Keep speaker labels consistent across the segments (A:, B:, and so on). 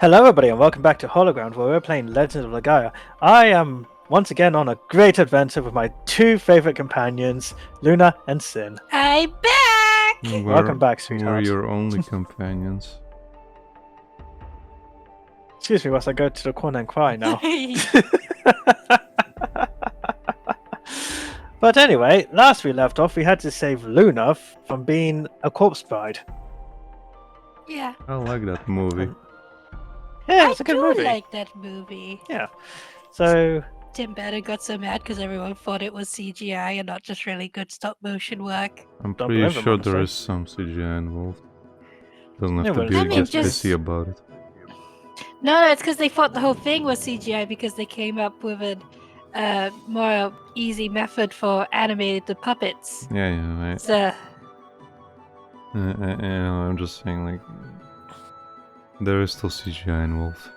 A: Hello everybody and welcome back to Hologround where we're playing Legend of Legaia. I am once again on a great adventure with my two favourite companions, Luna and Sin.
B: I'm back!
A: Welcome back,
C: We're
A: sweetheart.
C: your only companions.
A: Excuse me whilst I go to the corner and cry now. But anyway, last we left off we had to save Luna from being a corpse bride.
B: Yeah,
C: I like that movie.
A: Yeah, it's a good
B: I
A: movie.
B: do like that movie.
A: Yeah. So
B: Tim Bannon got so mad because everyone thought it was CGI and not just really good stop motion work.
C: I'm
A: Don't
C: pretty
A: blame them,
C: sure there
A: honestly.
C: is some CGI involved. Doesn't have
A: Yeah,
C: to
A: but
C: be
B: I
C: a
B: mean,
C: get
B: just-
C: pissy about it.
B: No, it's because they thought the whole thing was CGI because they came up with a more easy method for animated the puppets.
C: Yeah,
B: So,
C: I'm just saying, like, there is still CGI involved.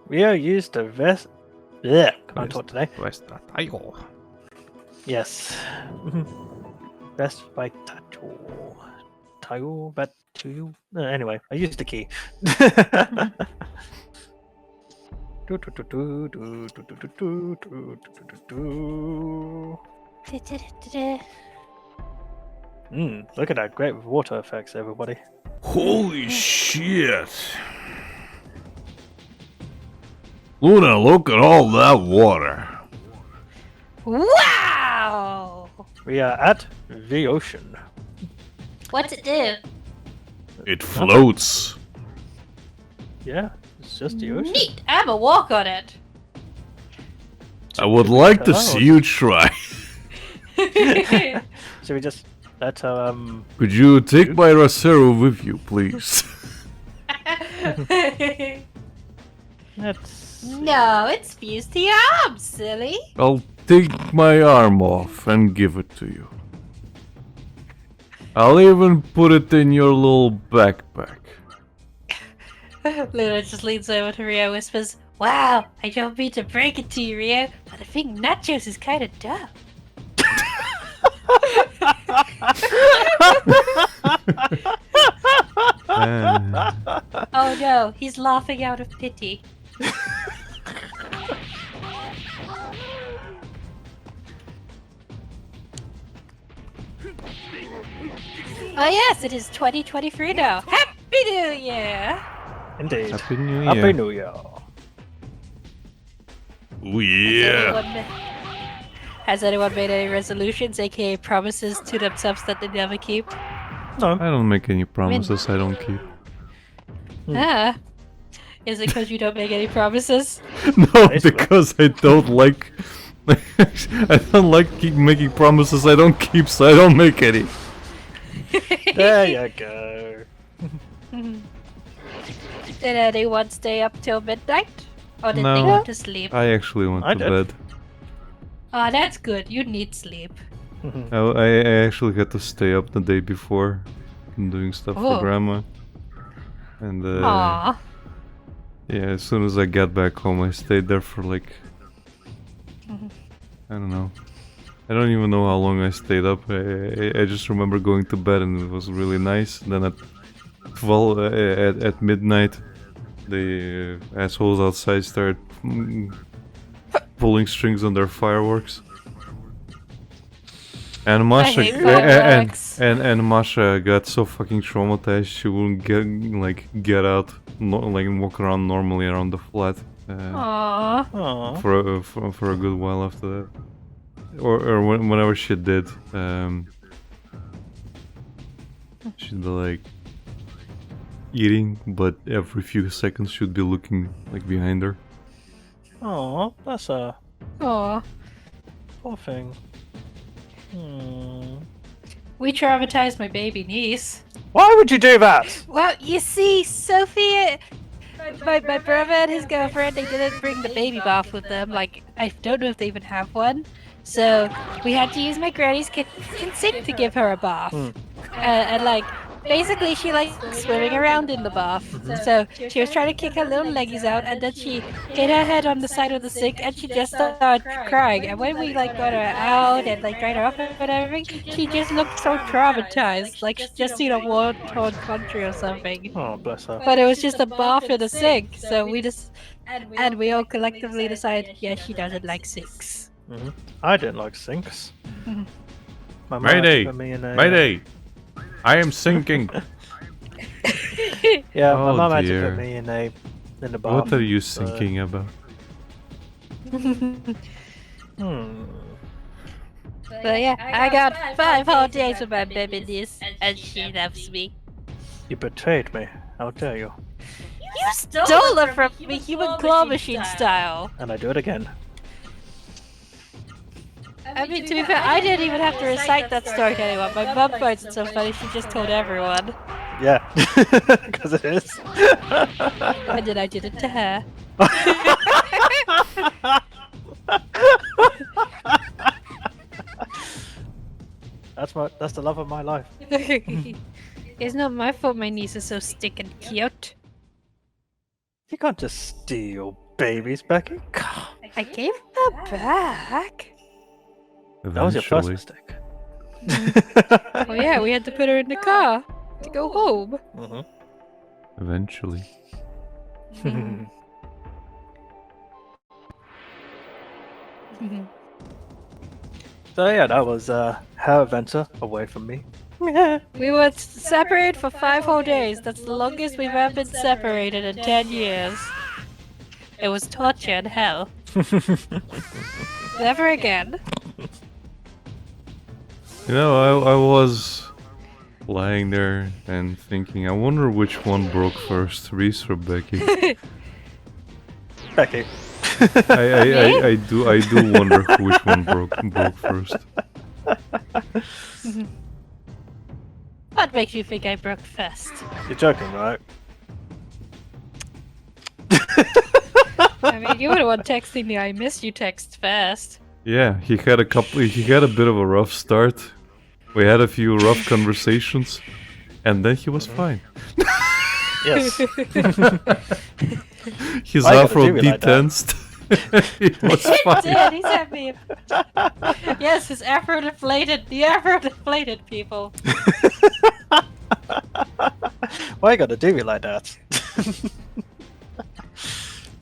A: Rio used the vest. Yeah, can't talk today. Yes. Best by Tattoo. Tayo, but to you. Anyway, I used the key. Look at that great water effects, everybody.
C: Holy shit! Luna, look at all that water!
B: wow!
A: We are at the ocean.
B: What's it do?
C: It floats!
A: Yeah, it's just the ocean.
B: Neat! I'm a walk on it.
C: I would like to
A: Oh.
C: see you try.
A: Should we just let
C: Could you take my Ra-seru with you, please?
A: let's
B: No, it's fused to your arm, silly.
C: I'll take my arm off and give it to you. I'll even put it in your little backpack.
B: Luna just leans over to Rio, whispers, "Wow, I don't mean to break it to you, Rio, but I think Nachos is kind of dumb." Oh no, he's laughing out of pity. Oh yes, it is 2023 now. Happy New Year!
A: indeed.
C: Happy New
A: Happy
C: Year.
A: New Year.
C: Oh yeah.
B: Has anyone made any resolutions, aka promises to themselves that they never keep?
A: No.
C: I don't make any promises I don't keep.
B: Ah. Is it because you don't make any promises?
C: No,
A: Basically.
C: because I don't like. I don't like keep making promises I don't keep, so I don't make any.
A: There you go.
B: Did anyone stay up till midnight? Or did they
C: No.
B: go to sleep?
C: I actually went
A: I
C: to
A: did.
C: bed.
B: Oh, that's good. You need sleep.
C: I actually had to stay up the day before, doing stuff
B: Oh.
C: for Grandma. And
B: Aww.
C: yeah, as soon as I got back home, I stayed there for like, I don't know. I don't even know how long I stayed up. I just remember going to bed and it was really nice. Then at 12 at midnight, the assholes outside started pulling strings on their fireworks. And Masha
B: hate fireworks.
C: and Masha got so fucking traumatized she wouldn't get out and walk around normally around the flat
B: Aww.
A: Aww.
C: for a good while after that, or whenever she did, she'd be like eating, but every few seconds she'd be looking like behind her.
A: Aww, that's a
B: Aww.
A: poor thing.
B: We traumatized my baby niece.
A: Why would you do that?
B: Well, you see, Sophie, my brother and his girlfriend, they didn't bring the baby bath with them. Like, I don't know if they even have one. So, we had to use my granny's consent to give her a bath. And like, basically she likes swimming around in the bath. So she was trying to kick her little leggies out, and then she hit her head on the side of the sink, and she just started crying. And when we like got her out and like dried her off and everything, she just looked so traumatized, like she'd just seen a war-torn country or something.
A: Oh, bless her.
B: But it was just a bath in a sink, so we all collectively decided, yeah, she doesn't like sinks.
A: I didn't like sinks.
B: Mhm.
A: My mum had to
C: Mayday!
A: put me in a,
C: Mayday! I am sinking.
A: Yeah, my
C: Oh,
A: mum had to
C: dear.
A: put me in the bath.
C: What are you
A: so-
C: thinking about?
B: But yeah, I got 5 whole days with my baby-niece, and she loves me.
A: You betrayed me. How dare you?
B: You stole her from me, human claw machine style!
A: And I do it again.
B: I mean, to be fair, I didn't even have to recite that story to anyone. My mum finds it so funny, she just told everyone.
A: Yeah, because it is.
B: And then I did it to her.
A: That's the love of my life.
B: It's not my fault my niece is so stinking cute.
A: You can't just steal babies, Becky.
B: I gave her back.
A: That was your first
C: Eventually.
A: mistake.
B: Oh yeah, we had to put her in the car to go home.
C: Eventually.
A: So yeah, that was her adventure away from me.
B: We were separated for 5 whole days. That's the longest we've ever been separated in 10 years. It was torture and hell. Never again.
C: You know, I was lying there and thinking, I wonder which one broke first, Rhys or Becky.
A: Becky.
C: I do wonder which one broke first.
B: What makes you think I broke first?
A: You're joking, right?
B: I mean, you were the one texting me I missed you text first.
C: Yeah, he had a bit of a rough start. We had a few rough conversations, and then he was fine.
A: Yes.
C: His
A: Why you gotta
C: afro
A: do me like that?
C: detensed. It was
B: He
C: fine.
B: did, he sent me Yes, his afro deflated. The afro deflated, people.
A: Why you gotta do me like that?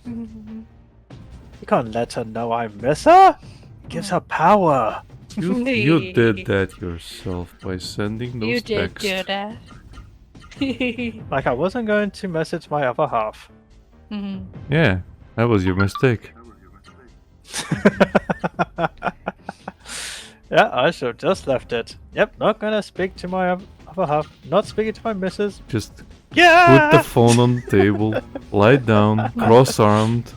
A: You can't let her know I miss her. It gives her power.
C: You did that yourself by sending those
B: You did
C: texts.
B: do that.
A: Like I wasn't going to message my other half.
C: Yeah, that was your mistake.
A: Yeah, I should have just left it. Yep, not gonna speak to my other half. Not speaking to my missus.
C: Just
A: Yeah!
C: put the phone on the table, lie down, cross-armed,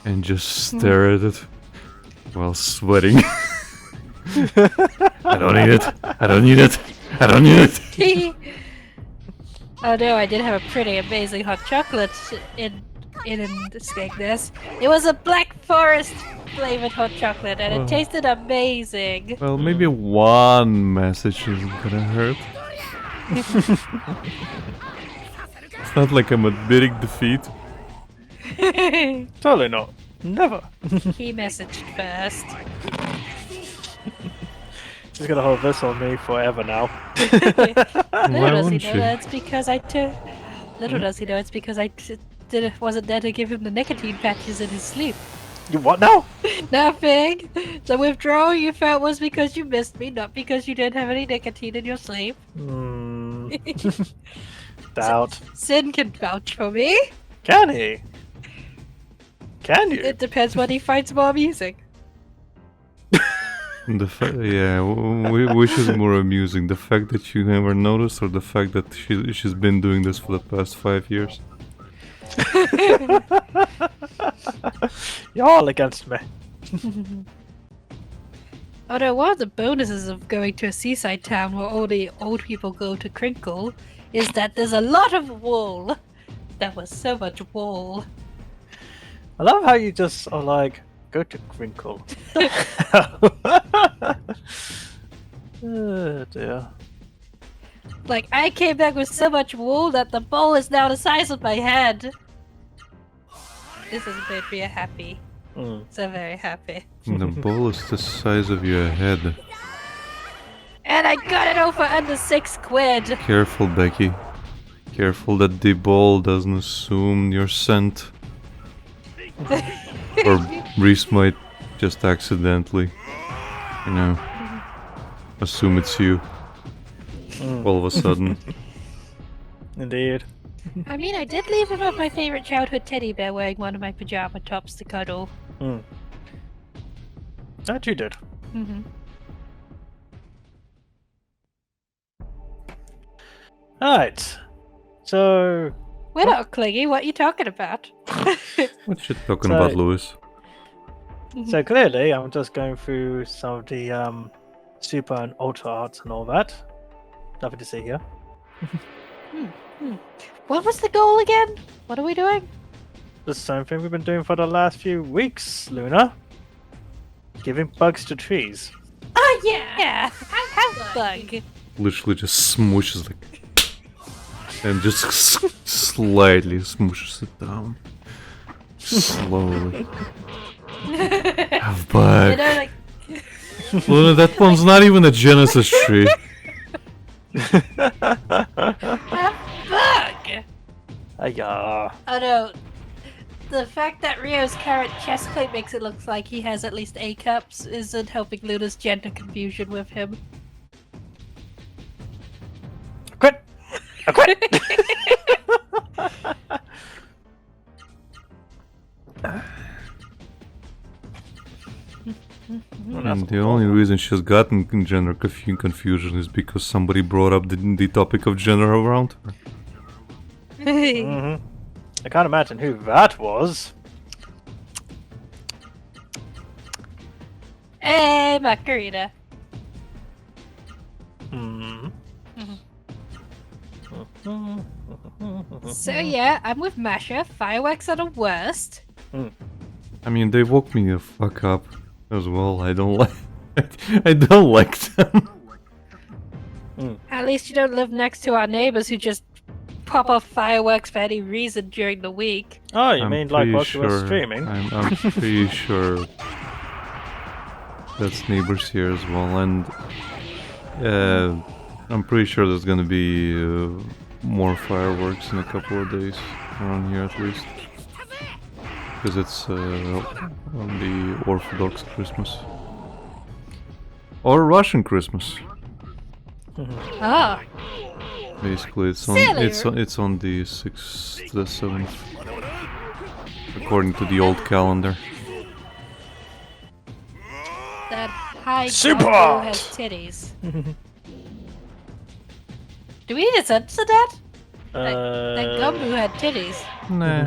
C: and just stare at it while sweating. I don't need it. I don't need it. I don't need it.
B: Oh no, I did have a pretty amazing hot chocolate in this this. It was a Black Forest flavored hot chocolate, and
C: Oh.
B: it tasted amazing.
C: Well, maybe one message isn't gonna hurt. It's not like I'm admitting defeat.
A: Totally not. Never.
B: He messaged first.
A: She's gonna hold this on me forever now.
B: Little
C: Why
B: does he
C: wouldn't
B: know
C: she?
B: that's because I took. Little does he know it's because wasn't there to give him the nicotine patches in his sleep.
A: You what now?
B: Nothing. The withdrawal you felt was because you missed me, not because you didn't have any nicotine in your sleep.
A: Doubt.
B: Sin can vouch for me.
A: Can he? Can you?
B: It depends what he finds more amusing.
C: Which is more amusing, the fact that you never noticed, or the fact that she's been doing this for the past 5 years?
A: You're all against me.
B: Although one of the bonuses of going to a seaside town where all the old people go to crinkle is that there's a lot of wool. There was so much wool.
A: I love how you just are like, go to Crinkle. Oh dear.
B: Like, I came back with so much wool that the bowl is now the size of my head. This has made me happy. So very happy.
C: The ball is the size of your head.
B: And I got it over under 6 quid.
C: Careful, Becky. Careful that the ball doesn't assume your scent. Or Rhys might just accidentally, you know, assume it's you. All of a sudden.
A: Indeed.
B: I mean, I did leave him with my favorite childhood teddy bear wearing one of my pajama tops to cuddle.
A: That you did. Alright. So...
B: We're not clingy, what are you talking about?
C: What you talking about, Lewis?
A: So clearly, I'm just going through some of the super and ultra arts and all that. Nothing to see here.
B: What was the goal again? What are we doing?
A: The same thing we've been doing for the last few weeks, Luna. Giving bugs to trees.
B: Oh yeah! Have bug.
C: Literally just smooshes like... And just slightly smooshes it down. Slowly. Have bug.
B: You know, like...
C: Luna, that one's not even a Genesis tree.
B: Have bug!
A: Ayah.
B: Oh no. The fact that Rio's current chest plate makes it look like he has at least A cups isn't helping Luna's gender confusion with him.
A: Quit! I quit!
C: And the only reason she's gotten gender confusion is because somebody brought up the topic of gender around her.
A: I can't imagine who that was.
B: Hey, Macarena. So yeah, I'm with Masha. Fireworks are the worst.
C: I mean, they woke me the fuck up as well. I don't like... I don't like them.
B: At least you don't live next to our neighbors who just pop off fireworks for any reason during the week.
A: Oh, you
C: I'm
A: mean like
C: pretty
A: whilst you were
C: sure-
A: streaming?
C: I'm pretty sure that's neighbors here as well, and I'm pretty sure there's gonna be more fireworks in a couple of days around here at least, because it's on the Orthodox Christmas or Russian Christmas.
B: Oh,
C: Basically, it's on the 6th to the 7th, according to the old calendar.
B: that high
A: Super
B: gumbo
A: hot!
B: has titties. Do we need to censor that? That gumbo had titties.
C: Nah,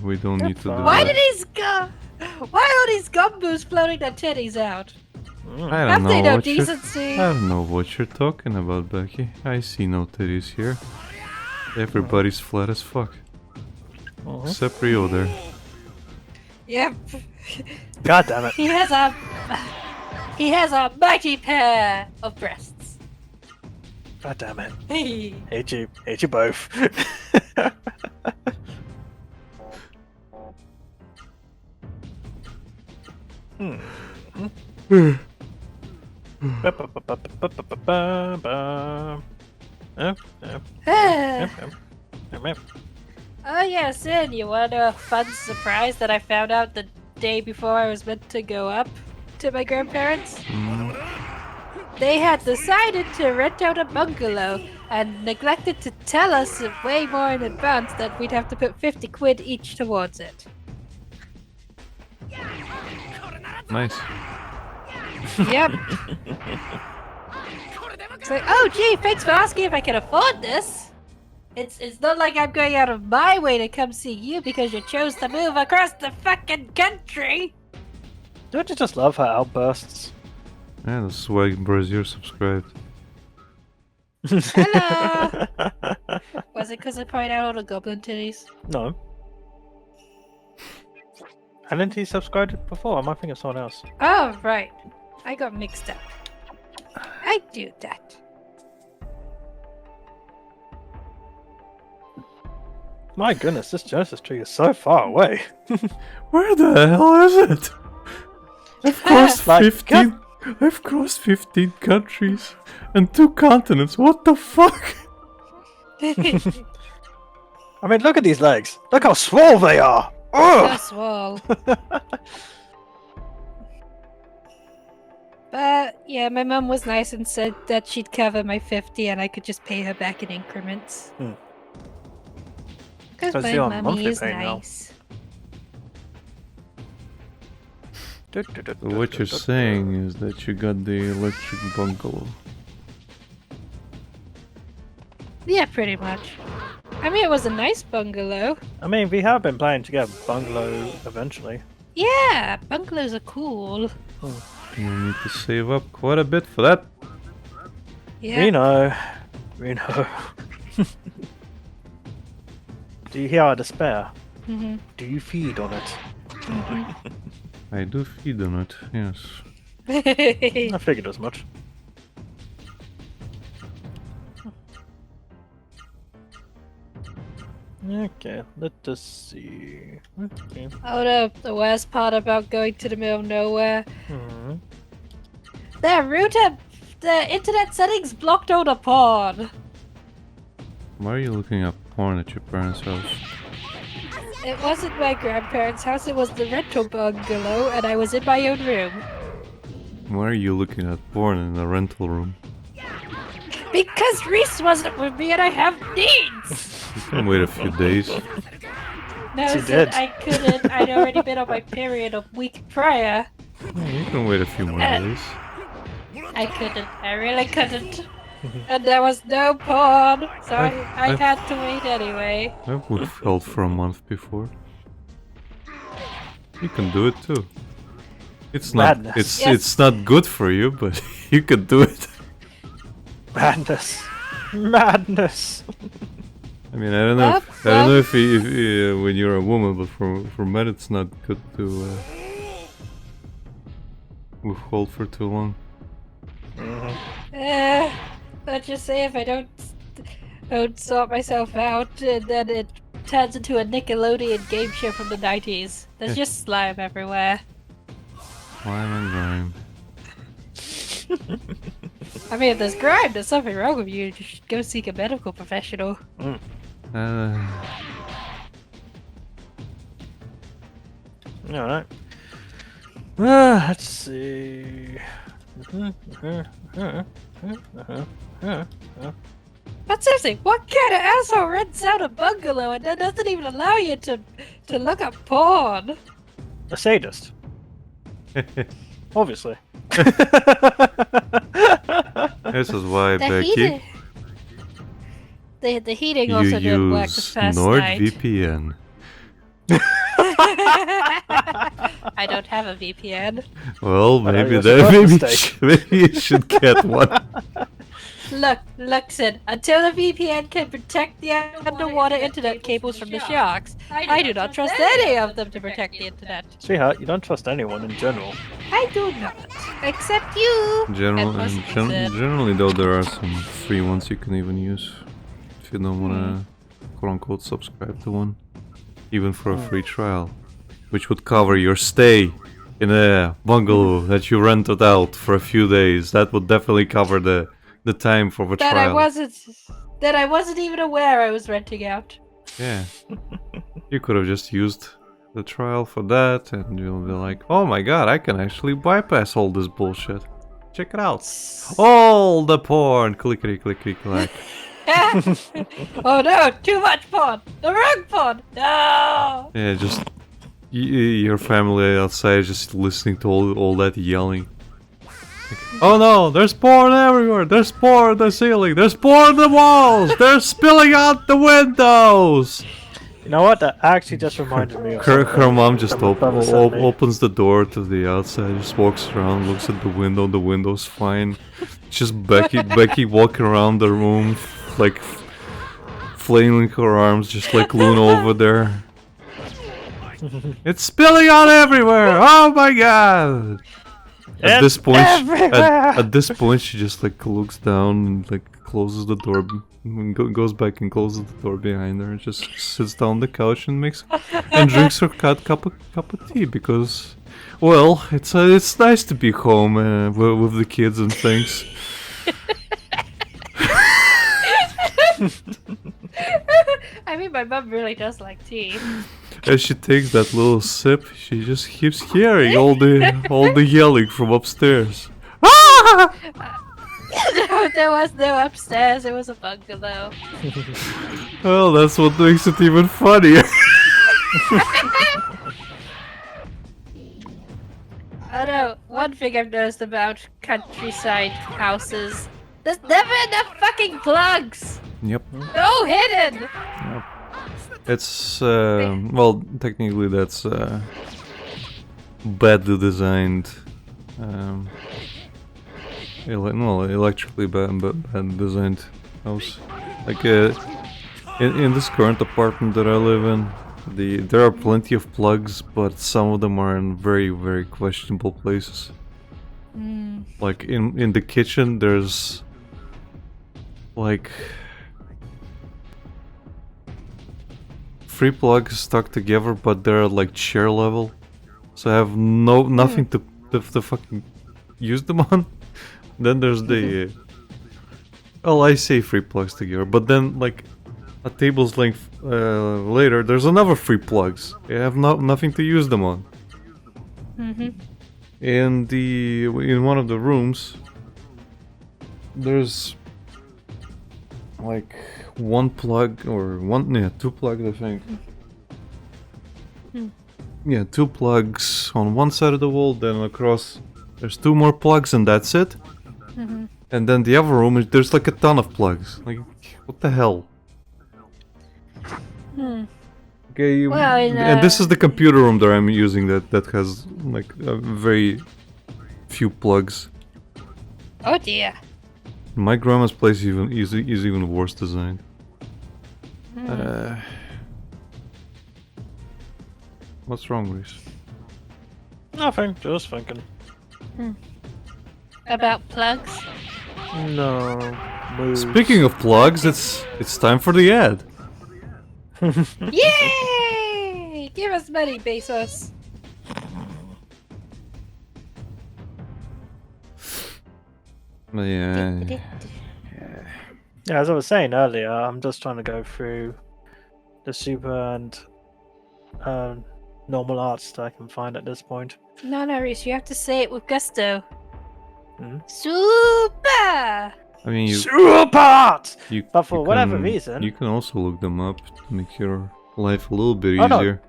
C: we don't need to do
B: Why
C: that.
B: why are these gumbos floating their titties out?
C: I don't
B: Have
C: know
B: they no
C: what you're-
B: decency?
C: I don't know what you're talking about, Becky. I see no titties here. Everybody's flat as fuck. Except Rio there.
B: Yep.
A: God damn it.
B: He has a mighty pair of breasts.
A: God damn it.
B: Hey.
A: Hate you both.
B: Oh yeah, Sin, you want to know a fun surprise that I found out the day before I was meant to go up to my grandparents? They had decided to rent out a bungalow and neglected to tell us way more in advance that we'd have to put 50 quid each towards it.
C: Nice.
B: Yep. It's like, oh gee, thanks for asking if I can afford this. It's not like I'm going out of my way to come see you because you chose to move across the fucking country.
A: Don't you just love her outbursts?
C: Yeah, that's why Brazier subscribed.
B: Hello. Was it because I pointed out all the goblin titties?
A: No. Hadn't he subscribed before? I might think of someone else.
B: Oh, right. I got mixed up. I do that.
A: My goodness, this Genesis tree is so far away.
C: Where the hell is it? I've crossed
A: Like,
C: 15. I've crossed 15 countries and 2 continents. What the fuck?
A: I mean, look at these legs. Look how swole they are. Ugh!
B: That's wall. But yeah, my mum was nice and said that she'd cover my 50 and I could just pay her back in increments. Because
A: So
B: my
A: you're on
B: mummy
A: monthly
B: is
A: pay now.
B: nice.
C: What you're saying is that you got the electric bungalow.
B: Yeah, pretty much. I mean, it was a nice bungalow.
A: I mean, we have been planning to get a bungalow eventually.
B: Yeah, bungalows are cool.
C: You need to save up quite a bit for that.
B: Yeah.
A: We know. We know. Do you hear our despair?
B: Mhm.
A: Do you feed on it?
C: I do feed on it, yes.
A: I figured as much. Okay, let us see. Okay.
B: Oh, the worst part about going to the middle of nowhere.
A: Hmm.
B: The internet settings blocked all the porn.
C: Why are you looking at porn at your parents' house?
B: It wasn't my grandparents' house, it was the rental bungalow, and I was in my own room.
C: Why are you looking at porn in the rental room?
B: Because Rhys wasn't with me and I have needs!
C: You can wait a few days.
B: No,
A: She
B: so
A: did.
B: I couldn't. I'd already been on my period a week prior.
C: You can wait a few more days.
B: I couldn't. I really couldn't. And there was no porn, so I had to wait anyway.
C: I would have held for a month before. You can do it too. It's not.
A: Madness.
C: It's not good for you, but you can do it.
A: Madness. Madness.
C: I mean, I don't know. I don't know if when you're a woman, but for men, it's not good to withhold for too long.
B: Let's just say if I don't sort myself out, then it turns into a Nickelodeon game show from the 90s. There's just slime everywhere.
C: Slime and grime.
B: I mean, if there's grime, there's something wrong with you. You should go seek a medical professional.
A: Alright. Let's see.
B: But seriously, what kind of asshole rents out a bungalow and then doesn't even allow you to look up porn?
A: A sadist. Obviously.
C: This is why,
B: The
C: Becky,
B: heating, the heating
C: you
B: also didn't work the
C: use
B: first night.
C: NordVPN.
B: I don't have a VPN.
C: Well,
A: But
C: maybe
A: that was
C: that
A: your
C: maybe,
A: mistake.
C: maybe you should get one.
B: Look, Sid, until the VPN can protect the underwater internet cables from the sharks, I do not trust any of them to protect the internet.
A: Sweetheart, you don't trust anyone in general.
B: I do not. Except you! And
C: Generally, though, there are some free ones you can even use if you don't want to, quote-unquote, subscribe to one, even for a free trial, which would cover your stay in a bungalow that you rented out for a few days. That would definitely cover the time for the
B: that
C: trial.
B: I wasn't even aware I was renting out.
C: Yeah. You could have just used the trial for that, and you'll be like, oh my god, I can actually bypass all this bullshit. Check it out. All the porn. Clickety clickety clack.
B: Oh no, too much porn! The wrong porn! No!
C: Yeah, just your family outside just listening to all that yelling. Oh no, there's porn everywhere! There's porn on the ceiling! There's porn on the walls! They're spilling out the windows!
A: You know what? That actually just reminded me of
C: Her
A: something
C: mom just
A: that my brother sent me.
C: opens the door to the outside, just walks around, looks at the window's fine. It's just Becky walking around the room, like flailing her arms, just like Luna over there. It's spilling out everywhere! Oh my god! At this point,
A: everywhere!
C: at this point, she just like looks down and like closes the door, and goes back and closes the door behind her, and just sits down on the couch and drinks her cup of tea because, well, it's nice to be home with the kids and things.
B: I mean, my mom really does like tea.
C: As she takes that little sip, she just keeps hearing all the yelling from upstairs.
B: No, there was no upstairs. It was a bungalow.
C: Well, that's what makes it even funnier.
B: Oh no, one thing I've noticed about countryside houses. There's never enough fucking plugs!
C: Yep.
B: No hidden!
C: It's well, technically that's badly designed. Electrically bad designed house. Like in this current apartment that I live in, there are plenty of plugs, but some of them are in very, very questionable places. Like in the kitchen, there's like 3 plugs stuck together, but they're like chair level, so I have nothing to fucking use them on. Then there's the well, I say 3 plugs together, but then like a table's length later, there's another 3 plugs. I have nothing to use them on. In one of the rooms, there's like 1 plug or 2 plugs, I think. Yeah, 2 plugs on one side of the wall, then across there's 2 more plugs and that's it. And then the other room, there's like a ton of plugs. Like, what the hell? Okay,
B: Well,
C: and this is the computer room that I'm using that has like a very few plugs.
B: Oh dear.
C: My grandma's place is even worse designed. What's wrong, Rhys?
A: Nothing, just thinking.
B: About plugs?
A: No. Moves.
C: Speaking of plugs, it's time for the ad.
B: Yay! Give us money, Bezos.
C: Yeah.
A: Yeah, as I was saying earlier, I'm just trying to go through the super and normal arts that I can find at this point.
B: No, Rhys, you have to say it with gusto.
A: Hmm?
B: Super!
C: I mean,
A: Super art!
C: you
A: But for
C: you
A: whatever
C: can-
A: reason...
C: you can also look them up to make your life a little bit
A: Oh, no.
C: easier.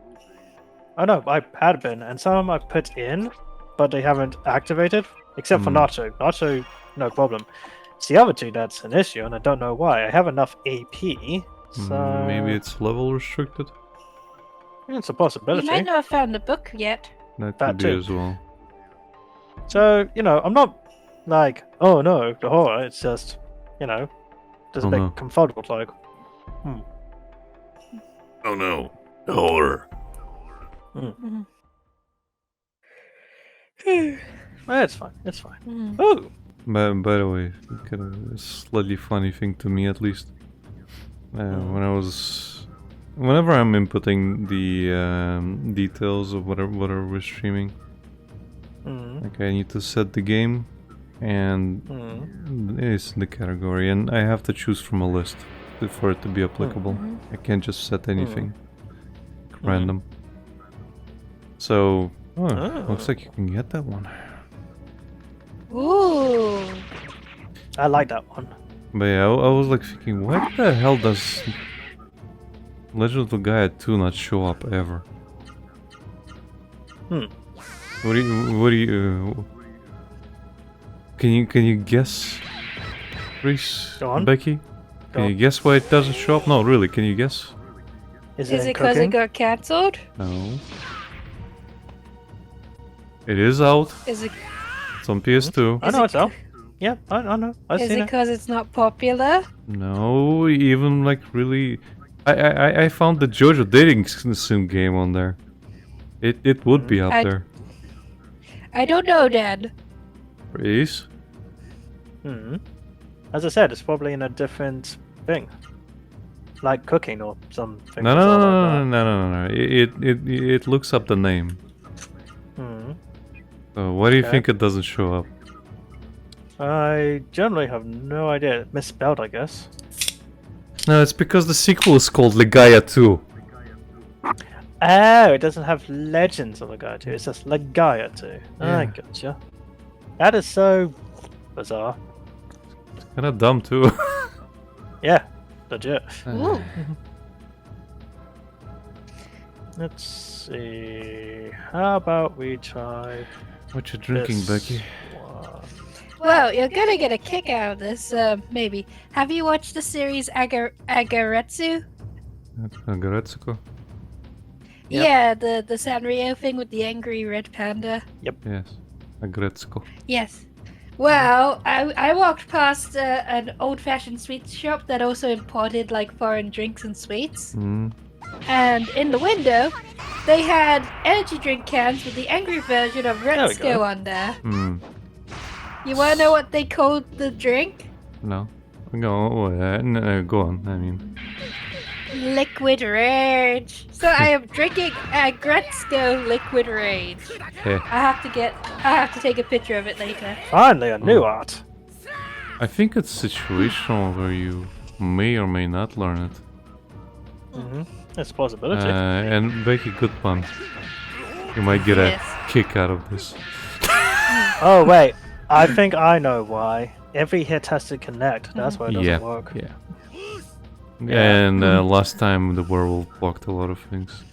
A: Oh no, I had been, and some of them I've put in, but they haven't activated, except for Nacho. Nacho, no problem. It's the other 2 that's an issue, and I don't know why. I have enough AP, so...
C: Maybe it's level restricted.
A: It's a
B: You
A: possibility.
B: might not have found the book yet.
C: That
A: That
C: could be
A: too.
C: as well.
A: So, I'm not like, oh no, the horror, it's just, there's a
C: Oh,
A: bit
C: no.
A: confounded, like,
C: Oh no, horror.
A: well, it's fine, it's fine. Oh!
C: By the way, kind of a slightly funny thing to me at least. Whenever I'm inputting the details of whatever we're streaming, like I need to set the game, and it's in the category, and I have to choose from a list for it to be applicable. I can't just set anything random. So, looks like you can get that one.
B: Ooh.
A: I like that one.
C: But yeah, I was like thinking, why the hell does Legend of Legaia 2 not show up ever? What do you can you guess, Rhys?
A: Go on.
C: Becky? Can you guess why it doesn't show up? No, really, can you guess?
A: Is
B: Is
A: it
B: it because it
A: cooking?
B: got cancelled?
C: No. It is out.
B: Is it
C: It's on PS2.
A: I know it's out. Yeah, I know. I've
B: is
A: seen
B: it
A: it.
B: because it's not popular?
C: No, even like really, I found the JoJo dating sim game on there. It would be up
B: I-
C: there.
B: I don't know, Dad.
C: Rhys?
A: As I said, it's probably in a different thing. Like cooking or something.
C: No, no, no, no, no, no, no, no. It looks up the name. So why do you think it doesn't show up?
A: I generally have no idea. Misspelled, I guess.
C: No, it's because the sequel is called Legaia 2.
A: Oh, it doesn't have Legends on Legaia 2. It's just Legaia 2.
C: Yeah.
A: I gotcha. That is so bizarre.
C: Kinda dumb too.
A: Yeah, legit.
B: Ooh.
A: Let's see. How about we try
C: What you drinking,
A: this
C: Becky?
A: one?
B: Well, you're gonna get a kick out of this, maybe. Have you watched the series Agaretsu?
C: Agaretsuko?
A: Yep.
B: Yeah, the Sanrio thing with the angry red panda.
C: Yes. Agaretsuko.
B: Yes. Well, I walked past an old-fashioned sweet shop that also imported like foreign drinks and sweets. And in the window, they had energy drink cans with the angry version of
A: we go.
B: Retsuko on there. You wanna
C: S-
B: know what they called the drink?
C: No. No, go on. I mean,
B: Liquid Rage. So I am drinking a Gretzko Liquid Rage.
C: hey,
B: I have to take a picture of it later.
A: Finally, a new art.
C: I think it's situational where you may or may not learn it.
A: It's a possibility.
C: And Becky, good pun. You might get a
B: Yes.
C: kick out of this.
A: Oh, wait. I think I know why. Every hit has to connect. That's why it doesn't work.
C: Yeah.
A: Yeah.
C: And last time the werewolf blocked a lot of things.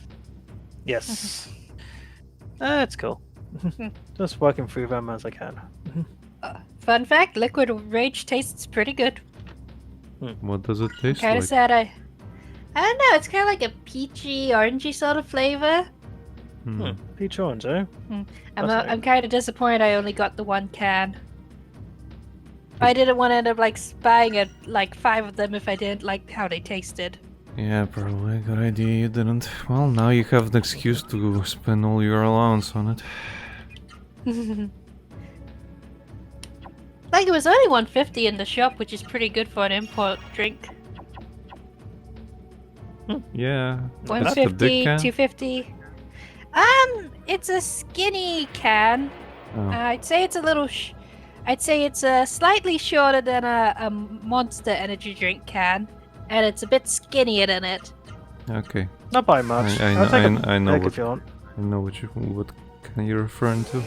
A: Yes. That's cool. Just working through them as I can.
B: Fun fact: Liquid Rage tastes pretty good.
C: What does it taste
B: Kind of
C: like?
B: sad. I don't know. It's kind of like a peachy, orangey sort of flavor.
A: Peach orange, eh?
B: I'm kind of disappointed. I only got the one can. I didn't want to end up like buying like 5 of them if I didn't like how they tasted.
C: Yeah, probably a good idea you didn't. Well, now you have an excuse to spend all your allowance on it.
B: Like it was only 150 in the shop, which is pretty good for an import drink.
C: Yeah. That's the
B: 150,
C: big can?
B: 250. It's a skinny can.
C: Oh.
B: I'd say it's a little. I'd say it's slightly shorter than a Monster energy drink can, and it's a bit skinnier than it.
C: Okay.
A: Not by much.
C: I
A: I'll take a
C: I know
A: pick
C: what
A: if you want.
C: I know what can you're referring to.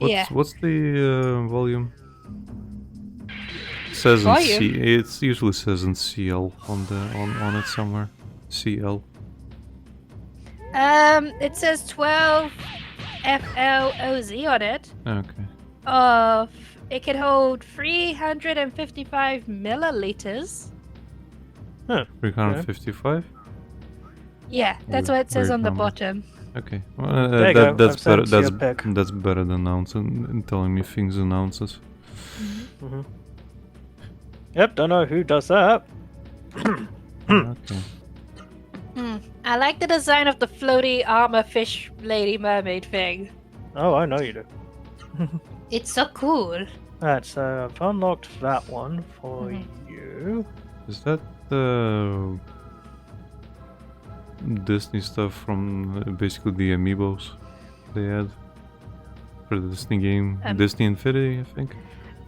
B: Yeah.
C: What's the volume? It says in
B: Volume?
C: it usually says in CL on it somewhere. CL.
B: It says 12 FLOZ on it.
C: Okay.
B: It can hold 355 milliliters.
C: 355.
B: Yeah, that's what it says
C: Weird
B: on the
C: number.
B: bottom.
C: Okay.
A: There you go,
C: That's
A: I've
C: better.
A: sent you a pic.
C: That's better than and telling me things in ounces.
A: Yep, don't know who does that.
C: Okay.
B: I like the design of the floaty armor fish lady mermaid thing.
A: Oh, I know you do.
B: It's so cool.
A: Alright, so I've unlocked that one for you.
C: Is that the Disney stuff from basically the amiibos they had for the Disney game, Disney Infinity, I think?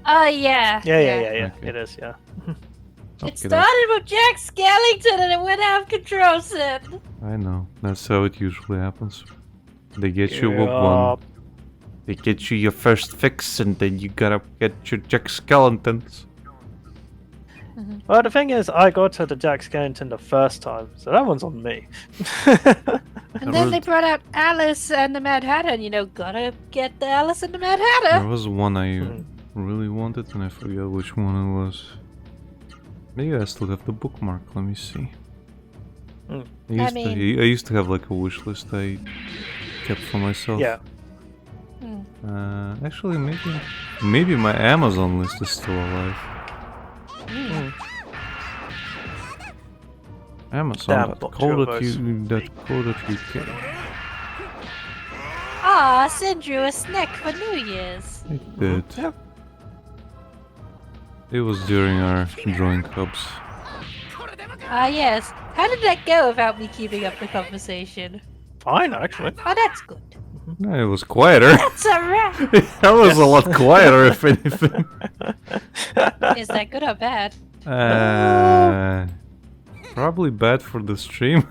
B: Oh, yeah.
A: Yeah.
C: Okay.
A: It is, yeah.
B: It started with Jack Skellington and it went out of control, Sid.
C: I know. That's how it usually happens. They get you with one. They get you your first fix, and then you gotta get your Jack Skeletons.
A: Well, the thing is, I got to the Jack Skellington the first time, so that one's on me.
B: And then they brought out Alice and the Mad Hatter, and gotta get the Alice and the Mad Hatter.
C: There was one I really wanted, and I forgot which one it was. Maybe I still have the bookmark. Let me see. I used to have like a wish list I kept for myself.
A: Yeah.
C: Actually, maybe my Amazon list is still alive.
A: Damn,
C: Amazon.co.uk.
B: Oh, Aw, send you a snack for New Year's.
C: It did.
A: Yep.
C: It was during our drawing clubs.
B: Ah, yes. How did that go without me keeping up the conversation?
A: Fine, actually.
B: Oh, that's good.
C: It was quieter.
B: That's alright.
C: That was a lot quieter, if anything.
B: Is that good or bad?
C: Probably bad for the stream.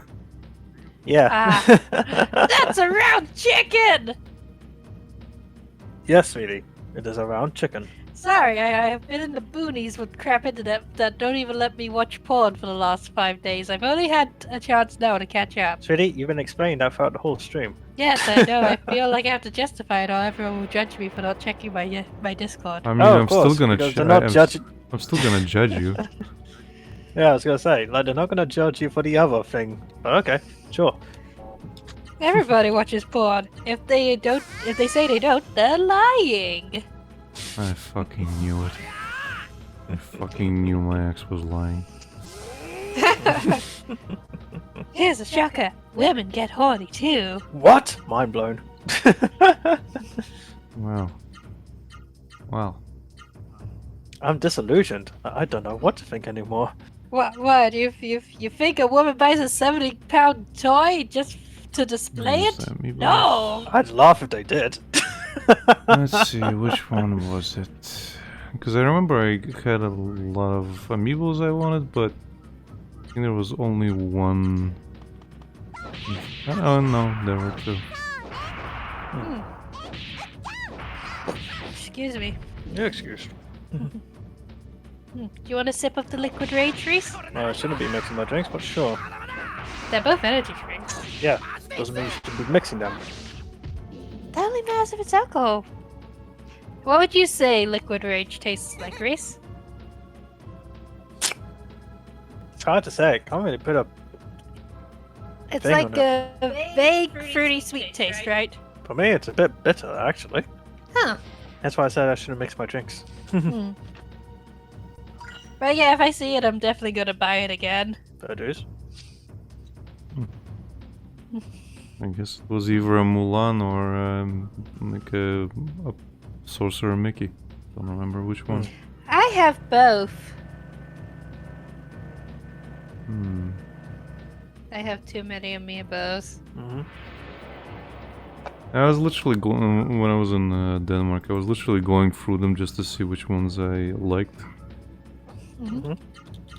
A: Yeah.
B: That's a round chicken!
A: Yes, sweetie. It is a round chicken.
B: Sorry, I have been in the boonies with crap internet that don't even let me watch porn for the last 5 days. I've only had a chance now to catch up.
A: Sweetie, you've been explaining that throughout the whole stream.
B: Yes, I know. I feel like I have to justify it or everyone will judge me for not checking my Discord.
C: I mean,
A: Oh, of
C: I'm
A: course,
C: still gonna
A: because they're not judging.
C: I'm still gonna judge you.
A: Yeah, I was gonna say, like, they're not gonna judge you for the other thing. But okay, sure.
B: Everybody watches porn. If they say they don't, they're lying.
C: I fucking knew it. I fucking knew my ex was lying.
B: Here's a shocker. Women get horny too.
A: What? Mind blown.
C: Wow. Wow.
A: I'm disillusioned. I don't know what to think anymore.
B: What? You think a woman buys a 70-pound toy just to display
C: Yes,
B: it?
C: maybe.
B: No.
A: I'd laugh if they did.
C: Let's see, which one was it? Because I remember I had a lot of amiibos I wanted, but I think there was only one. Oh no, there were two.
B: Excuse me.
A: Yeah, excuse.
B: Do you want a sip of the liquid rage, Rhys?
A: I shouldn't be mixing my drinks, but sure.
B: They're both energy drinks.
A: Yeah, doesn't mean you should be mixing them.
B: That only matters if it's alcohol. What would you say liquid rage tastes like, Rhys?
A: It's hard to say. Can't really put a
B: It's
A: thing
B: like
A: on it.
B: a vague, fruity, sweet taste, right?
A: For me, it's a bit bitter, actually.
B: Huh.
A: That's why I said I shouldn't mix my drinks.
B: Hmm. But yeah, if I see it, I'm definitely gonna buy it again.
A: Fair dues.
C: I guess it was either a Mulan or like a Sorcerer Mickey. Don't remember which one.
B: I have both.
C: Hmm.
B: I have too many amiibos.
A: Mm-hmm.
C: I was literally going when I was in Denmark. I was literally going through them just to see which ones I liked.
B: Mm-hmm.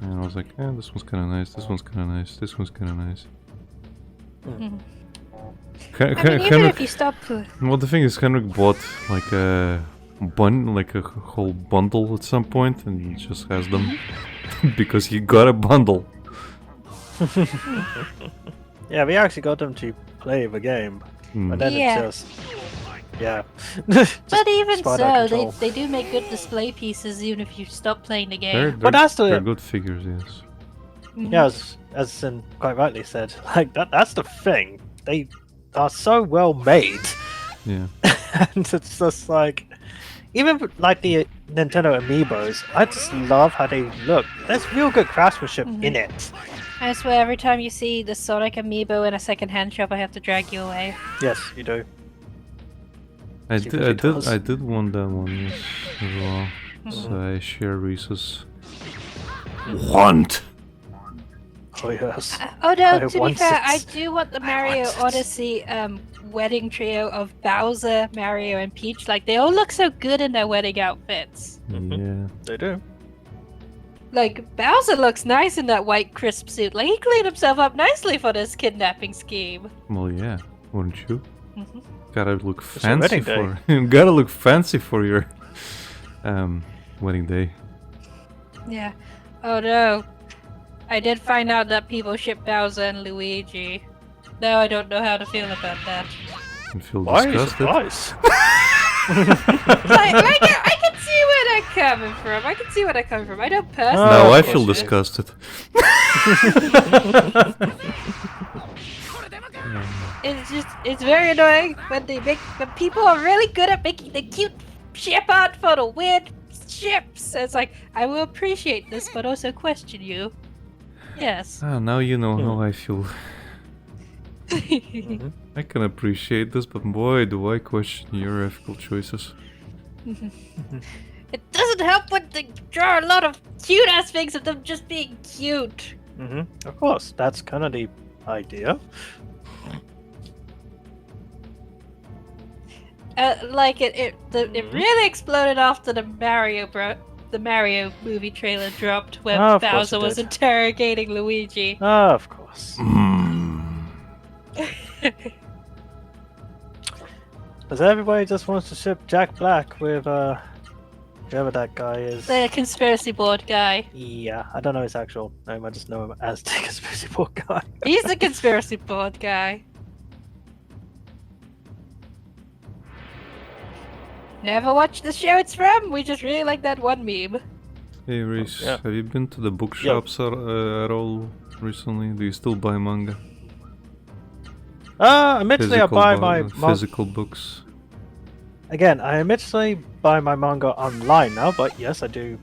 C: And I was like, eh, this one's kind of nice. This one's kind of nice. This one's kind of nice.
B: Mm-hmm. I mean, even if you stop.
C: Well, the thing is, Henrik bought like a whole bundle at some point, and he just has them because he got a bundle.
A: Yeah, we actually got them to play the game, but then
B: Yeah.
A: it's just yeah.
B: But even
A: spot out
B: so,
A: control.
B: they do make good display pieces even if you stop playing the
C: They're,
B: game.
A: But that's the-
C: they're good figures, yes.
B: Mhm.
A: Yeah, as Sin quite rightly said, like that's the thing. They are so well made,
C: Yeah.
A: and it's just like even like the Nintendo Amiibos. I just love how they look. There's real good craftsmanship in it.
B: I swear, every time you see the Sonic amiibo in a second-hand shop, I have to drag you away.
A: Yes, you do.
C: I
A: See
C: did,
A: what
C: I
A: it
C: did,
A: does.
C: I did want that one, yes, as well. So I share Rhys's want.
A: Oh yes.
B: Oh no,
A: I
B: to be
A: want
B: fair, I
A: it.
B: do want the
A: I
B: Mario
A: want it.
B: Odyssey wedding trio of Bowser, Mario, and Peach. Like, they all look so good in their wedding outfits.
C: Yeah.
A: They do.
B: Like, Bowser looks nice in that white crisp suit. Like, he cleaned himself up nicely for this kidnapping scheme.
C: Well, yeah, wouldn't you?
B: Mhm.
C: Gotta look
A: It's your
C: fancy
A: wedding
C: for. You gotta look fancy for your wedding day.
B: Yeah. Oh no. I did find out that people ship Bowser and Luigi. Now I don't know how to feel about that.
C: You feel
A: Why are you
C: disgusted.
A: surprised?
B: I can see where they're coming from. I can see where they're coming from. I don't personally.
C: Now
A: Oh,
C: I
A: of
C: feel
A: course
C: disgusted.
B: It's very annoying when people are really good at making the cute ship art for the weird ships. It's like, I will appreciate this, but also question you. Yes.
C: Ah, now you know how I feel.
A: Mhm.
C: I can appreciate this, but boy, do I question your ethical choices.
B: It doesn't help when they draw a lot of cute aspects of them just being cute.
A: Of course, that's kind of the idea.
B: Like it really exploded after the Mario movie trailer dropped when
A: Oh, of course
B: Bowser
A: it
B: was
A: did.
B: interrogating Luigi.
A: Of course. Because everybody just wants to ship Jack Black with whoever that guy is.
B: The conspiracy board guy.
A: Yeah, I don't know his actual name. I just know him as the conspiracy board guy.
B: He's the conspiracy board guy. Never watched the show it's from. We just really like that one meme.
C: Hey Rhys,
A: Yeah.
C: have you been to the bookshops at all recently? Do you still buy manga?
A: Admittedly, I buy my
C: physical books.
A: Again, I admittedly buy my manga online now, but yes, I do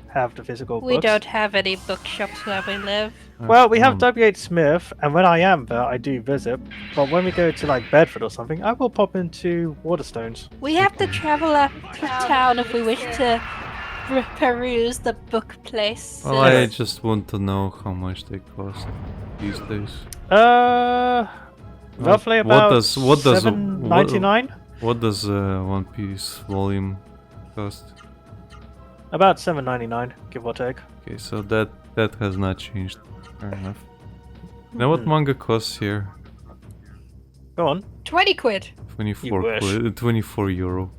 A: have the physical
B: We
A: books.
B: don't have any bookshops where we live.
A: Well, we have W.H. Smith, and when I am there, I do visit. But when we go to like Bedford or something, I will pop into Waterstones.
B: We have to travel up to town if we wish to peruse the book place.
C: Well, I just want to know how much they cost these days.
A: Roughly
C: What
A: about
C: does- what does-
A: $7.99.
C: What does One Piece volume cost?
A: About $7.99, give or take.
C: Okay, so that has not changed. Fair enough. You know what manga costs here?
A: Go on.
B: 20 quid.
C: 24
A: wish.
C: quid, 24 euro.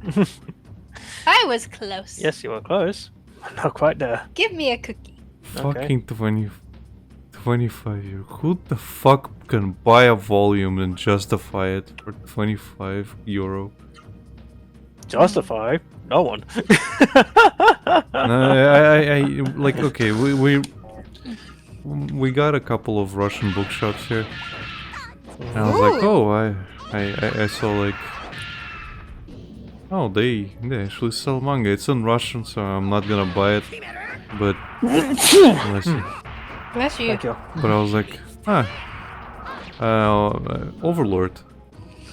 B: I was close.
A: Yes, you were close. Not quite there.
B: Give me a cookie.
C: Fucking 25 euro. Who the fuck can buy a volume and justify it for 25 euro?
A: Justify? No one.
C: No, I like, okay, we got a couple of Russian bookshops here. And I was like,
B: Ooh.
C: oh, I saw like, oh, they actually sell manga. It's in Russian, so I'm not gonna buy it. But bless you.
B: Bless you.
A: Thank you.
C: But I was like, Overlord.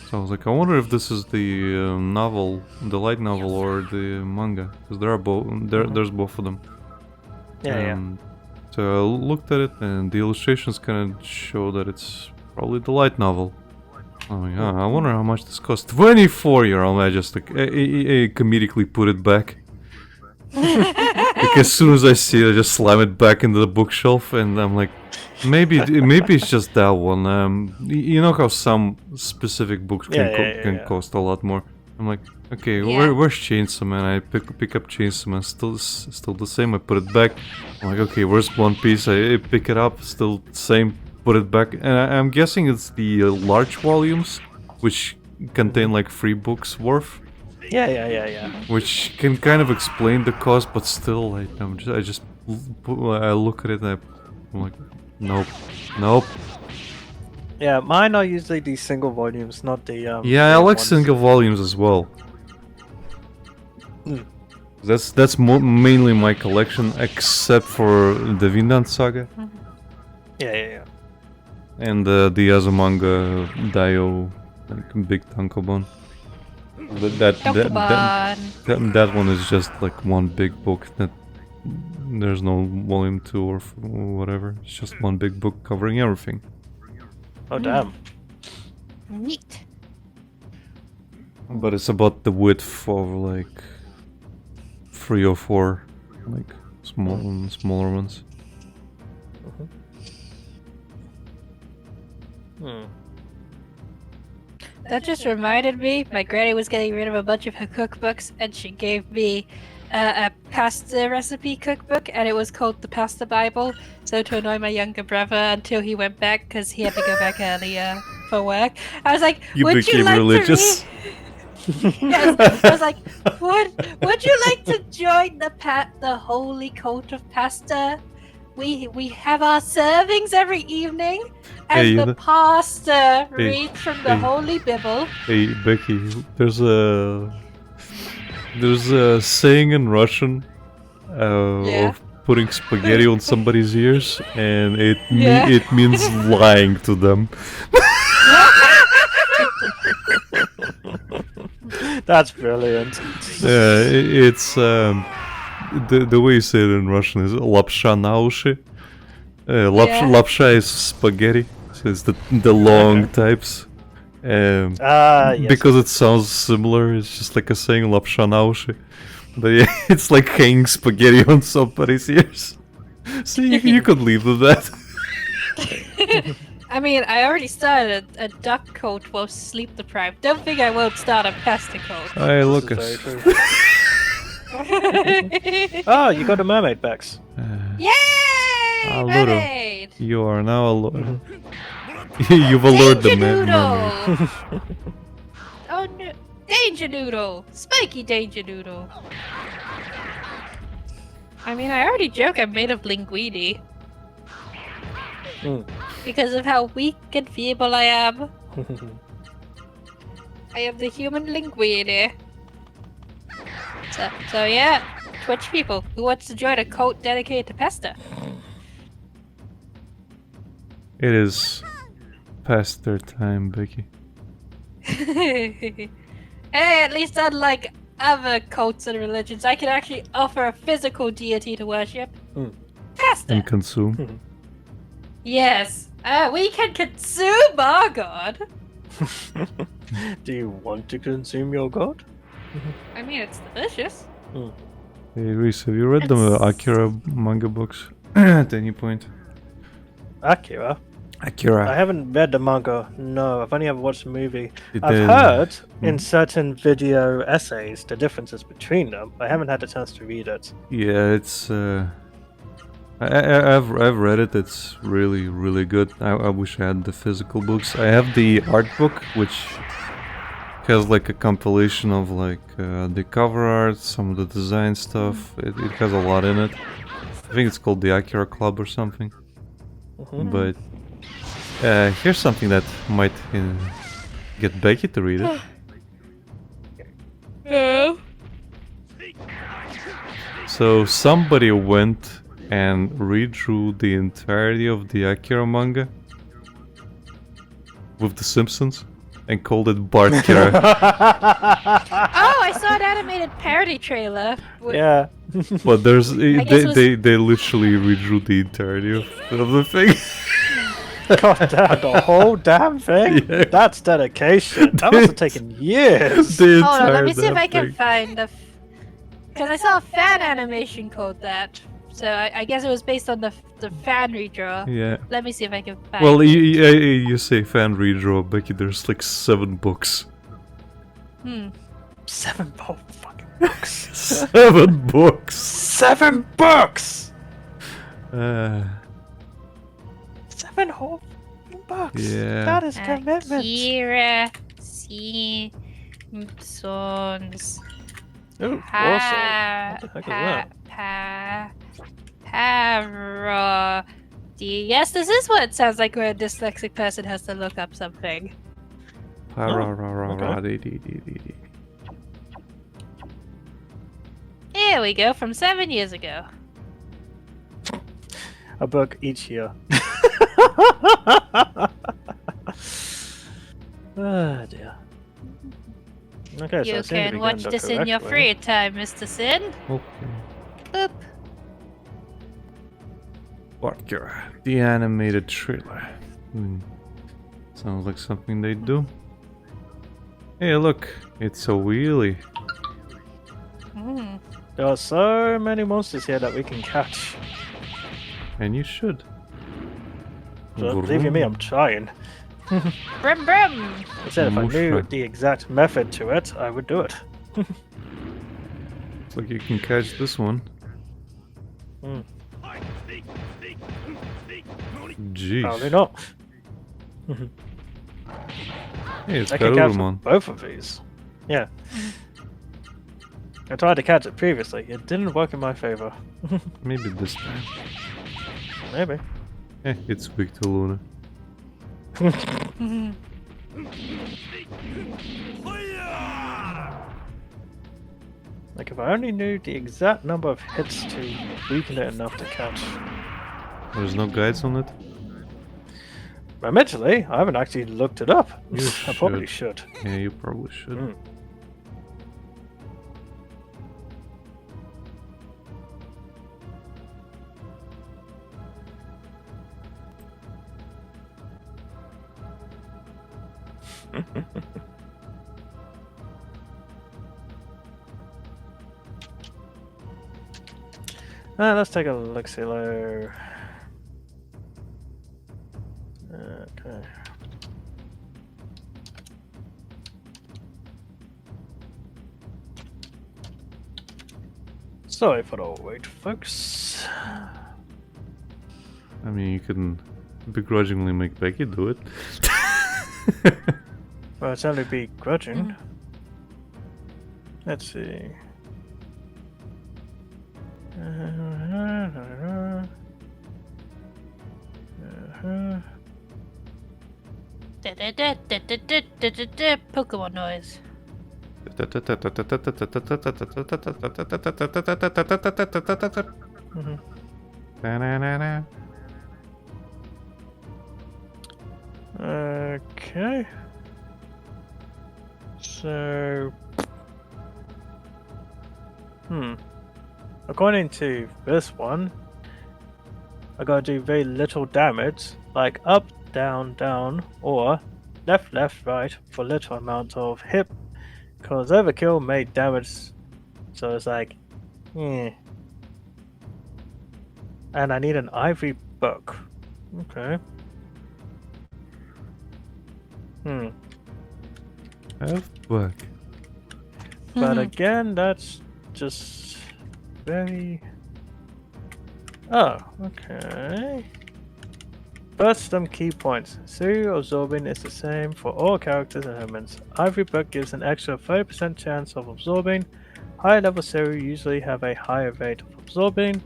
C: So I was like, I wonder if this is the novel, the light novel, or the manga, because there are both. There's both of them.
A: Yeah,
C: So I looked at it, and the illustrations kind of show that it's probably the light novel. Oh yeah, I wonder how much this costs. 24 euro. I just like I comedically put it back. Like as soon as I see it, I just slam it back into the bookshelf, and I'm like, maybe it's just that one. You know how some specific books can cost a lot more. I'm like, okay,
B: Yeah.
C: where's Chainsaw Man? I pick up Chainsaw Man, still the same. I put it back. I'm like, okay, where's One Piece? I pick it up, still the same. Put it back, and I'm guessing it's the large volumes, which contain like 3 books worth.
A: Yeah.
C: Which can kind of explain the cost, but still, I look at it and I'm like, nope.
A: Yeah, mine are usually the single volumes, not the
C: Yeah, I like
A: ones.
C: single volumes as well.
A: Mm.
C: That's mainly my collection, except for the Vinland Saga
A: Yeah.
C: and the Azumanga Daioh, like big tankobon. But that one is just like one big book. That there's no volume 2 or whatever. It's just one big book covering everything.
A: Oh damn.
B: Neat.
C: But it's about the width of like 3 or 4 like smaller ones.
B: That just reminded me, my granny was getting rid of a bunch of her cookbooks, and she gave me a pasta recipe cookbook, and it was called the Pasta Bible. So to annoy my younger brother until he went back, because he had to go back earlier for work, I was like,
C: You
B: would
C: became
B: you like
C: religious.
B: to Yes, I was like, would you like to join the holy cult of pasta? We have our servings every evening, and
C: Hey,
B: the pastor
C: hey,
B: reads from the
C: hey.
B: Holy Bible.
C: Hey Becky, there's a saying in Russian
B: Yeah.
C: of putting spaghetti on somebody's ears, and
B: Yeah.
C: it means lying to them.
A: That's brilliant.
C: It's the way you say it in Russian is lapsha na ushi. Lapsha is spaghetti, so it's the long types.
A: Yes.
C: Because it sounds similar, it's just like a saying lapsha na ushi. But yeah, it's like hanging spaghetti on somebody's ears. So you could leave with that.
B: I mean, I already started a duck coat while sleep deprived. Don't think I won't start a pasta coat.
C: Hey,
A: This
C: look
A: is
C: us.
A: very true. Oh, you got a mermaid, Bex.
B: Yay!
C: Aluro.
B: Mermaid!
C: You are now a lord. You've allured the
B: Danger
C: mermaid.
B: Noodle! Oh no! Danger Noodle! Spiky Danger Noodle! I mean, I already joke I'm made of linguine.
A: Mm.
B: Because of how weak and feeble I am. I am the human linguine. So yeah, Twitch people, who wants to join a cult dedicated to pasta?
C: It is past their time, Becky.
B: Hey, at least unlike other cults and religions, I can actually offer a physical deity to worship.
A: Mm.
B: Pasta!
C: And consume.
B: Yes, we can consume our god!
A: Do you want to consume your god?
B: I mean, it's delicious.
C: Hey, Rhys, have you read the
B: It's-
C: Akira manga books at any point?
A: Akira? I
C: Akira.
A: haven't read the manga. No, I've only ever watched the movie.
C: It
A: I've
C: is-
A: heard in certain video essays the differences between them. I haven't had a chance to read it.
C: Yeah, it's. I've read it. It's really really good. I wish I had the physical books. I have the art book, which has like a compilation of like the cover art, some of the design stuff. It has a lot in it. I think it's called the Akira Club or something. But here's something that might get Becky to read it.
B: Yeah.
C: So somebody went and redrew the entirety of the Akira manga with The Simpsons and called it Bart Kira.
B: Oh, I saw an animated parody trailer.
A: Yeah.
C: But there's
B: guess it was-
C: they literally redrew the entirety of the thing.
A: God damn, the whole damn thing?
C: Yeah.
A: That's dedication. That must have taken years.
C: The
B: Hold on, let me
C: entire
B: see if I
C: damn
B: can
C: thing.
B: find the. Because I saw a fan animation called that. So I guess it was based on the fan redraw.
C: Yeah.
B: Let me see if I can find
C: Well,
B: it.
C: you say fan redraw, Becky. There's like 7 books.
A: 7 whole fucking books.
C: 7 books.
A: 7 books! 7 whole fucking books.
C: Yeah.
A: That is commitment.
B: Akira Simpsons.
A: Ooh, awesome. What the heck is that?
B: Parody. Yes, this is what it sounds like when a dyslexic person has to look up something. Here we go, from 7 years ago.
A: A book each year. Ah, dear. Okay, so
B: You
A: it seems to be
B: can
A: going
B: watch
A: the
B: this in your
A: correct
B: free
A: way.
B: time, Mr. Sin.
C: Okay.
B: Boop.
C: Bart Kira, the animated trailer. Sounds like something they do. Hey, look, it's a wheelie.
A: There are so many monsters here that we can catch.
C: And you should.
A: So, believe you me, I'm trying.
B: Brim brim.
A: I said if I knew
C: Mushroom.
A: the exact method to it, I would do it.
C: Looks like you can catch this one.
A: Hmm.
C: Jeez.
A: Probably not.
C: Hey, it's
A: I can catch
C: Garurumon.
A: both of these. Yeah. I tried to catch it previously. It didn't work in my favor.
C: Maybe this time.
A: Maybe.
C: Eh, it's weak to Luna.
A: Like if I only knew the exact number of hits to weaken it enough to catch.
C: There's no guides on it?
A: Admittedly, I haven't actually looked it up.
C: You
A: I probably should.
C: Yeah, you probably should.
A: Mm. Let's take a look, Silo. Okay. Sorry for the wait, folks.
C: I mean, you can begrudgingly make Becky do it.
A: Well, it's only begrudging. Let's see.
B: Pokemon noise.
C: Da-na-na-na.
A: Okay. So, according to this one, I gotta do very little damage, like up, down, down, or left, left, right for little amount of hit, because overkill made damage, so it's like, And I need an ivory book. Okay.
C: Have book.
A: But again, that's just very... Oh, okay. First, some key points. Seru absorbing is the same for all characters and humans. Ivory Book gives an extra 30% chance of absorbing. Higher level Seru usually have a higher rate of absorbing.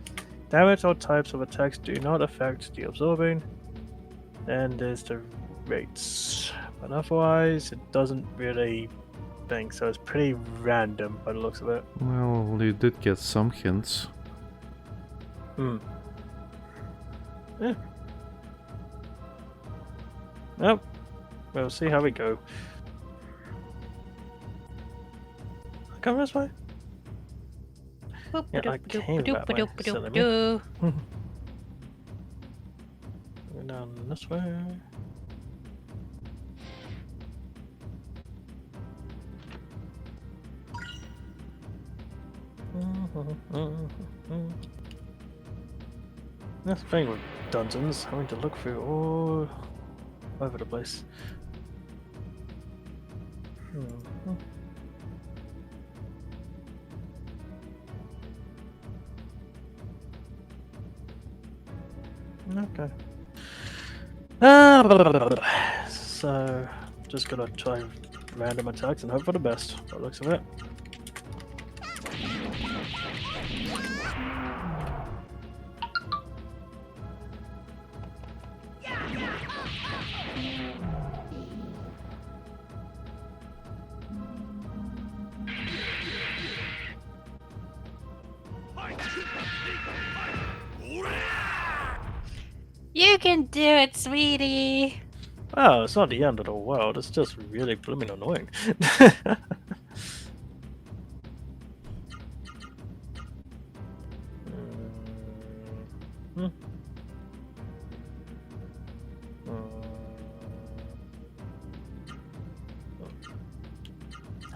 A: Damage or types of attacks do not affect the absorbing. Then there's the rates. But otherwise, it doesn't really think so. It's pretty random by the looks of it.
C: Well, you did get some hints.
A: Yeah. Nope. We'll see how we go. Come this way? Yeah, I came that way. Silly me. Go down this way. That's the thing with dungeons, having to look through all over the place. Okay. So, just gonna try random attacks and hope for the best, by the looks of it.
B: You can do it, sweetie.
A: Oh, it's not the end of the world, it's just really blooming annoying.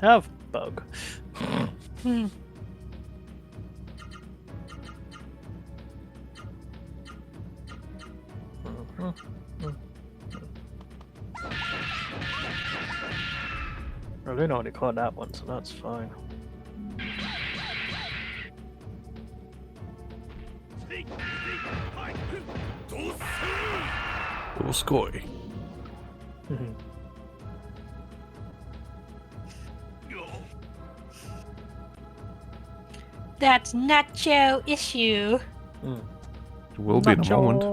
A: Have bug. I didn't already caught that one, so that's fine.
C: Doskoi.
B: That's not your issue.
C: It will be in a moment.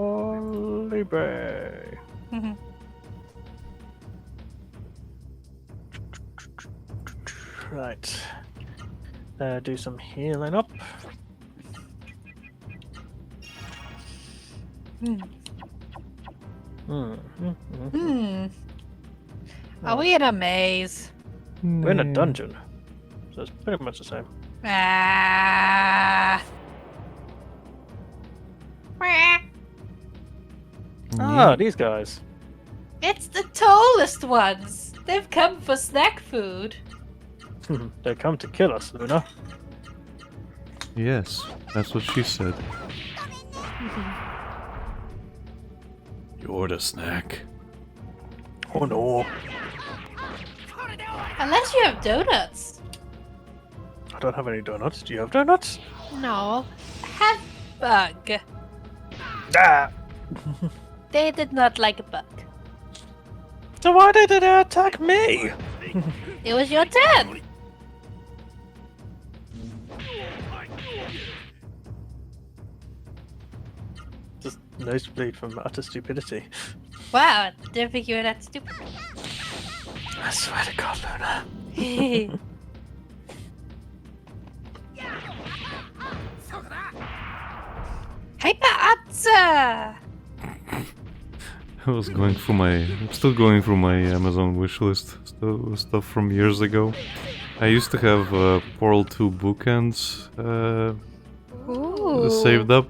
A: Libre. Right. Do some healing up.
B: Are we in a maze?
A: We're in a dungeon, so it's pretty much the same.
B: Ah.
A: Ah, these guys.
B: It's the tallest ones. They've come for snack food.
A: They come to kill us, Luna.
C: Yes, that's what she said. You're the snack.
A: Oh no.
B: Unless you have donuts.
A: I don't have any donuts. Do you have donuts?
B: No. Have bug.
A: Ah!
B: They did not like a bug.
A: So why did they attack me?
B: It was your turn.
A: Just nosebleed from utter stupidity.
B: Wow, I didn't think you were that stupid.
A: I swear to God, Luna.
B: Hyper-Atza!
C: I'm still going through my Amazon wishlist stuff from years ago. I used to have Portal 2 bookends saved up.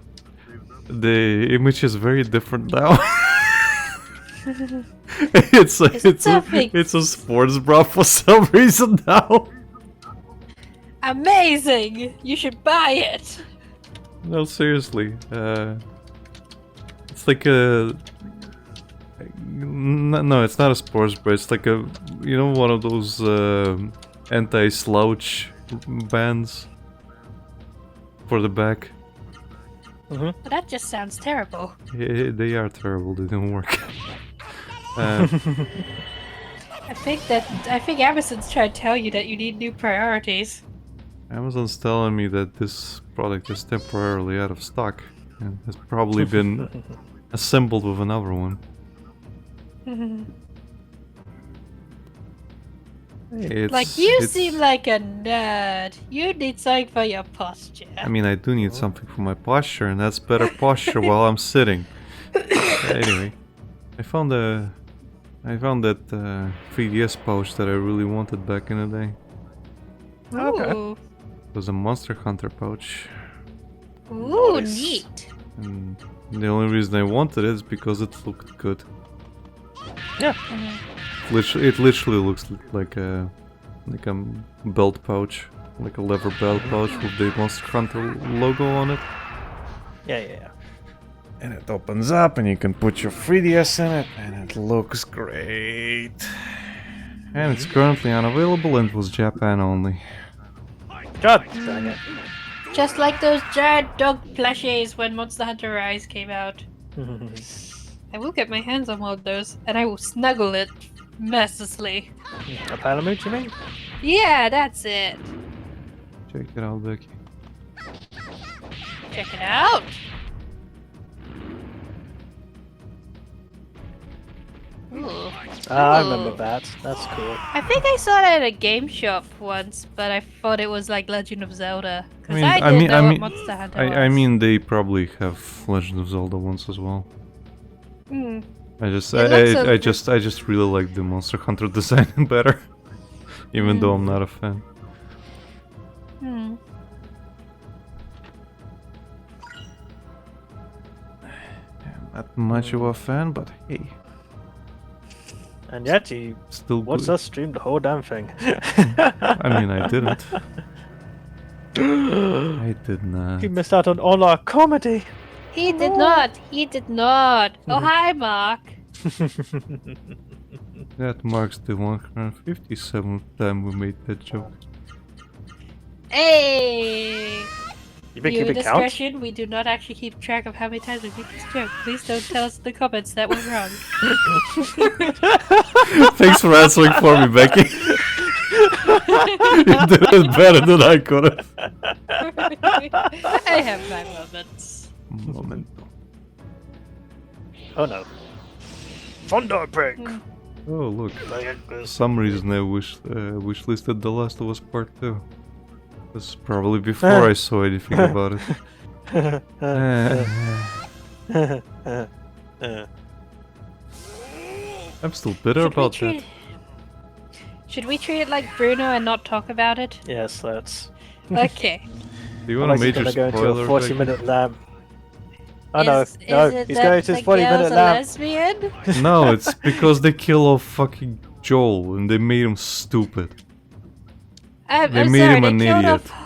C: The image is very different now. it's a sports bra for some reason now.
B: Amazing! You should buy it!
C: No, seriously. It's like a... No, it's not a sports bra. It's like a... You know, one of those anti-slouch bands for the back.
B: Well, that just sounds terrible.
C: They are terrible. They don't work.
B: I think Amazon's trying to tell you that you need new priorities.
C: Amazon's telling me that this product is temporarily out of stock and has probably been assembled with another one. Hey,
B: like, you seem like a nerd. You need something for your posture.
C: I mean, I do need something for my posture, and that's better posture while I'm sitting. Anyway, I found that 3DS pouch that I really wanted back in the day.
A: Okay.
B: Ooh,
C: It was a Monster Hunter pouch.
B: Ooh,
A: Nice.
B: neat.
C: And the only reason I wanted it is because it looked good.
A: Yeah.
C: It literally looks like a belt pouch, like a leather belt pouch with the Monster Hunter logo on it.
A: Yeah.
C: And it opens up and you can put your 3DS in it and it looks great. And it's currently unavailable and was Japan only.
A: God dang it.
B: Just like those giant dog plushies when Monster Hunter Rise came out. I will get my hands on one of those, and I will snuggle it mercilessly.
A: A Palamute, you mean?
B: Yeah, that's it.
C: Check it out, Becky.
B: Check it out. Ooh.
A: I
B: Ooh.
A: remember that. That's cool.
B: I think I saw that at a game shop once, but I thought it was like Legend of Zelda. Because I didn't know what Monster Hunter was.
C: I mean, they probably have Legend of Zelda ones as well.
B: Hmm.
C: I just
B: looks
C: I just really like the Monster Hunter design better, even though I'm not a fan.
B: Hmm.
C: Not much of a fan, but hey,
A: And yet he
C: still
A: watched
C: good.
A: us stream the whole damn thing.
C: I mean, I didn't. I did not.
A: He missed out on all our comedy.
B: He did not. He did not. Oh, hi, Mark.
C: That marks the 157th time we made that joke.
B: Hey.
A: You been
B: Viewer
A: keeping count?
B: discretion, we do not actually keep track of how many times we make this joke. Please don't tell us in the comments that we're wrong.
C: Thanks for answering for me, Becky. You did it better than I could have.
B: I have my moments.
C: Momento.
A: Oh no. Thunder break.
C: Oh look,
A: Like
C: for
A: this.
C: some reason I wishlisted The Last of Us Part 2. This is probably before I saw anything about it. I'm still bitter about that.
B: Should we treat it like Bruno and not talk about it?
A: Yes, let's.
B: Okay.
C: Do you want a
A: Otherwise he's
C: major
A: gonna go into a
C: spoiler? Becky?
A: 40-minute lamb. Oh no,
B: Is
A: no,
B: it
A: he's
B: that
A: going to his
B: the girl's
A: 40-minute
B: a
A: lamb.
B: lesbian?
C: No, it's because they kill off fucking Joel, and they made him stupid.
B: I'm
C: They made
B: sorry,
C: him
B: they
C: an
B: killed
C: idiot.
B: off.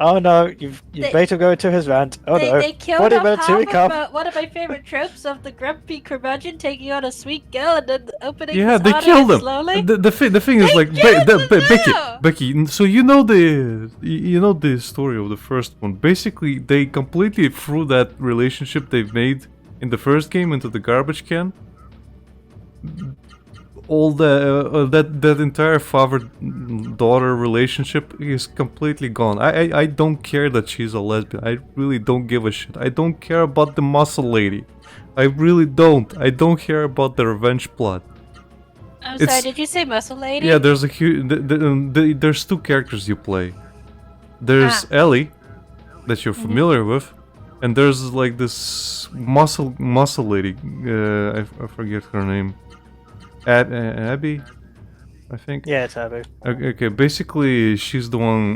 A: Oh no, you've
B: They-
A: made him go into his rant. Oh no.
B: They killed
A: 40
B: off
A: minutes,
B: half
A: here we come.
B: one of my favorite tropes of the grumpy curmudgeon taking on a sweet girl and then opening
C: Yeah,
B: his
C: they
B: heart
C: killed
B: out
C: him.
B: slowly.
C: The thing is
B: They
C: like
B: killed him too!
C: Becky. So you know the story of the first one. Basically, they completely threw that relationship they've made in the first game into the garbage can. All that entire father-daughter relationship is completely gone. I don't care that she's a lesbian. I really don't give a shit. I don't care about the muscle lady. I really don't. I don't care about the revenge plot.
B: I'm
C: It's-
B: sorry, did you say muscle lady?
C: Yeah, there's a huge. There's two characters you play. There's Ellie, that you're familiar with, and there's like this muscle lady. I forget her name. Abby, I think.
A: Yeah, it's Abu.
C: Okay, basically she's the one.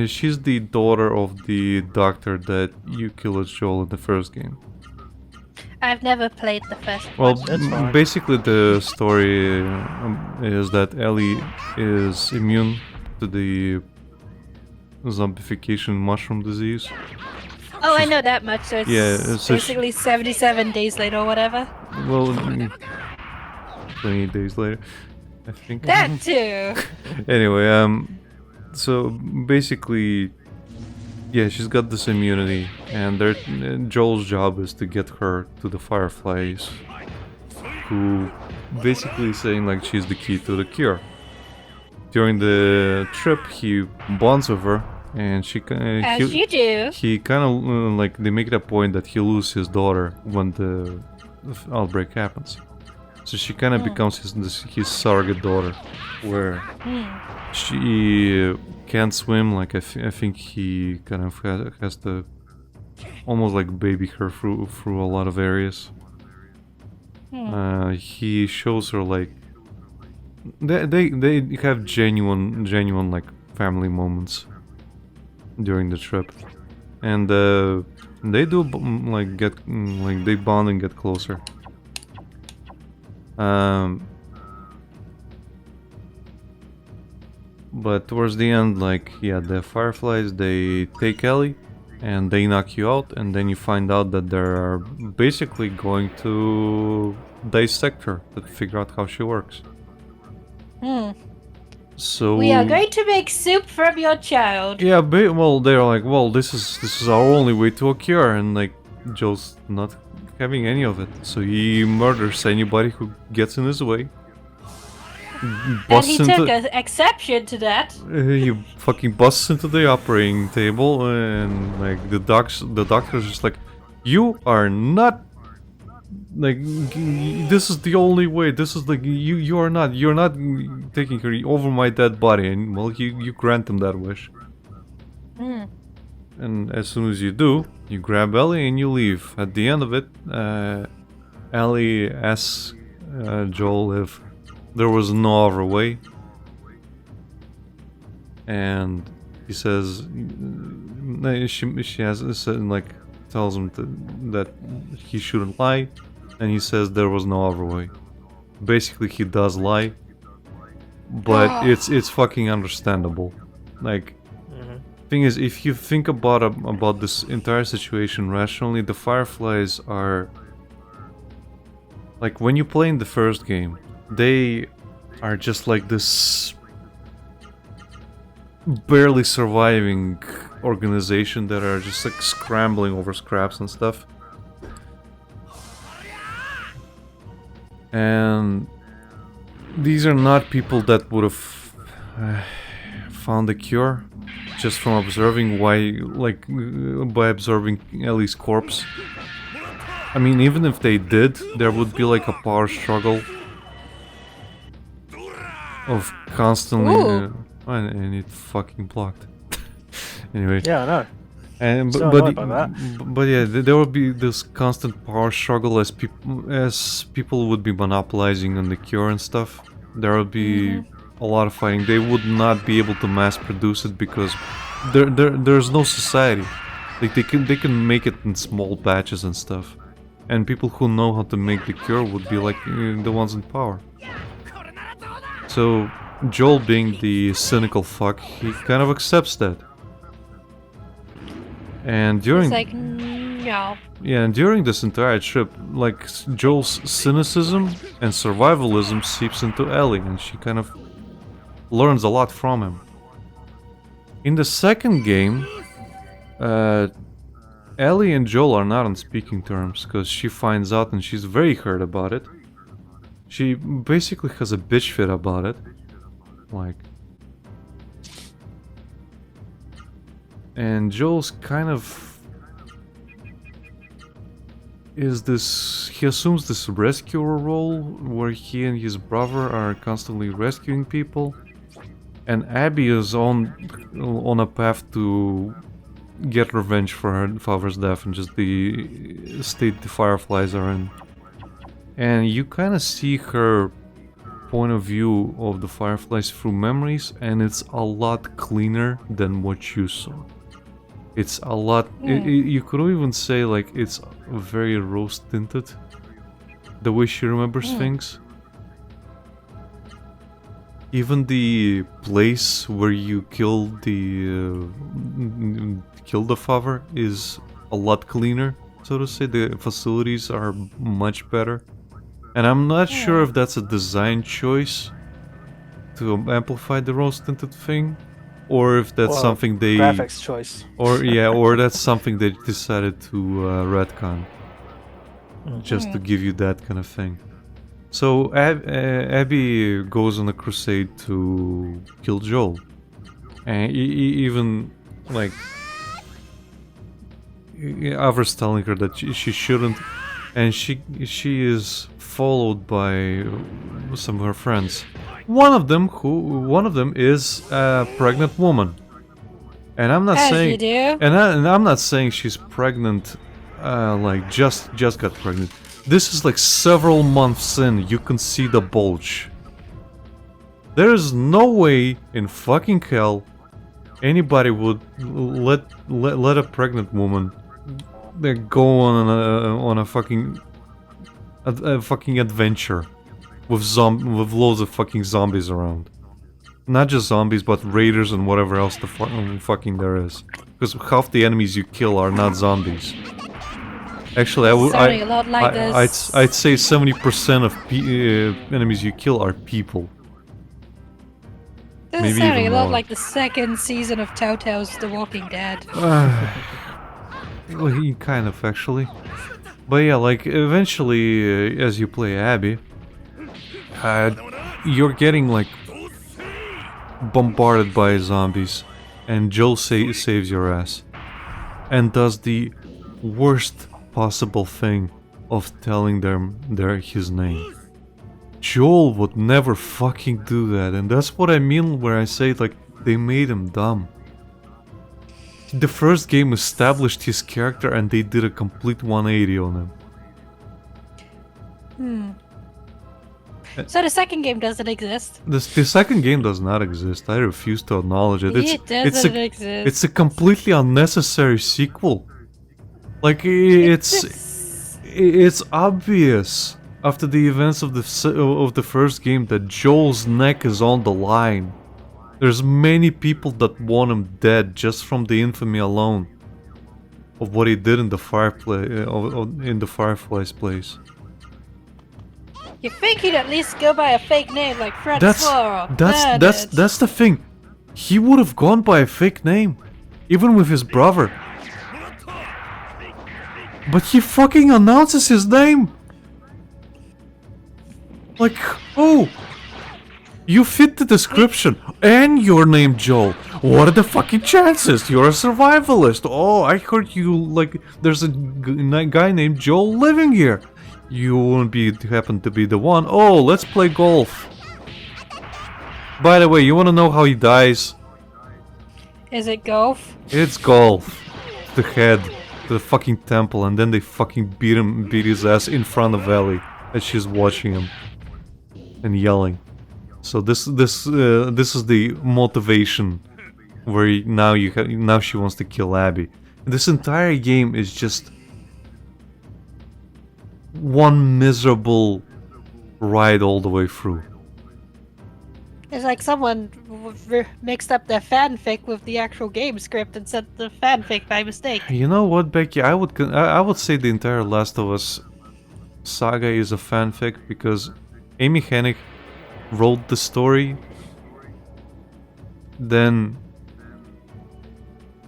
C: She's the daughter of the doctor that you kill as Joel in the first game.
B: I've never played the first
C: Well,
B: one.
A: That's fine.
C: basically the story is that Ellie is immune to the zombification mushroom disease.
B: Oh, I know that much, so it's
C: Yeah, so
B: basically 77 days later or whatever.
C: Well, 20 days later, I think.
B: That too!
C: Anyway, so basically, yeah, she's got this immunity, and Joel's job is to get her to the Fireflies, who basically saying like she's the key to the cure. During the trip, he bonds with her, and
B: As you do.
C: he kind of like they make it a point that he loses his daughter when the outbreak happens. So she kind of becomes his surrogate daughter, where she can't swim. Like I think he kind of has to almost like baby her through a lot of areas. He shows her like they have genuine like family moments during the trip, and they do like get like they bond and get closer. But towards the end, like, yeah, the Fireflies, they take Ellie and they knock you out, and then you find out that they're basically going to dissect her to figure out how she works. So
B: We are going to make soup from your child.
C: yeah, well, they're like, well, this is our only way to a cure, and like Joe's not having any of it, so he murders anybody who gets in his way.
B: And he took an exception to that.
C: He fucking busts into the operating table, and like the doctor's just like, you are not like this is the only way. This is like you're not taking her over my dead body, and well, you grant him that wish. And as soon as you do, you grab Ellie and you leave. At the end of it, Ellie asks Joel if there was no other way, and he says she has like tells him that he shouldn't lie, and he says there was no other way. Basically, he does lie, but it's fucking understandable. Like, thing is, if you think about this entire situation rationally, the Fireflies are like, when you play in the first game, they are just like this barely surviving organization that are just like scrambling over scraps and stuff. And these are not people that would have found a cure just from observing by observing Ellie's corpse. I mean, even if they did, there would be like a power struggle of constantly and it fucking blocked. Anyway.
A: Yeah, I know.
C: And
A: So annoyed by that.
C: but yeah, there would be this constant power struggle as people would be monopolizing on the cure and stuff. There would be a lot of fighting. They would not be able to mass produce it because there's no society. Like they can make it in small batches and stuff. And people who know how to make the cure would be like the ones in power. So Joel, being the cynical fuck, he kind of accepts that. And during
B: He's like, no.
C: yeah, and during this entire trip, like Joel's cynicism and survivalism seeps into Ellie, and she kind of learns a lot from him. In the second game, Ellie and Joel are not on speaking terms because she finds out and she's very hurt about it. She basically has a bitch fit about it. Like... And Joel's kind of... is this... he assumes this rescuer role where he and his brother are constantly rescuing people. And Abby is on a path to get revenge for her father's death and just the state the Fireflies are in. And you kind of see her point of view of the Fireflies through memories, and it's a lot cleaner than what you saw. It's a lot... you could even say like it's very rose tinted, the way she remembers things. Even the place where you killed the father is a lot cleaner, so to say. The facilities are much better. And I'm not sure if that's a design choice to amplify the rose-tinted thing, or if that's something they...
A: graphics choice.
C: Or yeah, or that's something they decided to retcon. Just to give you that kind of thing. So Abby goes on a crusade to kill Joel. And even, like... others telling her that she shouldn't, and she is followed by some of her friends. One of them is a pregnant woman, and I'm not saying
B: you do.
C: and I'm not saying she's pregnant, like just got pregnant. This is like several months in. You can see the bulge. There is no way in fucking hell anybody would let a pregnant woman go on a fucking adventure with loads of fucking zombies around. Not just zombies, but raiders and whatever else the fucking there is. Because half the enemies you kill are not zombies. Actually, I'd say 70% of enemies you kill are people.
B: This is sounding a lot like the second season of Telltale's The Walking Dead.
C: Well, kind of, actually. But yeah, like, eventually, as you play Abby, you're getting, like, bombarded by zombies, and Joel saves your ass. And does the worst possible thing of telling them his name. Joel would never fucking do that, and that's what I mean where I say, like, they made him dumb. The first game established his character and they did a complete 180 on him.
B: So the second game doesn't exist?
C: The second game does not exist. I refuse to acknowledge it.
B: It doesn't exist.
C: It's a completely unnecessary sequel. Like, it's obvious after the events of the first game that Joel's neck is on the line. There's many people that want him dead just from the infamy alone of what he did in the Firefly's place.
B: You think he'd at least go by a fake name like Fred
C: That's the thing. He would have gone by a fake name, even with his brother. But he fucking announces his name. Like, oh, you fit the description, and your name Joel. What are the fucking chances? You're a survivalist. Oh, I heard you, like, there's a guy named Joel living here. You wouldn't happen to be the one. Oh, let's play golf. By the way, you wanna know how he dies?
B: Is it golf?
C: It's golf. The head. The fucking temple, and then they fucking beat his ass in front of Ellie as she's watching him and yelling. So this is the motivation where now she wants to kill Abby. And this entire game is just one miserable ride all the way through.
B: It's like someone mixed up their fanfic with the actual game script and sent the fanfic by mistake.
C: You know what, Becky? I would say the entire Last of Us saga is a fanfic because Amy Hennig wrote the story, then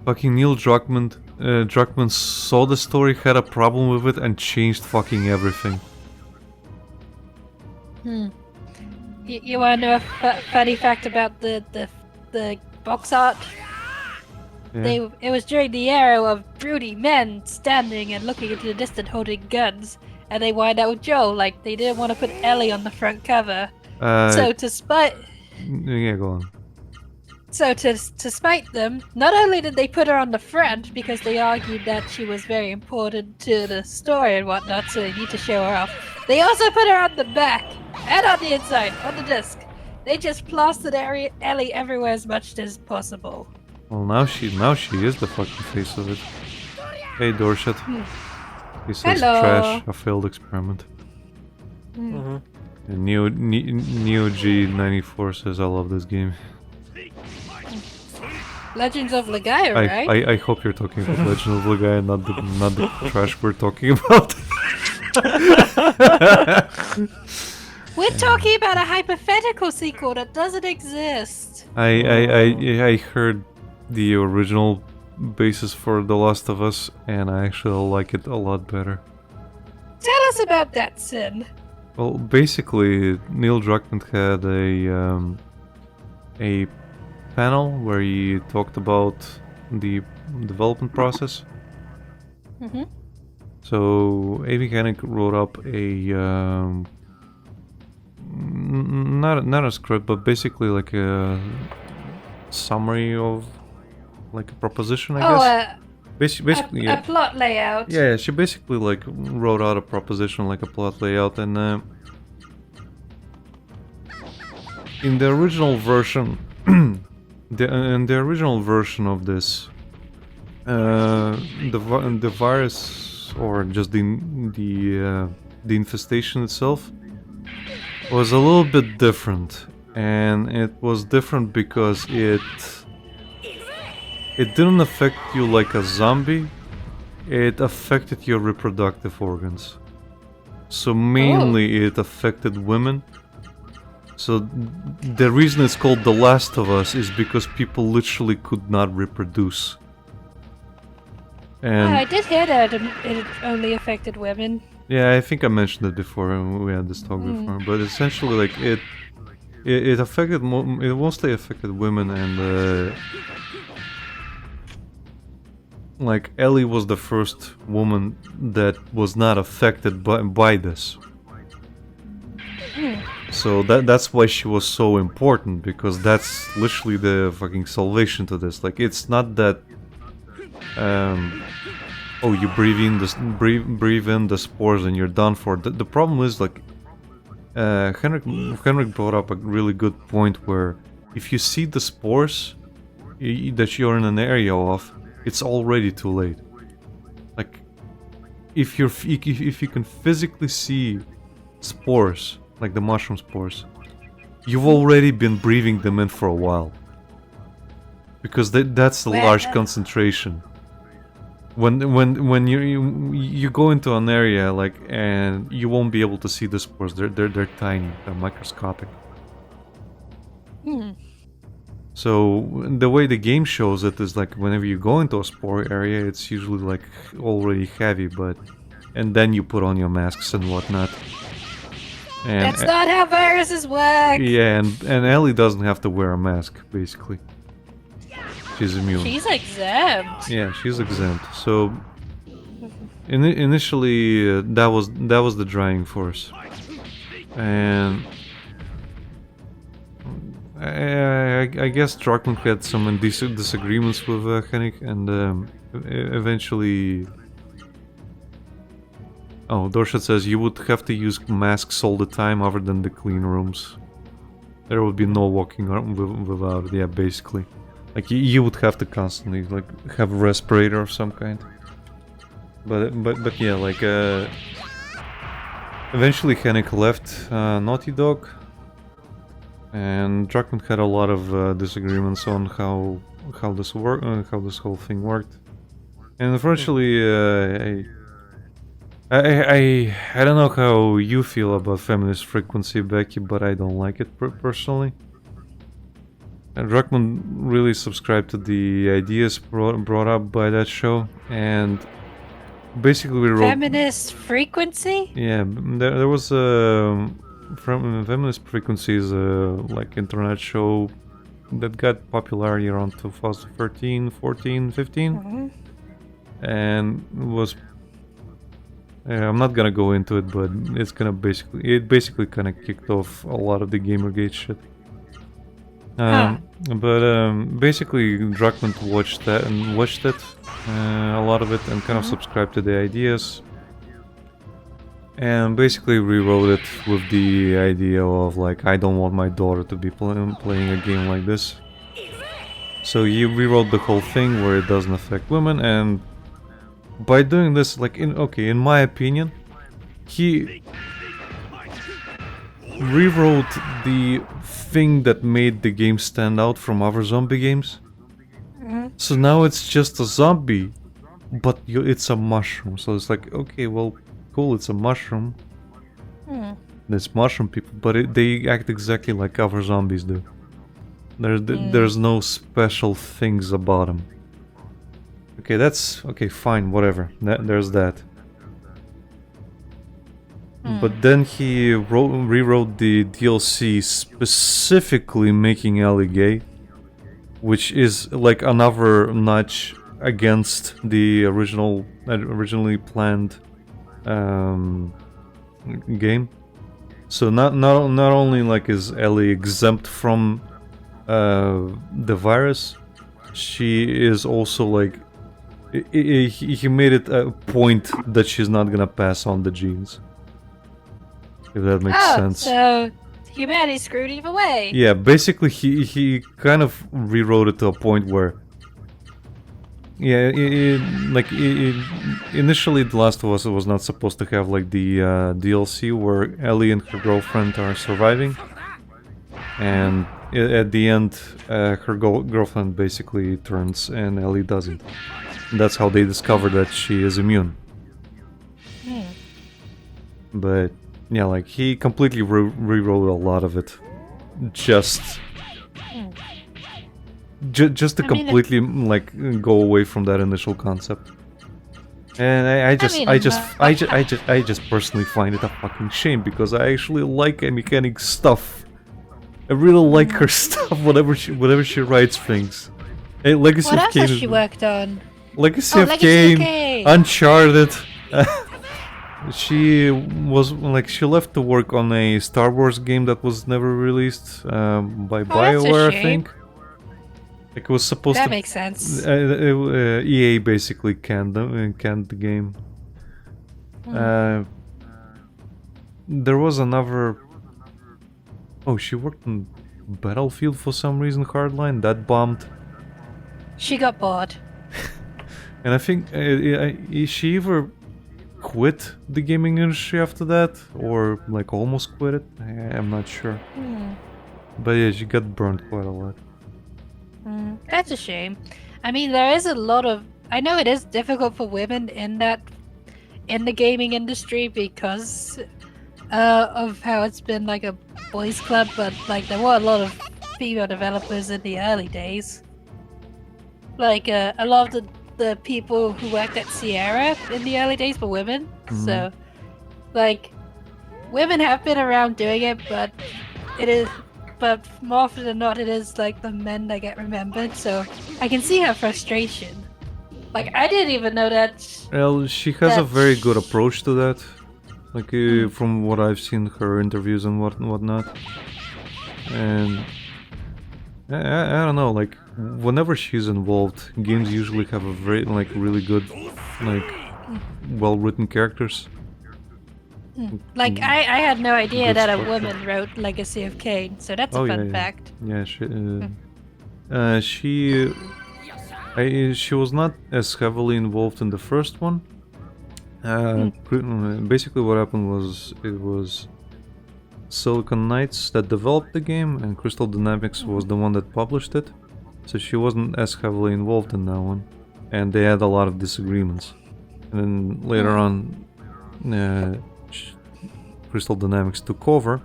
C: fucking Neil Druckmann saw the story, had a problem with it, and changed fucking everything.
B: You want to know a funny fact about the box art?
C: Yeah.
B: It was during the era of broody men standing and looking into the distance holding guns, and they wind out with Joel. Like they didn't want to put Ellie on the front cover. So to spite.
C: Yeah, go on.
B: So to spite them, not only did they put her on the front because they argued that she was very important to the story and whatnot, so they need to show her off. They also put her on the back and on the inside on the disc. They just plastered Ellie everywhere as much as possible.
C: Well, now she is the fucking face of it. Hey, Dorset. He says
B: Hello.
C: trash, a failed experiment. And Neo G94 says I love this game.
B: Legends of Legaia, right?
C: I hope you're talking about Legend of Legaia, not the trash we're talking about.
B: We're talking about a hypothetical sequel that doesn't exist.
C: I heard the original basis for The Last of Us, and I actually like it a lot better.
B: Tell us about that, Sin.
C: Well, basically, Neil Druckmann had a panel where he talked about the development process. So Amy Hennig wrote up a not a script, but basically like a summary of like a proposition, I guess. Basically,
B: a plot layout.
C: Yeah, she basically like wrote out a proposition, like a plot layout, and in the original version, in the original version of this, the virus or just the infestation itself was a little bit different, and it was different because it didn't affect you like a zombie. It affected your reproductive organs. So mainly it affected women. So the reason it's called The Last of Us is because people literally could not reproduce. And
B: I did hear that it only affected women.
C: yeah, I think I mentioned it before, and we had this talk before. But essentially, like it affected it mostly affected women, and like Ellie was the first woman that was not affected by this. So that's why she was so important, because that's literally the fucking salvation to this. Like, it's not that oh, you breathe in the spores and you're done for. The problem is, like, Henrik brought up a really good point where if you see the spores that you're in an area of, it's already too late. Like, if you can physically see spores, like the mushroom spores, you've already been breathing them in for a while, because that's a large concentration. When you go into an area, like, and you won't be able to see the spores. They're tiny, they're microscopic. So the way the game shows it is like whenever you go into a spore area, it's usually like already heavy, and then you put on your masks and whatnot. And
B: that's not how viruses work.
C: Yeah, and Ellie doesn't have to wear a mask, basically. She's immune.
B: She's exempt.
C: Yeah, she's exempt. So initially, that was the driving force, and I guess Druckmann had some disagreements with Hennig, and eventually. Oh, Dorset says you would have to use masks all the time, other than the clean rooms. There would be no walking around without it. Yeah, basically. Like, you would have to constantly, like, have a respirator of some kind. But yeah, like, eventually Hennig left Naughty Dog. and Druckmann had a lot of disagreements on how this how this whole thing worked. And unfortunately, I don't know how you feel about feminist frequency, Becky, but I don't like it personally. And Druckmann really subscribed to the ideas brought up by that show, and basically we wrote...
B: Feminist frequency?
C: Yeah, there was from Feminist Frequencies, like internet show that got popularity around 2013, 14, 15, and was... I'm not gonna go into it, but it's gonna basically kind of kicked off a lot of the Gamergate shit. But basically, Druckmann watched it, a lot of it, and kind of subscribed to the ideas. And basically rewrote it with the idea of like, I don't want my daughter to be playing a game like this. So he rewrote the whole thing where it doesn't affect women, and by doing this, like, in my opinion, he rewrote the thing that made the game stand out from other zombie games. So now it's just a zombie, but it's a mushroom. So it's like, okay, well, cool, it's a mushroom. It's mushroom people, but they act exactly like other zombies do. There's no special things about them. Okay, that's okay, fine, whatever. There's that. But then he rewrote the DLC specifically making Ellie gay, which is like another notch against the originally planned game. So not only like is Ellie exempt from the virus, she is also like he made it a point that she's not gonna pass on the genes. If that makes sense.
B: So humanity screwed either way.
C: Yeah, basically he kind of rewrote it to a point where, yeah, initially The Last of Us was not supposed to have like the DLC where Ellie and her girlfriend are surviving, and at the end her girlfriend basically turns and Ellie doesn't. And that's how they discover that she is immune. But yeah, like he completely rewrote a lot of it, just to completely like go away from that initial concept. And I just personally find it a fucking shame, because I actually like mechanic stuff. I really like her stuff. Whenever she writes things. Hey, Legacy
B: what
C: of
B: else
C: Kain.
B: has she worked on?
C: Legacy of Kain, Uncharted. She was like, she left to work on a Star Wars game that was never released by BioWare, I think. Like, it was supposed
B: that
C: to.
B: That makes sense.
C: EA basically canned the game. There was another. Oh, she worked on Battlefield for some reason. Hardline that bombed.
B: She got bored.
C: And I think she either quit the gaming industry after that, or like almost quit it. I'm not sure. But yeah, she got burned quite a lot.
B: That's a shame. I mean, there is a lot of... I know it is difficult for women in the gaming industry because of how it's been like a boys club, but like there were a lot of female developers in the early days. Like a lot of the people who worked at Sierra in the early days were women. So like women have been around doing it, but more often than not it is like the men that get remembered. So I can see her frustration. Like, I didn't even know that.
C: Well, she has a very good approach to that. Like, from what I've seen, her interviews and whatnot. And I don't know, like, whenever she's involved, games usually have a very, like, really good, like, well-written characters.
B: Like, I had no idea that a woman wrote Legacy of Kain, so that's a fun fact.
C: Yeah, she was not as heavily involved in the first one. Basically what happened was, Silicon Knights that developed the game, and Crystal Dynamics was the one that published it. So she wasn't as heavily involved in that one, and they had a lot of disagreements. And then later on, Crystal Dynamics took over,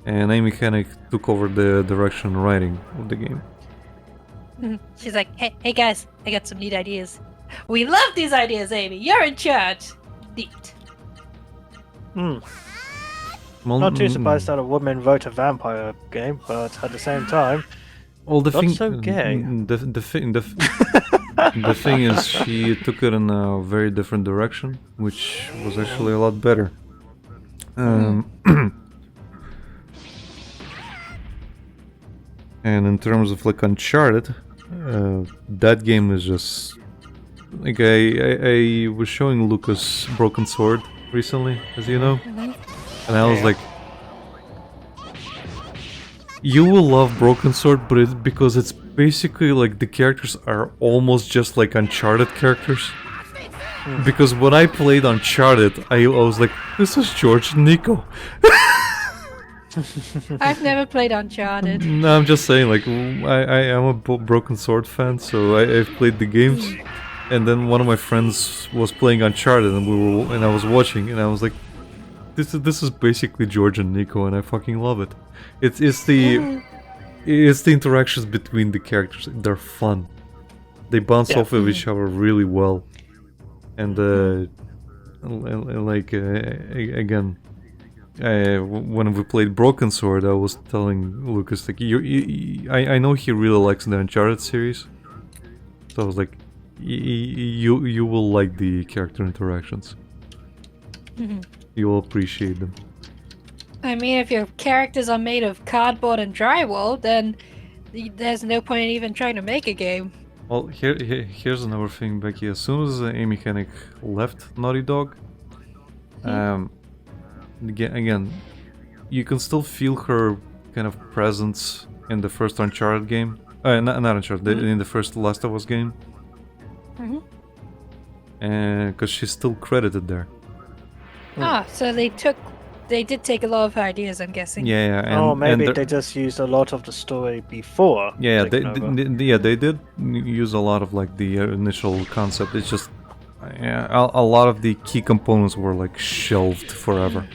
C: and Amy Hennig took over the direction and writing of the game.
B: She's like, hey guys, I got some neat ideas. We love these ideas, Amy. You're in charge. Neat.
C: Well,
A: Not too surprised that a woman wrote a vampire game, but at the same time,
C: well, the
A: not
C: thing,
A: so gay.
C: The thing is, she took it in a very different direction, which was actually a lot better. And in terms of like Uncharted, that game is just like I was showing Lucas Broken Sword recently, as you know, and I was like, you will love Broken Sword, but it's because it's basically like the characters are almost just like Uncharted characters. Because when I played Uncharted, I was like, this is George and Nico.
B: I've never played Uncharted.
C: No, I'm just saying, like, I am a Broken Sword fan, so I've played the games. And then one of my friends was playing Uncharted, and I was watching, and I was like, this is basically George and Nico, and I fucking love it. It's the interactions between the characters. They're fun. They bounce off of each other really well, and like again. When we played Broken Sword, I was telling Lucas, like, I know he really likes the Uncharted series, so I was like, you will like the character interactions. You will appreciate them.
B: I mean, if your characters are made of cardboard and drywall, then there's no point in even trying to make a game.
C: Well, here's another thing, Becky. As soon as Amy Hennig left Naughty Dog, again, you can still feel her kind of presence in the first Uncharted game. Not Uncharted, in the first Last of Us game. Because she's still credited there.
B: So they did take a lot of her ideas, I'm guessing.
C: Yeah.
A: Maybe they just used a lot of the story before.
C: Yeah, they did use a lot of like the initial concept. It's just a lot of the key components were like shelved forever.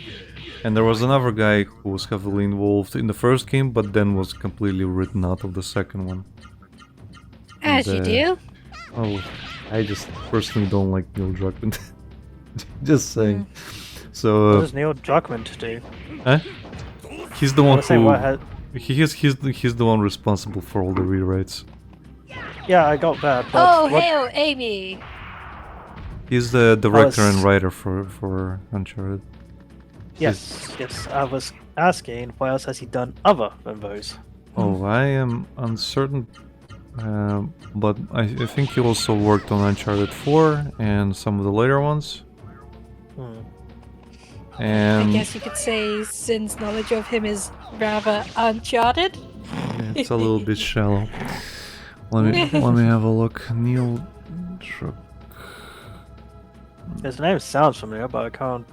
C: And there was another guy who was heavily involved in the first game, but then was completely written out of the second one.
B: As you do.
C: Oh, I just personally don't like Neil Druckmann. Just saying. So.
A: What does Neil Druckmann do?
C: Huh? He's the one who. He's the one responsible for all the rewrites.
A: Yeah, I got that. But
B: hail, Amy!
C: He's the director and writer for Uncharted.
A: Yes. I was asking, what else has he done other than those?
C: Oh, I am uncertain, but I think he also worked on Uncharted 4 and some of the later ones. And
B: I guess you could say Sin's knowledge of him is rather uncharted.
C: It's a little bit shallow. Let me have a look. Neil Druck.
A: His name sounds familiar, but I can't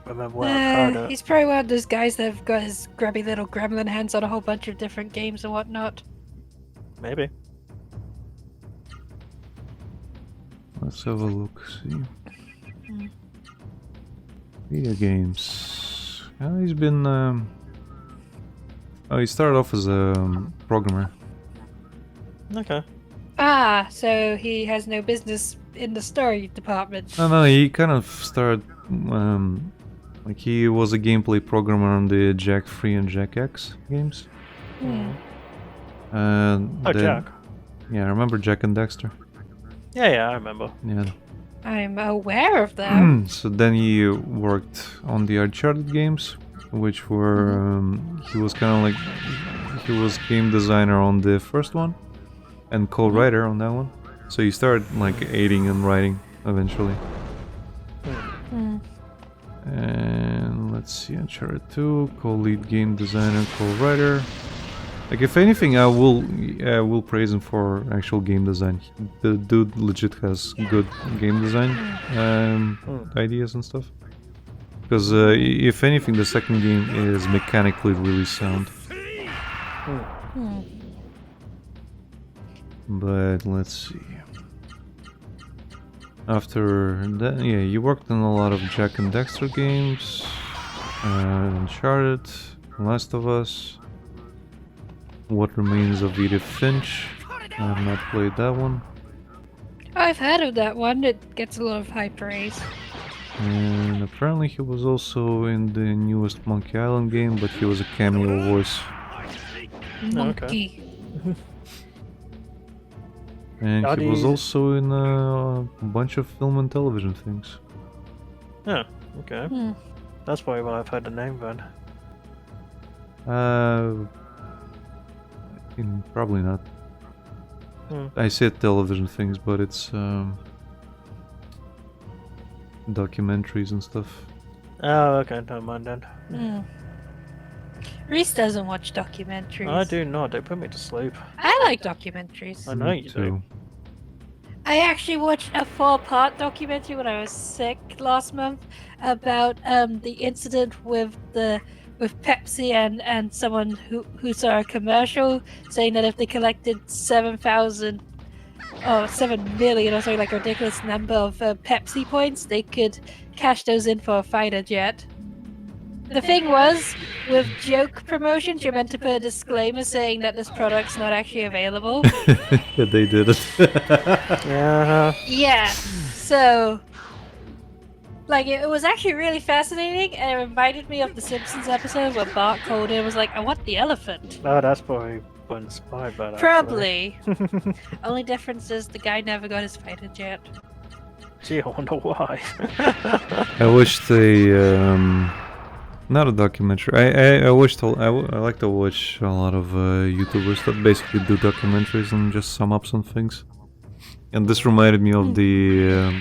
A: remember where I've heard it.
B: He's probably one of those guys that have got his grubby little gremlin hands on a whole bunch of different games and whatnot.
A: Maybe.
C: Let's have a look. See. Video games. He's been. He started off as a programmer.
A: Okay.
B: So he has no business in the story department.
C: No, he kind of started. Like he was a gameplay programmer on the Jack 3 and Jack X games.
A: Jack.
C: Yeah, remember Jack and Dexter?
A: Yeah, I remember.
C: Yeah.
B: I'm aware of them.
C: So then he worked on the Uncharted games, which were he was kind of like he was game designer on the first one and co-writer on that one. So he started like aiding and writing eventually. And let's see, Uncharted 2, co-lead game designer, co-writer. Like if anything, I will praise him for actual game design. The dude legit has good game design ideas and stuff. Because if anything, the second game is mechanically really sound. But let's see. After that, yeah, you worked on a lot of Jack and Dexter games, Uncharted, Last of Us, What Remains of Edith Finch. I have not played that one.
B: I've heard of that one. It gets a lot of high praise.
C: And apparently he was also in the newest Monkey Island game, but he was a cameo voice.
B: Monkey.
C: And
A: How
C: he
A: do
C: was
A: you-
C: also in a bunch of film and television things.
A: Yeah, okay.
B: Hmm.
A: That's probably why I've heard the name then.
C: Probably not.
A: Hmm.
C: I said television things, but it's documentaries and stuff.
A: Oh, okay, never mind then.
B: Rhys doesn't watch documentaries.
A: I do not, they put me to sleep.
B: I like documentaries.
A: I know
C: Me
A: you do.
C: too.
B: I actually watched a 4-part documentary when I was sick last month about the incident with Pepsi and someone who saw a commercial saying that if they collected 7,000 or 7 million or something, like a ridiculous number of Pepsi points, they could cash those in for a fighter jet. The thing was, with joke promotions, you're meant to put a disclaimer saying that this product's not actually available.
C: Yeah, they did it.
A: Yeah.
B: Yeah, so like it was actually really fascinating, and it reminded me of the Simpsons episode where Bart called in and was like, "I want the elephant."
A: Oh, that's probably what inspired by that.
B: Probably. Only difference is the guy never got his fighter jet.
A: Gee, I wonder why.
C: I wish they not a documentary. I wished I like to watch a lot of YouTubers that basically do documentaries and just sum up some things. And this reminded me of the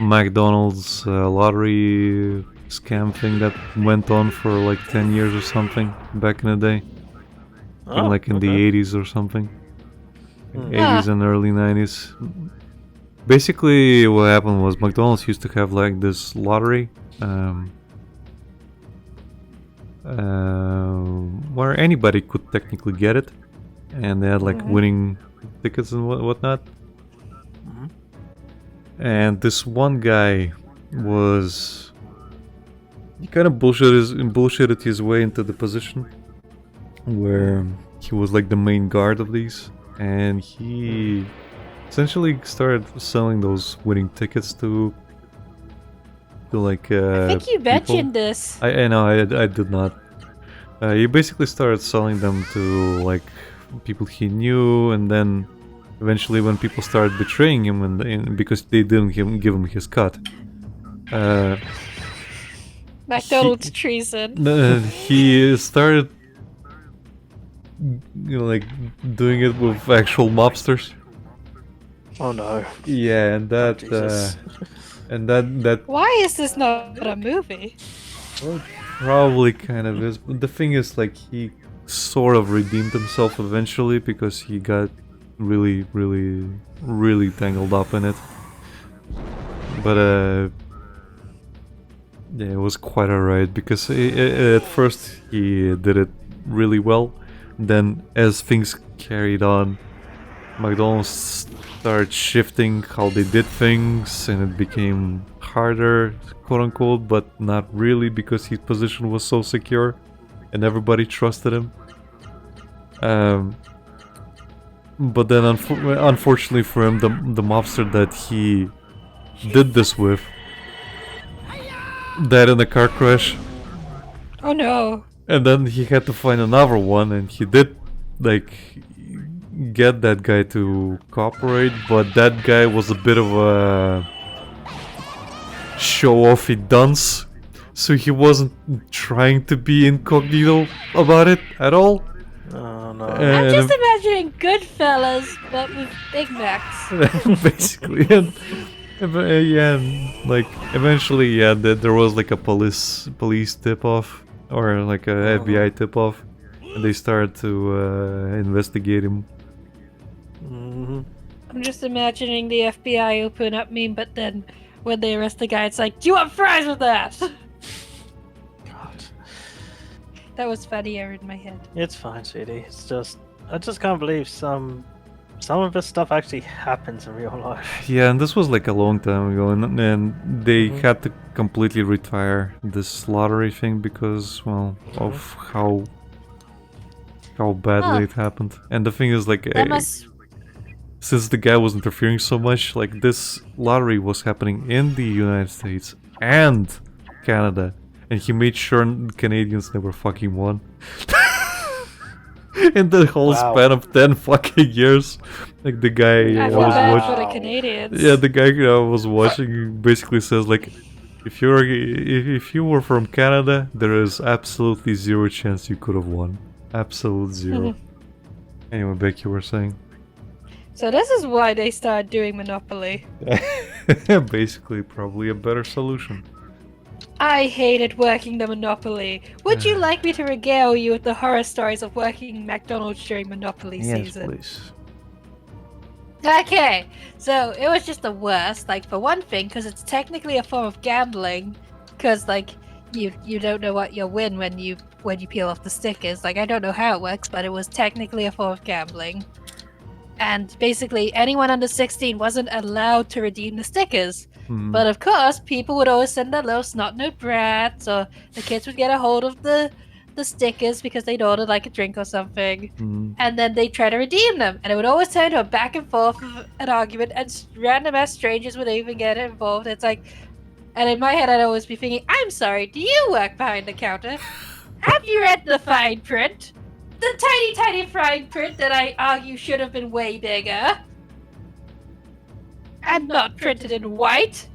C: McDonald's lottery scam thing that went on for like 10 years or something back in the day.
A: Oh,
C: Like in the
A: okay.
C: 80s or something.
A: Hmm.
C: 80s and early 90s. Basically, what happened was McDonald's used to have like this lottery where anybody could technically get it, and they had like winning tickets and whatnot.
A: Mhm.
C: And this one guy was he kind of bullshitted his way into the position where he was like the main guard of these, and he essentially started selling those winning tickets to like
B: I think you
C: people.
B: mentioned this.
C: I know I did not. He basically started selling them to like people he knew, and then eventually when people started betraying him and because they didn't give him his cut,
B: McDonald's treason.
C: he started like doing it with actual mobsters.
A: Oh no.
C: Yeah, and that
A: Jesus.
C: that
B: Why is this not a movie?
C: well, probably kind of is. But the thing is, like, he sort of redeemed himself eventually because he got really tangled up in it. But yeah, it was quite alright because at first he did it really well. Then as things carried on, McDonald's started shifting how they did things, and it became harder, quote unquote, but not really because his position was so secure and everybody trusted him. But then unfortunately for him, the mobster that he did this with died in a car crash,
B: Oh no.
C: and then he had to find another one, and he did like get that guy to cooperate, but that guy was a bit of a show-offy dunce, so he wasn't trying to be incognito about it at all.
A: Oh no.
B: I'm
C: And
B: just imagining Goodfellas, but with Big Macs.
C: basically, and yeah, and, like eventually, yeah, there was like a police tip-off or like a FBI tip-off, and they started to investigate him.
A: Mhm.
B: I'm just imagining the FBI open up meme, but then when they arrest the guy, it's like, "Do you want fries with that?" That was funnier in my head.
A: It's fine, sweetie. It's just I just can't believe some of this stuff actually happens in real life.
C: Yeah, and this was like a long time ago, and they had to completely retire this lottery thing because, well, of how badly it happened. And the thing is, like, since the guy was interfering so much, like, this lottery was happening in the United States and Canada, and he made sure Canadians never fucking won. In the whole span of 10 fucking years. Like, the guy
B: I feel
C: was
B: bad
C: watching.
B: for the Canadians.
C: Yeah, the guy was watching basically says, like, if you were from Canada, there is absolutely zero chance you could have won. Absolute zero. Anyway, Becky, you were saying.
B: So this is why they started doing Monopoly.
C: Basically, probably a better solution.
B: I hated working the Monopoly. Would you like me to regale you with the horror stories of working McDonald's during Monopoly season?
C: Please.
B: Okay, so it was just the worst. Like, for one thing, because it's technically a form of gambling, because like you don't know what you'll win when you peel off the stickers. Like, I don't know how it works, but it was technically a form of gambling. And basically, anyone under 16 wasn't allowed to redeem the stickers. But of course, people would always send their little snot-nosed brats, or the kids would get a hold of the stickers because they'd ordered like a drink or something, and then they'd try to redeem them, and it would always turn into a back and forth of an argument, and random ass strangers would even get involved. It's like, and in my head, I'd always be thinking, I'm sorry, do you work behind the counter? Have you read the fine print? The tiny, tiny fine print that I argue should have been way bigger. And not printed in white.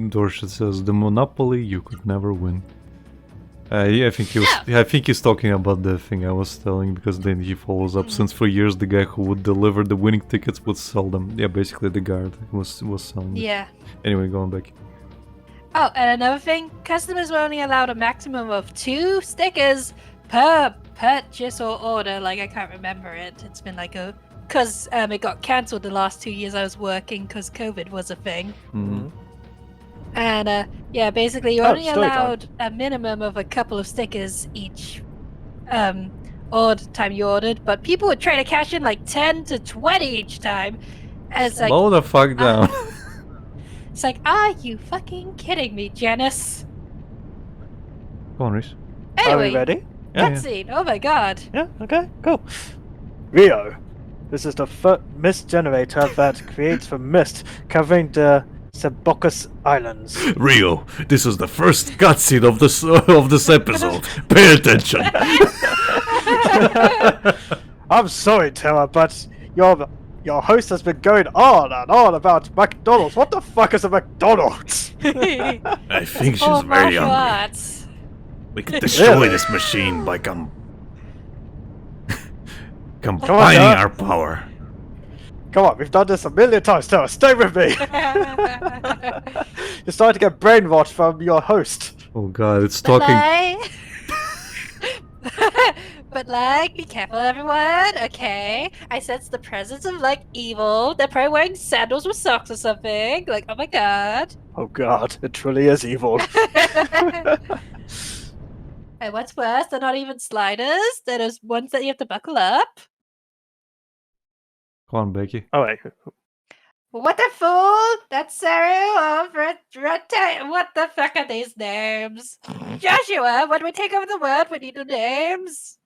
C: Dorset says the Monopoly you could never win. Yeah, I think he's talking about the thing I was telling, because then he follows up. Since for years the guy who would deliver the winning tickets would sell them. Yeah, basically the guard was selling them.
B: Yeah.
C: Anyway, going back.
B: Oh, and another thing, customers were only allowed a maximum of 2 stickers per purchase or order. Like, I can't remember it. It's been like because it got cancelled the last 2 years I was working because COVID was a thing. And yeah, basically you're only allowed a minimum of a couple of stickers each time you ordered, but people would try to cash in like 10 to 20 each time. And it's like,
C: slow the fuck down.
B: It's like, are you fucking kidding me, Janice?
C: Go on, Rhys.
B: Anyway,
A: Are we ready?
B: cutscene. Oh my god.
A: Yeah, okay, cool. Rio. This is the mist generator that creates the mist covering the Symbiotic Islands.
C: Rio, this is the first cutscene of this episode. Pay attention.
A: I'm sorry, Tara, but your host has been going on and on about McDonald's. What the fuck is a McDonald's?
C: I think she's
B: Oh,
C: very
B: martial
C: hungry.
B: arts.
C: We can destroy
A: Really?
C: this machine by combining
A: Tara.
C: our power.
A: Come on, we've done this a million times, Tara. Stay with me. You're starting to get brainwashed from your host.
C: Oh god, it's
B: But
C: talking.
B: but like, be careful, everyone. Okay, I sense the presence of like evil. They're probably wearing sandals with socks or something. Like, oh my god.
A: Oh god, it truly is evil.
B: And what's worse, they're not even sliders. They're those ones that you have to buckle up.
C: Come on, Becky.
A: Oh wait.
B: What the fool? That's Ra-seru of what the fuck are these names? Joshua, when we take over the world, we need new names.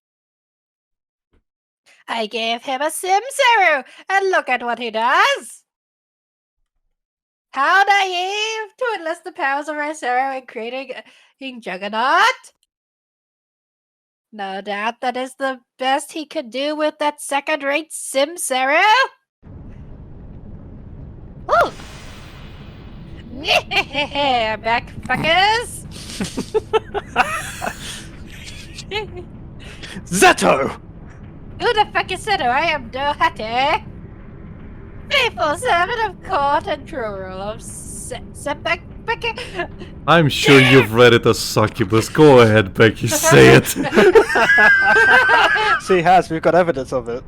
B: I gave him a Sim-seru, and look at what he does. How naive to enlist the powers of Ra-seru in creating Juggernaut. No doubt that is the best he could do with that second-rate Sim-seru. Ooh! I'm back, fuckers!
A: Zeto!
B: Who the fuck is Seto? I am no Hate! Faithful servant of court and true ruler of Sepek.
C: I'm sure you've read it as succubus. Go ahead, Becky, say it.
A: She has, we've got evidence of it.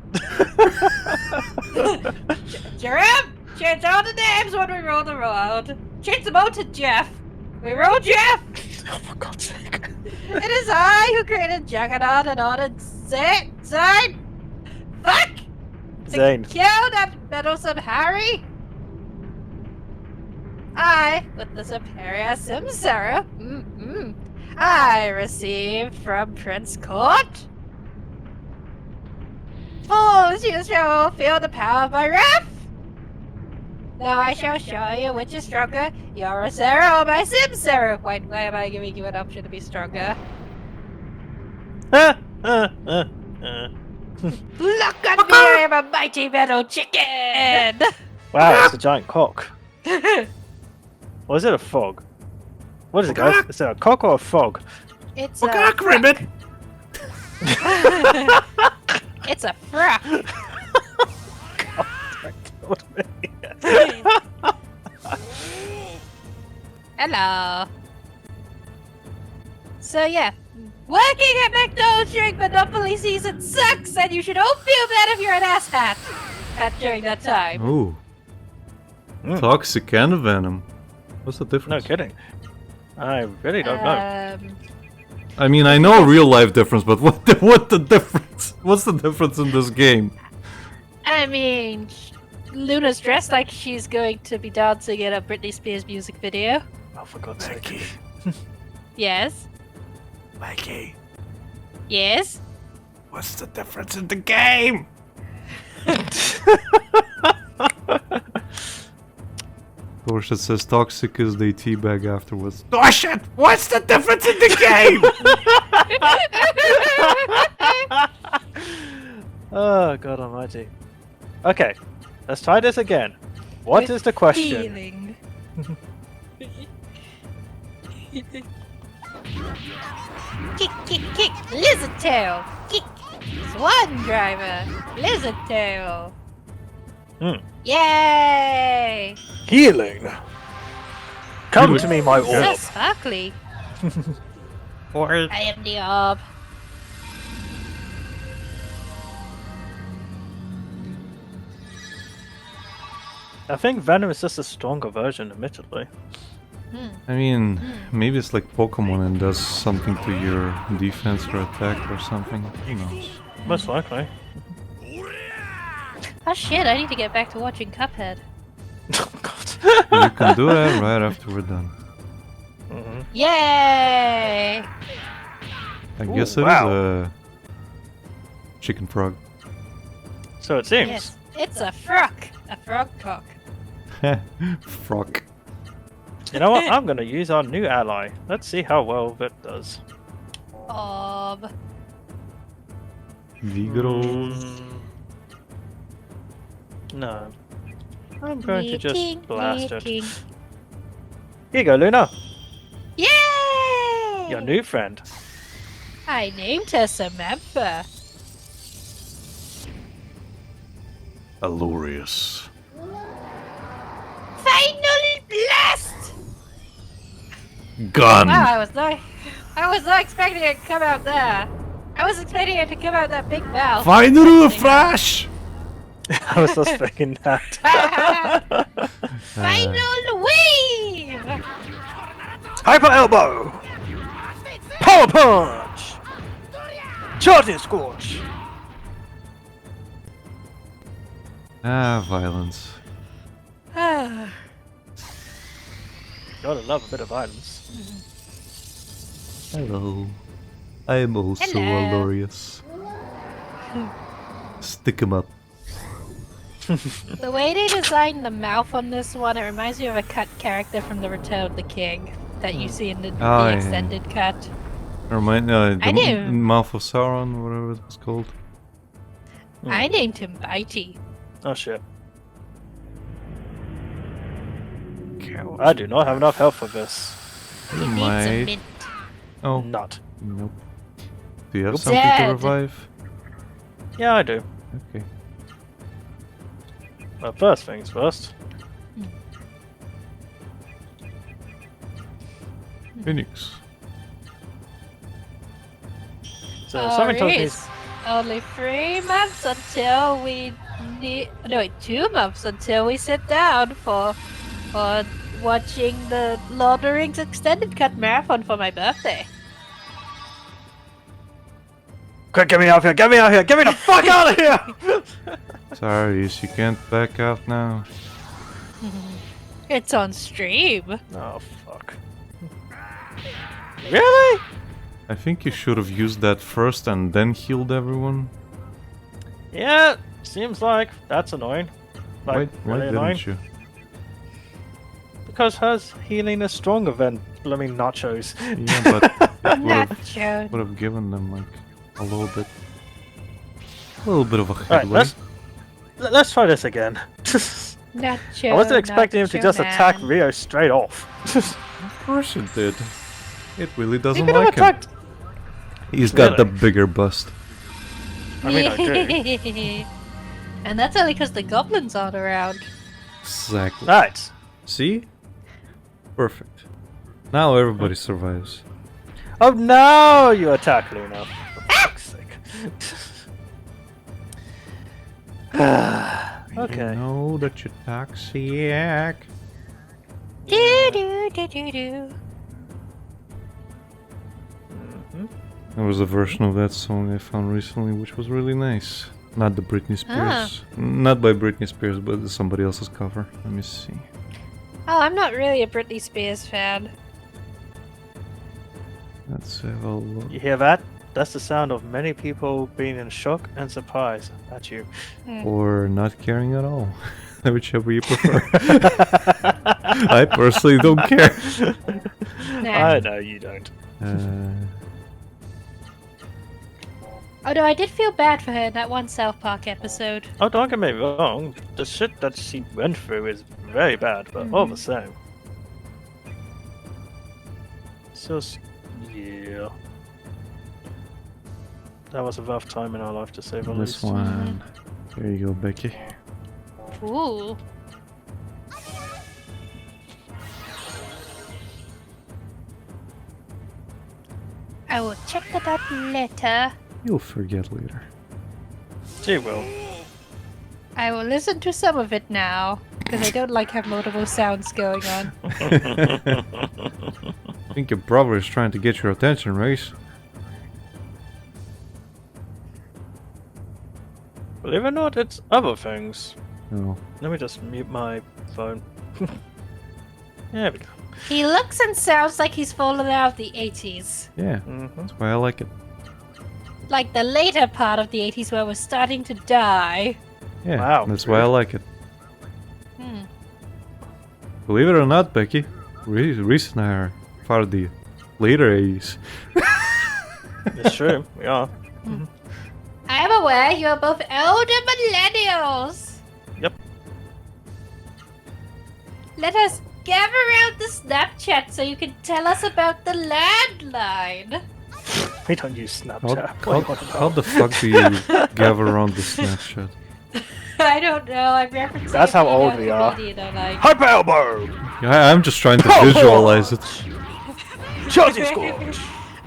B: Jerem! Change all the names when we roll. Change them all to Jeff. We roll Jeff!
A: Oh, for God's sake.
B: It is I who created Juggernaut and ordered Zane. Fuck!
A: Zane.
B: Kill that meddlesome Harry. I, with the superior symbiotic, I received from Prince Court. Fools, you shall feel the power of my wrath. Now I shall show you which is stronger, your Ra-seru or my symbiotic. Wait, why am I giving you an option to be stronger?
A: Ah,
B: Look at me, I am a mighty metal chicken!
A: Wow, it's a giant cock. Or is it a frog? What is it, guys? Is it a cock or a frog?
B: It's a
C: ribbit!
B: It's a frog. Hello. So yeah, working at McDonald's during Monopoly season sucks, and you should all feel bad if you're an asshat during that time.
C: Oh. Toxic and venom. What's the
A: No
C: difference?
A: kidding. I really don't know.
C: I mean, I know real life difference, but what the difference? What's the difference in this game?
B: I mean, Luna's dressed like she's going to be dancing in a Britney Spears music video.
A: Oh, for God's sake.
B: Yes.
C: Becky,
B: Yes.
C: what's the difference in the game? Dorset says toxic is they teabag afterwards. Dorset, what's the difference in the game?
A: Oh, God almighty. Okay, let's try this again. What is the question?
B: Feeling. Kick, kick, kick, lizard tail. Kick, swan driver, lizard tail. Yay!
A: Healing. Come to me, my
B: So
A: orb.
B: sparkly.
C: Or
B: I am the orb.
A: I think Venom is just a stronger version, admittedly.
C: I mean, maybe it's like Pokemon and does something to your defense or attack or something. Who knows?
A: Most likely.
B: Oh shit, I need to get back to watching Cuphead.
A: Oh, God.
C: You can do that right after we're done.
B: Yay!
C: I
A: Ooh,
C: guess it is
A: wow.
C: a chicken frog.
A: So it seems.
B: Yes, it's a frog. A frog cock.
C: Frog.
A: You know what? I'm going to use our new ally. Let's see how well it does.
B: Orb.
C: Vigoro.
A: No. I'm going to just blast it.
B: Meeting.
A: Here you go, Luna.
B: Yay!
A: Your new friend.
B: I named her Samantha.
C: Alorius.
B: Final blast!
C: Gun.
B: Wow, I was not expecting it to come out there. I was expecting it to come out that big mouth.
C: Final flash.
A: I was suspecting that.
B: Final wave!
A: Hyper elbow! Power punch! Charging scorch!
C: Violence.
A: Gotta love a bit of violence.
C: Hello. I am also
B: Hello.
C: Alorius. Stick him up.
B: The way they designed the mouth on this one, it reminds me of a cut character from The Return of the King that you see in the
C: yeah.
B: extended cut.
C: Remind the
B: I knew.
C: mouth of Sauron, whatever it was called.
B: I named him Bitey.
A: Oh shit. I do not have enough health for this.
B: He needs a
C: Might.
B: mint.
C: Oh,
A: Not.
C: nope. Do you have
A: Nope.
C: something to
B: Dead.
C: revive?
A: Yeah, I do.
C: Okay.
A: But first things first.
C: Phoenix.
A: So something tells me.
B: Rhys, only 3 months until we need. No, wait, 2 months until we sit down for watching the Lord of the Rings extended cut marathon for my birthday.
A: Quick, get me out of here! Get me out of here! Get me the fuck out of here!
C: Sorry, you can't back out now.
B: It's on stream.
A: Oh fuck! Really?
C: I think you should have used that first and then healed everyone.
A: Yeah, seems like that's annoying. Like,
C: Why
A: really annoying.
C: didn't you?
A: Because hers healing is stronger than blooming nachos.
C: Yeah, but it
B: Nacho.
C: would have given them like a little bit of a
A: Right,
C: headway.
A: let's try this again.
B: Nacho.
A: I wasn't expecting him to
B: Nacho
A: just attack
B: Man.
A: Rio straight off.
C: Of course it did. It really
A: He
C: doesn't
A: could have
C: like him.
A: attacked.
C: He's got the
A: Really?
C: bigger bust.
A: I mean, I do.
B: And that's only because the goblins aren't around.
C: Exactly.
A: Right.
C: See? Perfect. Now everybody survives.
A: Oh no! You attack Luna. For fuck's sake. Okay.
C: You know that you're toxic.
B: Do do do do do.
C: There was a version of that song I found recently which was really nice. Not the Britney Spears. Not by Britney Spears, but somebody else's cover. Let me see.
B: Oh, I'm not really a Britney Spears fan.
C: Let's have a look.
A: You hear that? That's the sound of many people being in shock and surprise at you.
C: Or not caring at all. Whichever you prefer. I personally don't care.
B: Nah.
A: I know you don't.
B: Although I did feel bad for her in that one South Park episode.
A: Oh, don't get me wrong. The shit that she went through is very bad, but all the same. It's just, yeah. That was a rough time in our life, to say the
C: This
A: least.
C: one. There you go, Becky.
B: Ooh. I will check it out later.
C: You'll forget later.
A: She will.
B: I will listen to some of it now, because I don't like have multiple sounds going on.
C: I think your brother is trying to get your attention, Rhys.
A: Believe it or not, it's other things.
C: No.
A: Let me just mute my phone. There we go.
B: He looks and sounds like he's fallen out of the 80s.
C: Yeah, that's why I like it.
B: Like the later part of the 80s where we're starting to die.
C: Yeah,
A: Wow.
C: that's why I like it.
B: Hmm.
C: Believe it or not, Becky, Rhys and I are part of the later 80s.
A: It's true, we are.
B: I am aware you are both older millennials.
A: Yep.
B: Let us gather around the Snapchat so you can tell us about the landline.
A: We don't use Snapchat.
C: How the fuck do you gather around the Snapchat?
B: I don't know. I'm referencing.
A: That's
B: a
A: how old
B: female
A: we are.
B: comedian I like.
A: Hyper elbow!
C: Yeah, I'm just trying to visualize it.
A: Chelsea scores!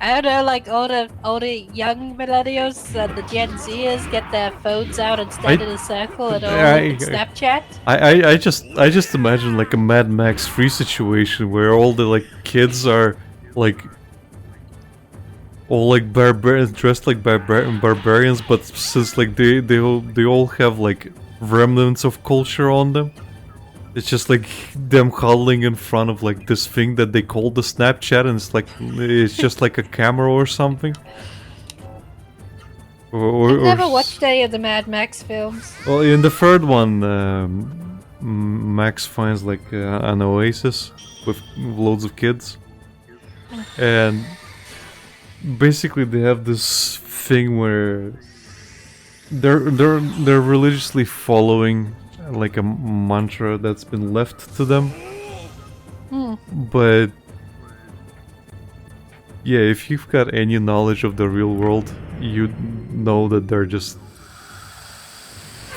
B: I don't know, like older young millennials and the Gen Zers get their phones out and stand in a circle and all look at Snapchat.
C: I just imagine like a Mad Max 3 situation where all the like kids are like all like barbarians, dressed like barbarians, but since like they all have like remnants of culture on them, it's just like them huddling in front of like this thing that they call the Snapchat, and it's just like a camera or something.
B: I've never watched any of the Mad Max films.
C: Well, in the third one, Max finds like an oasis with loads of kids, and basically they have this thing where they're religiously following like a mantra that's been left to them. But yeah, if you've got any knowledge of the real world, you know that they're just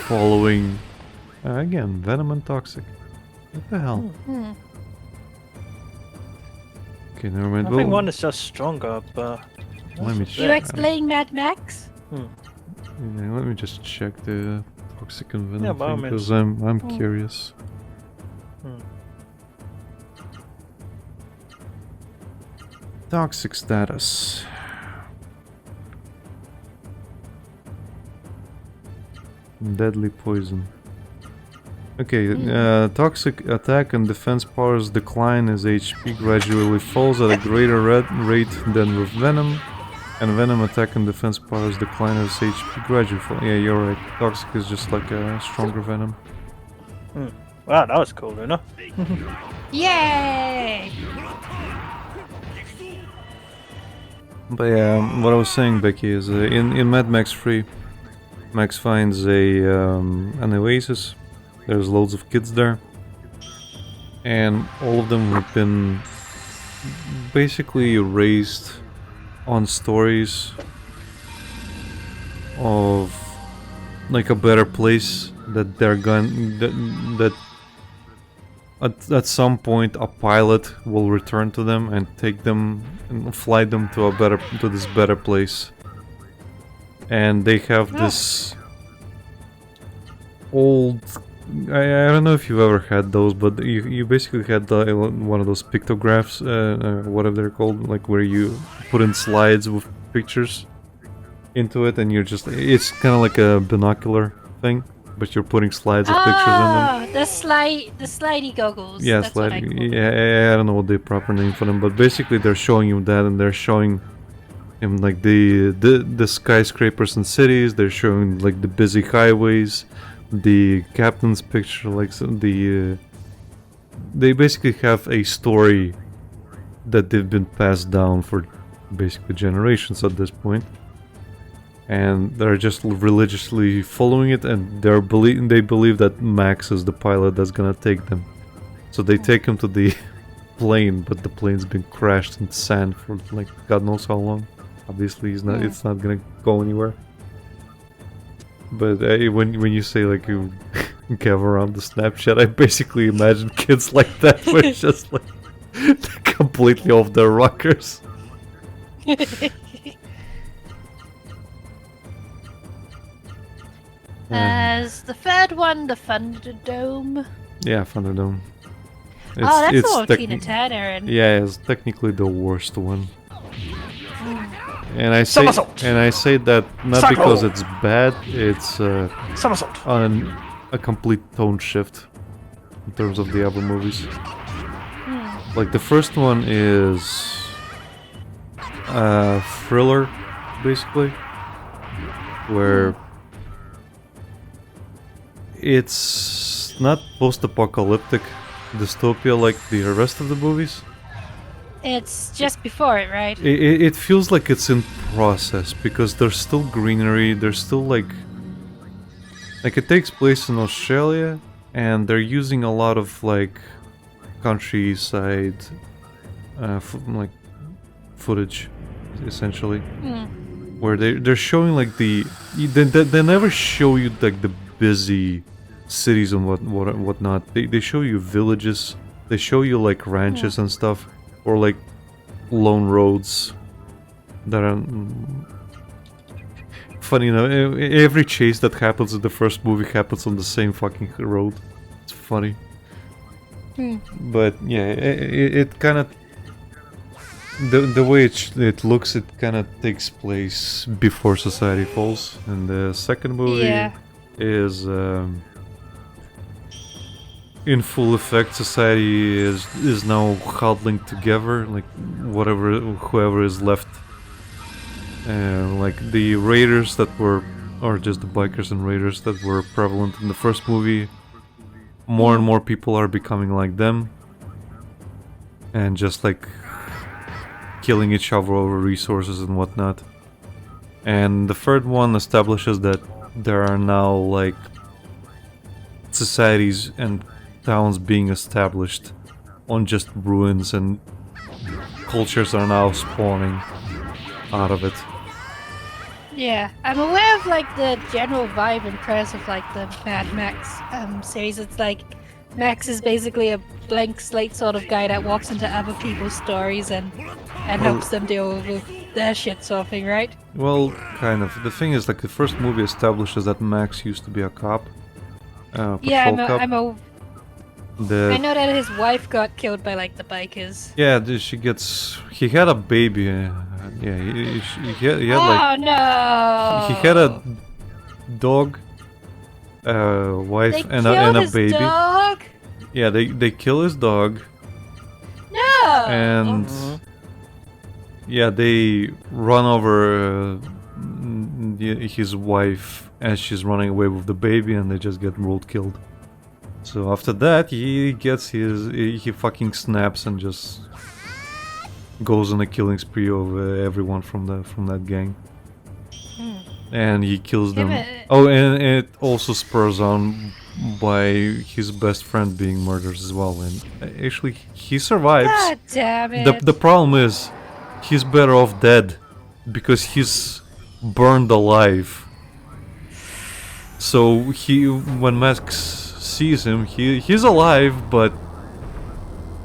C: following again, venom and toxic. What the hell? Okay, never mind.
A: I think one is just stronger, but...
C: Let me
B: You
C: check.
B: explain Mad Max?
C: Yeah, let me just check the toxic and venom
A: Yeah, by all
C: thing,
A: means.
C: because I'm curious. Toxic status. Deadly poison. Okay, toxic attack and defense powers decline as HP gradually falls at a greater rate than with venom. And venom attack and defense powers decline as HP gradually falls. Yeah, you're right. Toxic is just like a stronger venom.
A: Wow, that was cool, Luna.
B: Yay!
C: But yeah, what I was saying, Becky, is in Mad Max 3, Max finds an oasis. There's loads of kids there, and all of them have been basically raised on stories of like a better place that they're going that at some point a pilot will return to them and take them and fly them to this better place. And they have this old, I don't know if you've ever had those, but you basically had one of those pictographs, whatever they're called, like where you put in slides with pictures into it, and you're just, it's kind of like a binocular thing, but you're putting slides of pictures in them.
B: The slidey goggles.
C: Yeah,
B: That's what I call them.
C: yeah, I don't know what the proper name for them, but basically they're showing you that, and they're showing him like the skyscrapers and cities. They're showing like the busy highways, the captain's picture, like they basically have a story that they've been passed down for basically generations at this point, and they're just religiously following it, and they believe that Max is the pilot that's gonna take them. So they take him to the plane, but the plane's been crashed in sand for like God knows how long. Obviously, it's not gonna go anywhere. But when you say like you gather around the Snapchat, I basically imagine kids like that, who are just like completely off their rockers.
B: As the third one, the Thunderdome.
C: Yeah, Thunderdome.
B: That's the one with Tina Turner and...
C: Yeah, it's technically the worst one. And I say that not because it's bad, it's a complete tone shift in terms of the other movies. Like the first one is a thriller, basically, where it's not post-apocalyptic dystopia like the rest of the movies.
B: It's just before it, right?
C: It feels like it's in process, because there's still greenery, there's still like it takes place in Australia, and they're using a lot of like countryside like footage, essentially, where they're showing like they never show you like the busy cities and whatnot. They show you villages, they show you like ranches and stuff, or like lone roads that are funny enough. Every chase that happens in the first movie happens on the same fucking road. It's funny. But yeah, it kind of the way it looks, it kind of takes place before society falls. And the second movie is in full effect. Society is now huddling together, like whoever is left. Like the raiders that were, or just the bikers and raiders that were prevalent in the first movie, more and more people are becoming like them, and just like killing each other over resources and whatnot. And the third one establishes that there are now like societies and towns being established on just ruins, and cultures are now spawning out of it.
B: Yeah, I'm aware of like the general vibe and premise of like the Mad Max series. It's like Max is basically a blank slate sort of guy that walks into other people's stories and helps them deal with their shit sort of thing, right?
C: Well, kind of. The thing is, like, the first movie establishes that Max used to be a cop.
B: I know that his wife got killed by like the bikers.
C: Yeah, he had a baby. He had
B: no!
C: He had a dog, wife
B: They
C: and
B: killed
C: a
B: his
C: baby.
B: dog?
C: Yeah, they kill his dog,
B: No!
C: and yeah, they run over his wife as she's running away with the baby, and they just get road killed. So after that, he fucking snaps and just goes on a killing spree of everyone from that gang. And he kills them. Oh, and it also spurs on by his best friend being murdered as well. And actually, he survives.
B: God damn it.
C: The problem is, he's better off dead because he's burned alive. So when Max sees him, he's alive, but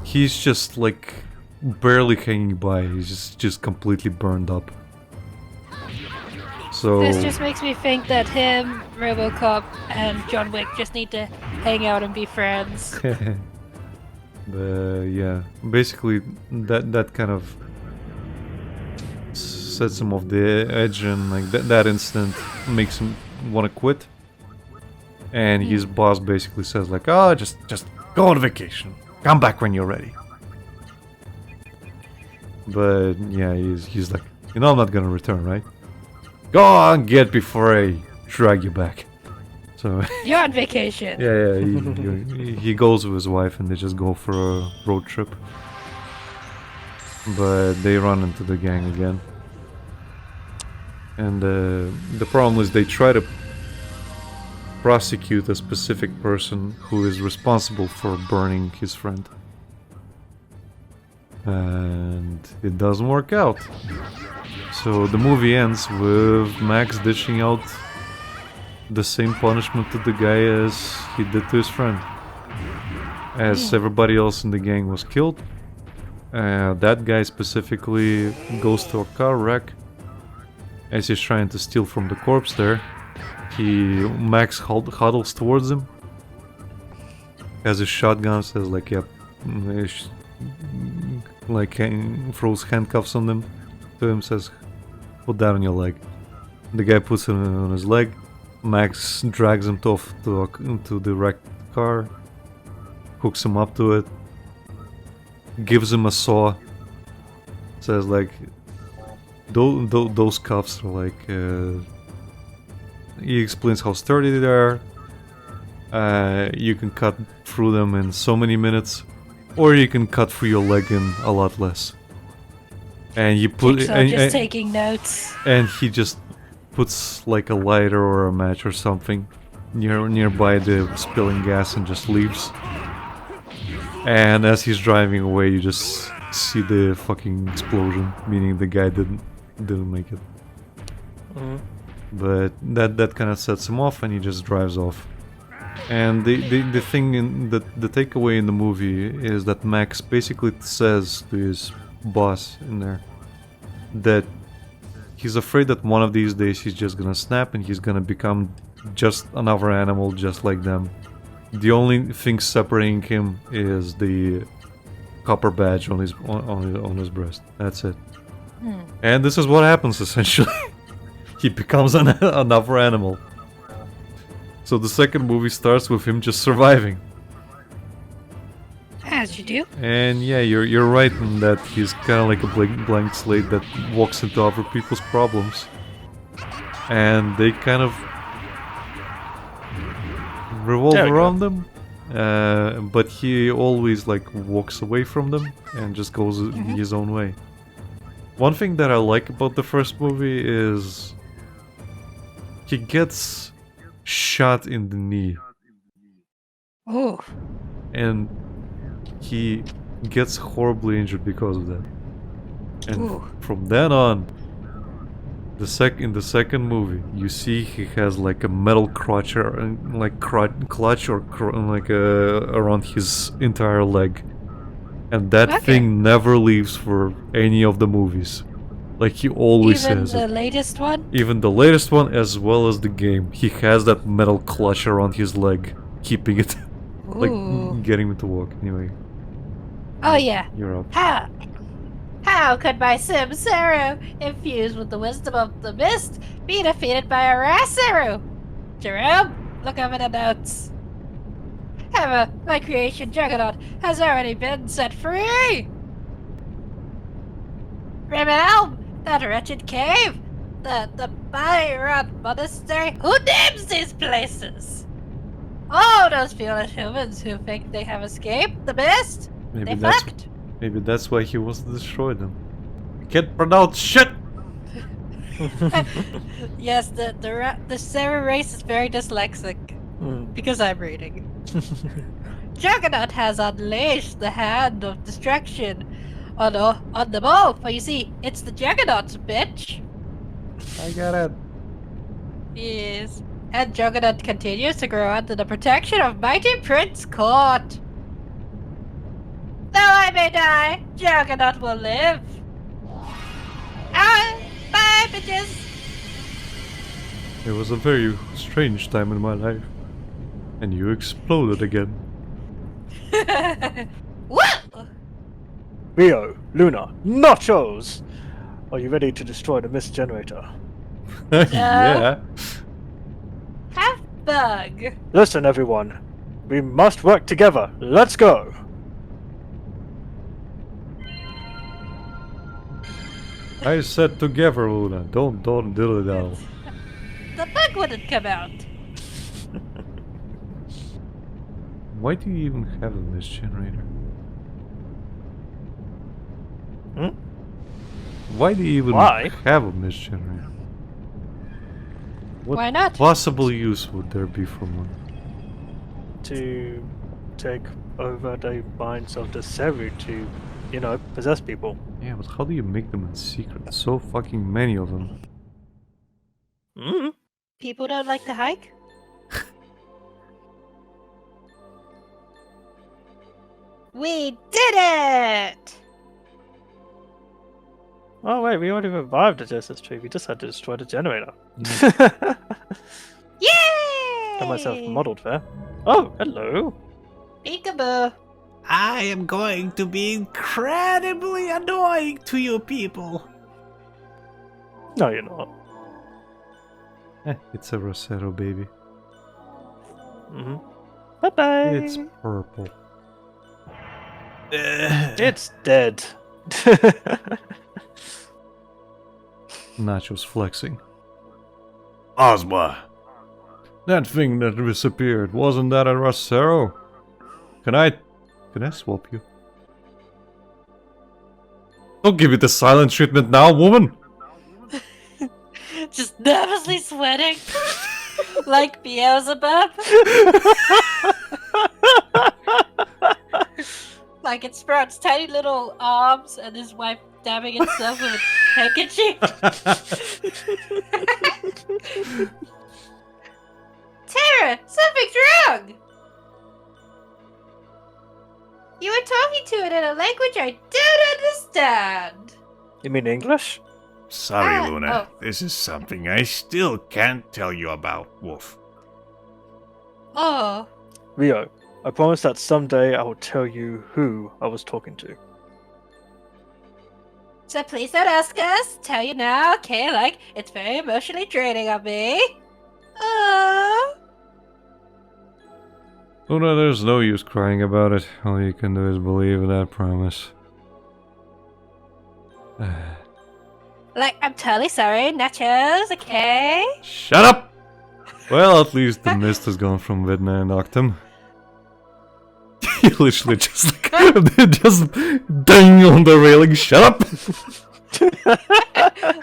C: he's just like barely hanging by. He's just completely burned up. So
B: This just makes me think that him, RoboCop, and John Wick just need to hang out and be friends.
C: yeah, basically that kind of sets him off the edge, and like that incident makes him want to quit. And his boss basically says like, "Oh, just go on vacation. Come back when you're ready." But yeah, he's like, "You know, I'm not gonna return, right? Go on, get before I drag you back." So
B: You're on vacation.
C: yeah, he goes with his wife and they just go for a road trip. But they run into the gang again. And the problem is they try to prosecute a specific person who is responsible for burning his friend. And it doesn't work out. So the movie ends with Max dishing out the same punishment to the guy as he did to his friend. As everybody else in the gang was killed, that guy specifically goes to a car wreck. As he's trying to steal from the corpse there, Max huddles towards him, has his shotgun, says like, "Yep," like throws handcuffs on them to him, says, "Put that on your leg." The guy puts it on his leg. Max drags him off to the wrecked car, hooks him up to it, gives him a saw, says like, those cuffs are like, he explains how sturdy they are. You can cut through them in so many minutes, or you can cut through your leg in a lot less. And you put
B: just taking notes.
C: And he just puts like a lighter or a match or something nearby the spilling gas and just leaves. And as he's driving away, you just see the fucking explosion, meaning the guy didn't make it. But that kind of sets him off, and he just drives off. And the thing the takeaway in the movie is that Max basically says to his boss in there that he's afraid that one of these days he's just gonna snap and he's gonna become just another animal just like them. The only thing separating him is the copper badge on his breast. That's it. And this is what happens essentially. He becomes another animal. So the second movie starts with him just surviving.
B: As you do.
C: And yeah, you're right in that he's kind of like a blank slate that walks into other people's problems, and they kind of revolve around them. But he always like walks away from them and just goes his own way. One thing that I like about the first movie is he gets shot in the knee.
B: Oh.
C: And he gets horribly injured because of that. And from then on, in the second movie, you see he has like a metal clutch or around his entire leg, and that thing never leaves for any of the movies. Like he always says.
B: Even the latest one?
C: Even the latest one, as well as the game, he has that metal clutch around his leg, keeping it, like getting him to walk. Anyway.
B: Oh yeah.
C: You're up.
B: How could my Sim-seru, infused with the wisdom of the mist, be defeated by a Ra-seru? Jerome? look over the notes. However, my creation Juggernaut has already been set free! Rimmel, that wretched cave, the Byron Monastery, who names these places? Oh, those fearless humans who think they have escaped the mist,
C: Maybe
B: they
C: that's
B: fucked.
C: maybe that's why he wants to destroy them. I can't pronounce shit.
B: Yes, the Ra-seru race is very dyslexic, because I'm reading. Juggernaut has unleashed the hand of destruction on them all, for you see, it's the Juggernauts, bitch!
C: I got it.
B: Yes. And Juggernaut continues to grow under the protection of mighty Prince Court. Though I may die, Juggernaut will live. Bye, bitches!
C: It was a very strange time in my life. And you exploded again.
B: Whoa!
A: Rio, Luna, nachos! Are you ready to destroy the mist generator?
C: Yeah.
B: Half bug.
A: Listen, everyone. We must work together. Let's go!
C: I said together, Luna. Don't dilly dally.
B: The bug wouldn't come out.
C: Why do you even have a mist generator?
A: Hmm?
C: Why do you even
A: Why?
C: have a mist generator? What
B: Why not?
C: possible use would there be for one?
A: To take over the minds of the Seru to, you know, possess people.
C: Yeah, but how do you make them in secret? So fucking many of them.
A: Mm.
B: People don't like to hike? We did it!
A: Oh wait, we already revived the Genesis tree. We just had to destroy the generator.
B: Yay!
A: Got myself modelled there. Oh, hello.
B: Peekaboo.
D: I am going to be incredibly annoying to you people.
A: No, you're not.
C: It's a Ra-seru, baby.
A: Mm-hmm. Bye bye.
C: It's purple.
A: It's dead.
C: Nacho's flexing.
D: Ozma.
C: That thing that disappeared, wasn't that a Ra-seru? Can I swap you? Don't give me the silent treatment now, woman!
B: Just nervously sweating. Like Beelzebub. Like it sprouts tiny little arms and his wife dabbing itself with a handkerchief. Tara, something's wrong! You were talking to it in a language I don't understand.
A: You mean English?
D: Sorry, Luna.
B: oh.
D: This is something I still can't tell you about, Wolf.
B: Oh,
A: Rio, I promise that someday I will tell you who I was talking to.
B: so please don't ask us. Tell you now, okay? Like, it's very emotionally draining on me.
C: Luna, there's no use crying about it. All you can do is believe in that promise.
B: Like, I'm totally sorry, nachos, okay?
C: Shut up! Well, at least the mist has gone from Vidna and Octum. You literally just like, just ding on the railing. Shut up!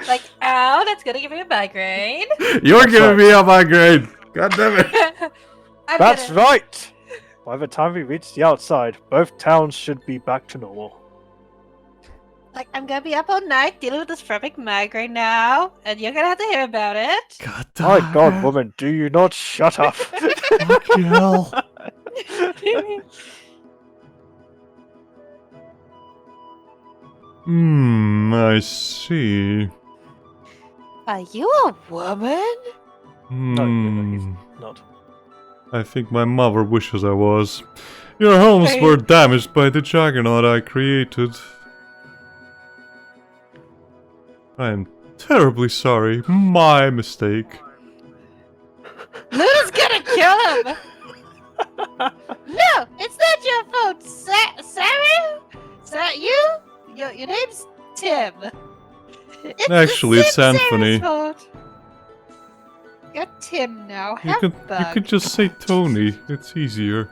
B: Like, ow, that's gonna give me a migraine.
C: You're giving me a migraine! God damn it!
A: That's right! By the time we reach the outside, both towns should be back to normal.
B: Like, I'm gonna be up all night dealing with this perfect migraine now, and you're gonna have to hear about it.
C: God
A: My
C: damn
A: god,
C: it.
A: woman, do you not shut up?
C: Fucking hell. I see.
B: Are you a woman?
A: No, he's not.
C: I think my mother wishes I was. Your homes were damaged by the juggernaut I created. I am terribly sorry. My mistake.
B: Luna's gonna kill him! No, it's not your fault, Saru! Is that you? Your name's Tim.
C: Actually, it's
B: Saru's
C: Anthony.
B: fault. You're Tim now.
C: You
B: Have
C: could
B: fun.
C: just say Tony. It's easier.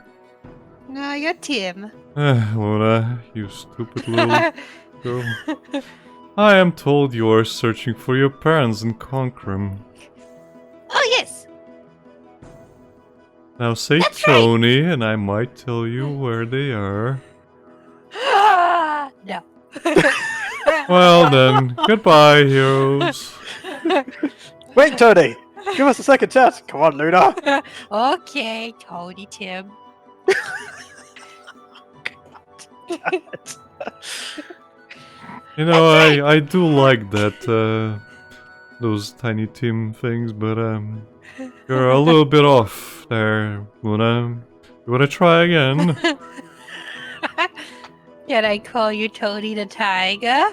B: No, you're Tim.
C: Luna, you stupid little girl. I am told you are searching for your parents in Concrim.
B: Oh, yes.
C: Now say
B: That's
C: Tony, and I might tell you where they are.
B: No.
C: Well then, goodbye, heroes.
A: Wait, Tony! Give us a second chance. Come on, Luna.
B: Okay, Tony Tim.
C: You know, I do like that, those tiny team things, but you're a little bit off there, Luna. You wanna try again?
B: Can I call you Tony the Tiger?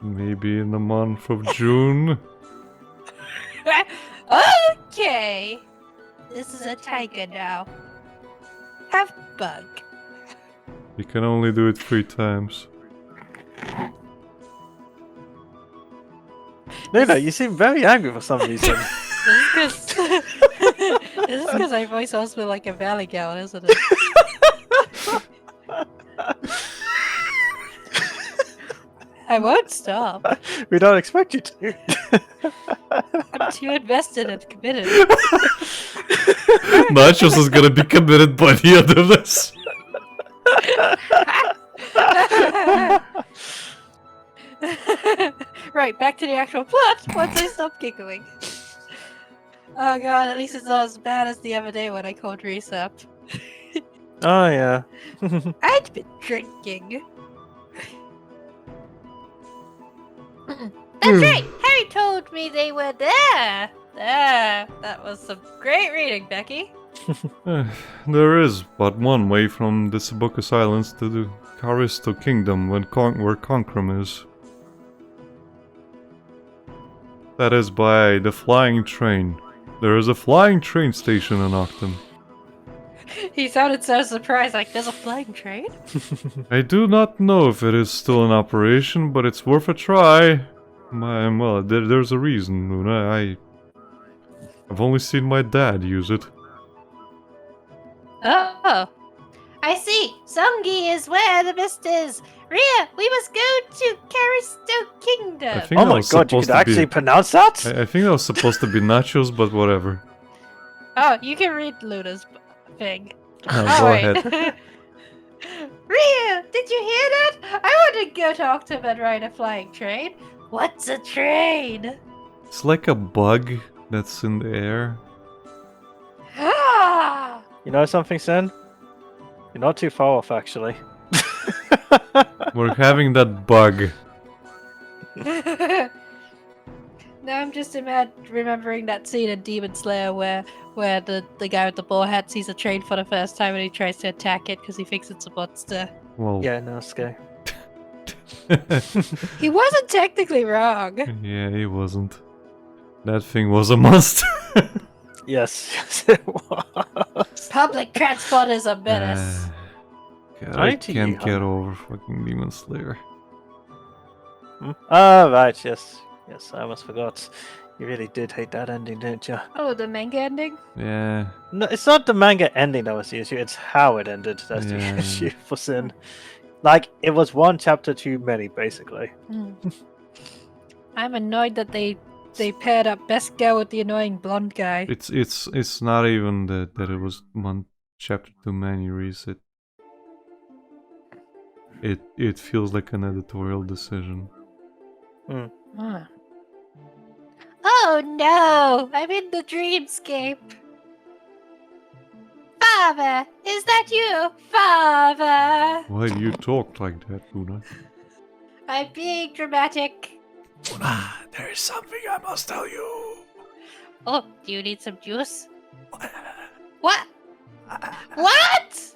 C: Maybe in the month of June.
B: Okay. This is a tiger now. Have bug.
C: You can only do it 3 times.
A: Luna, you seem very angry for some reason.
B: This is because my voice sounds like a valley gal, isn't it? I won't stop.
A: We don't expect you to.
B: I'm too invested and committed.
C: Nachos is gonna be committed by the end of this.
B: Right, back to the actual plot once I stop giggling. Oh god, at least it's not as bad as the other day when I called Rhys up.
A: Oh, yeah.
B: I'd been drinking. That's right! Harry told me they were there! That was some great reading, Becky.
C: There is but one way from this Book of Silence to the Caristo Kingdom where Concrim is. That is by the flying train. There is a flying train station in Octon.
B: He sounded so surprised, like, there's a flying train?
C: I do not know if it is still in operation, but it's worth a try. Well, there's a reason, Luna. I've only seen my dad use it.
B: Oh. I see. Songi is where the mist is. Rhea, we must go to Caristo Kingdom.
C: I think
A: Oh
C: that
A: my
C: was
A: god, you
C: supposed
A: could
C: to
A: actually
C: be.
A: pronounce that?
C: I think that was supposed to be nachos, but whatever.
B: Oh, you can read Luna's thing.
C: Go
B: Alright.
C: ahead.
B: Rhea, did you hear that? I want to go to Octum and ride a flying train. What's a train?
C: It's like a bug that's in the air.
B: Ah!
A: You know something, Sin? You're not too far off, actually.
C: We're having that bug.
B: Now I'm just remembering that scene in Demon Slayer where the guy with the ball hat sees a train for the first time and he tries to attack it because he thinks it's a monster.
C: Well,
A: Yeah, no, scary.
B: He wasn't technically wrong.
C: yeah, he wasn't. That thing was a monster.
A: Yes, yes, it was.
B: Public transport is a menace.
C: God, I
A: Righty,
C: can't
A: huh?
C: get over fucking Demon Slayer.
A: Oh, right, yes. Yes, I almost forgot. You really did hate that ending, didn't you?
B: Oh, the manga ending?
C: Yeah,
A: No, it's not the manga ending that was the issue, it's how it ended that's
C: Yeah.
A: the issue for Sin. Like, it was one chapter too many, basically.
B: I'm annoyed that they paired up best girl with the annoying blonde guy.
C: it's not even that it was one chapter too many, Rhys. It feels like an editorial decision.
B: Ah. Oh no! I'm in the dreamscape. Father, is that you? Father!
C: Why do you talk like that, Luna?
B: I'm being dramatic.
D: Luna, there is something I must tell you.
B: Oh, do you need some juice? What? What?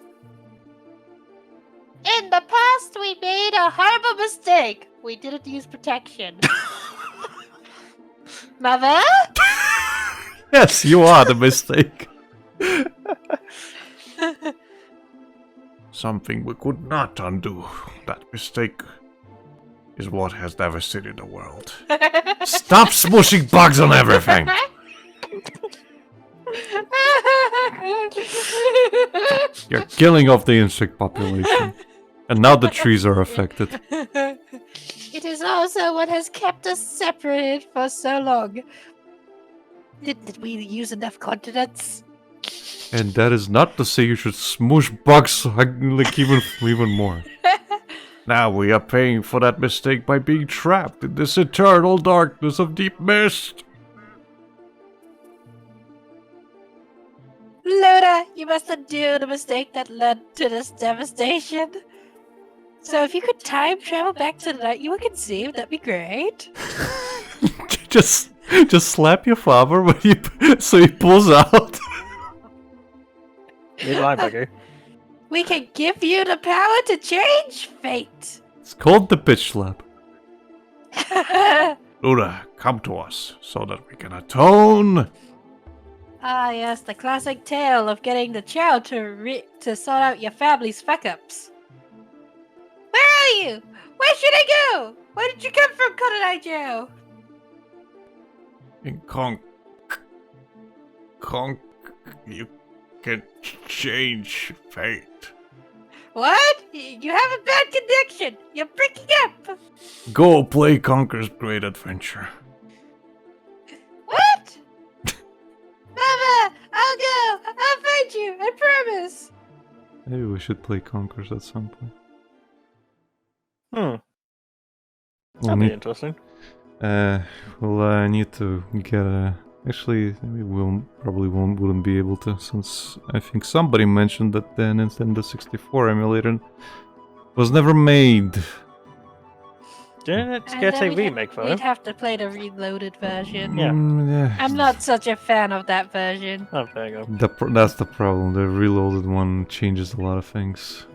B: In the past, we made a horrible mistake. We didn't use protection. Mother?
C: Yes, you are the mistake. Something we could not undo. That mistake is what has devastated the world. Stop smushing bugs on everything! You're killing off the insect population. And now the trees are affected.
B: It is also what has kept us separated for so long. Did we use enough continents?
C: And that is not to say you should smush bugs like even more. Now we are paying for that mistake by being trapped in this eternal darkness of deep mist.
B: Luna, you must undo the mistake that led to this devastation. So if you could time travel back to the night you were conceived, that'd be great.
C: just slap your father when so he pulls out.
A: Leave line, Becky.
B: We can give you the power to change fate.
C: It's called the bitch slap. Luna, come to us so that we can atone.
B: Ah, yes, the classic tale of getting the child to sort out your family's fuck-ups. Where are you? Where should I go? Where did you come from, Cotton Eye Joe?
C: In you can change fate.
B: What? You have a bad connection. You're breaking up.
C: Go play Conker's Great Adventure.
B: What? Mama, I'll go. I'll find you. I promise.
C: Maybe we should play Conkers at some point.
A: That'd be interesting.
C: Well, I need to get actually, we wouldn't be able to, since I think somebody mentioned that the Nintendo 64 emulator was never made.
A: Didn't it
B: And
A: get
B: then
A: a remake for
B: We'd
A: it?
B: have to play the reloaded version.
A: Yeah.
C: Yeah.
B: I'm not such a fan of that version.
A: Oh, there you go.
C: That's the problem. The reloaded one changes a lot of things.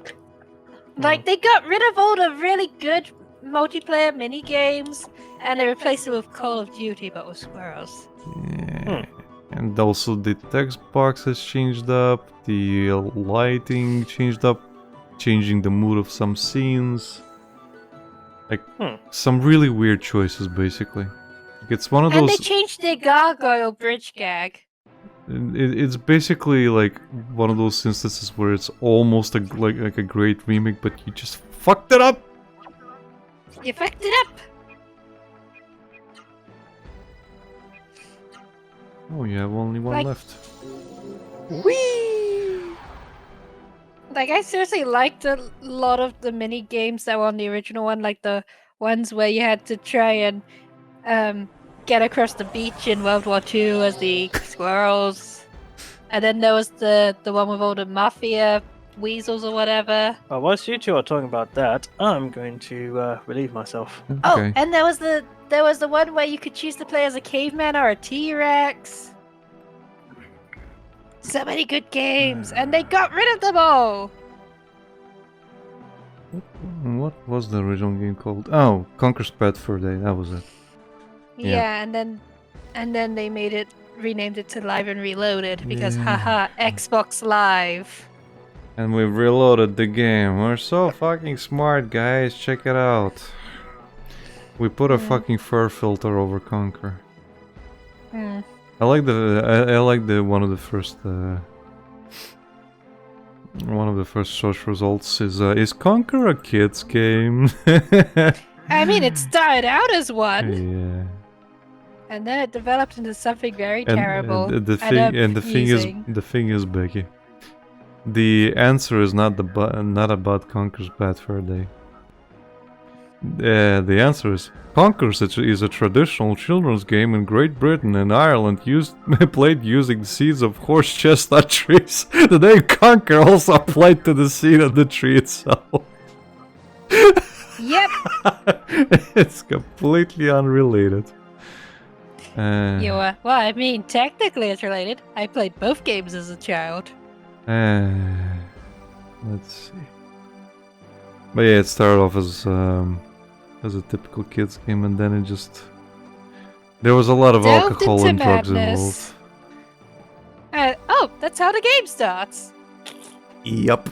B: Like, they got rid of all the really good multiplayer mini games, and they replaced it with Call of Duty, but with squirrels.
C: Yeah. And also the text box has changed up, the lighting changed up, changing the mood of some scenes. Like, some really weird choices, basically. It's one of
B: And
C: those...
B: they changed the gargoyle bridge gag.
C: It's basically like one of those instances where it's almost like a great remake, but you just fucked it up!
B: You fucked it up!
C: Oh, you have only one
B: Like-
C: left.
B: Whee! Like, I seriously liked a lot of the mini games that were on the original one, like the ones where you had to try and get across the beach in World War II as the squirrels. And then there was the one with all the mafia weasels or whatever.
A: Well, whilst you two are talking about that, I'm going to relieve myself.
B: Oh,
C: Okay.
B: and there was the one where you could choose to play as a caveman or a T-Rex. So many good games, and they got rid of them all.
C: What was the original game called? Oh, Conker's Bad Fur Day, that was it. Yeah.
B: Yeah, and then they renamed it to Live and Reloaded because
C: Yeah.
B: haha, Xbox Live.
C: And we've reloaded the game. We're so fucking smart, guys. Check it out. We put a fucking fur filter over Conker.
B: Hmm.
C: I like the one of the first search results is Conker a kids game?
B: I mean, it started out as one,
C: Yeah.
B: and then it developed into something very
C: And,
B: terrible.
C: the thing is, Becky, the answer is not about Conker's Bad Fur Day. The answer is Conkers is a traditional children's game in Great Britain and Ireland played using the seeds of horse chestnut trees. The name Conker also applied to the seed of the tree itself.
B: Yep.
C: It's completely unrelated.
B: Well, I mean, technically it's related. I played both games as a child.
C: Let's see. But yeah, it started off as a typical kids game, and then there was a lot of
B: Delved
C: alcohol
B: into
C: and drugs
B: madness.
C: involved.
B: that's how the game starts.
C: Yup.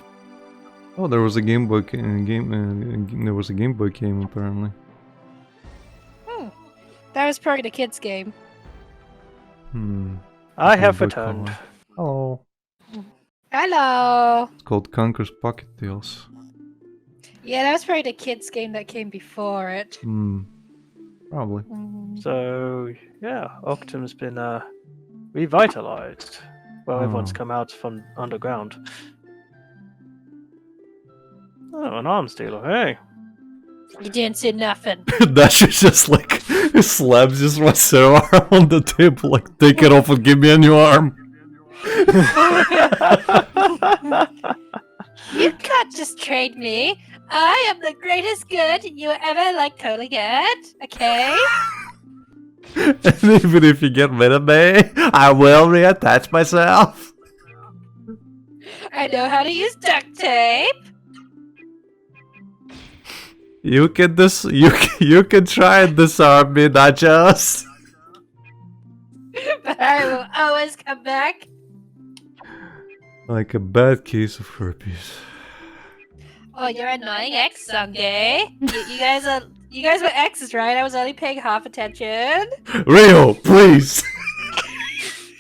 C: Oh, there was a Game Boy there was a Game Boy game apparently.
B: That was probably the kids' game.
A: I
C: Game
A: have
C: Boy
A: returned.
C: Color. Hello.
B: Hello.
C: It's called Conker's Pocket Tales.
B: Yeah, that was probably the kids' game that came before it.
C: Probably.
A: So yeah, Octum's been revitalized. Well, everyone's
C: Oh.
A: come out from underground. Oh, an arms dealer, hey.
B: You didn't see nothing.
C: Dasher just like slams his Ra-seru arm on the table, like take it off and give me a new arm.
B: You can't just trade me. I am the greatest good you ever totally get. Okay?
C: And even if you get rid of me, I will reattach myself.
B: I know how to use duct tape.
C: You can you can try and disarm me, Nachos.
B: But I will always come back.
C: Like a bad case of herpes.
B: Oh, you're annoying ex someday. You guys were exes, right? I was only paying half attention.
C: Rio, please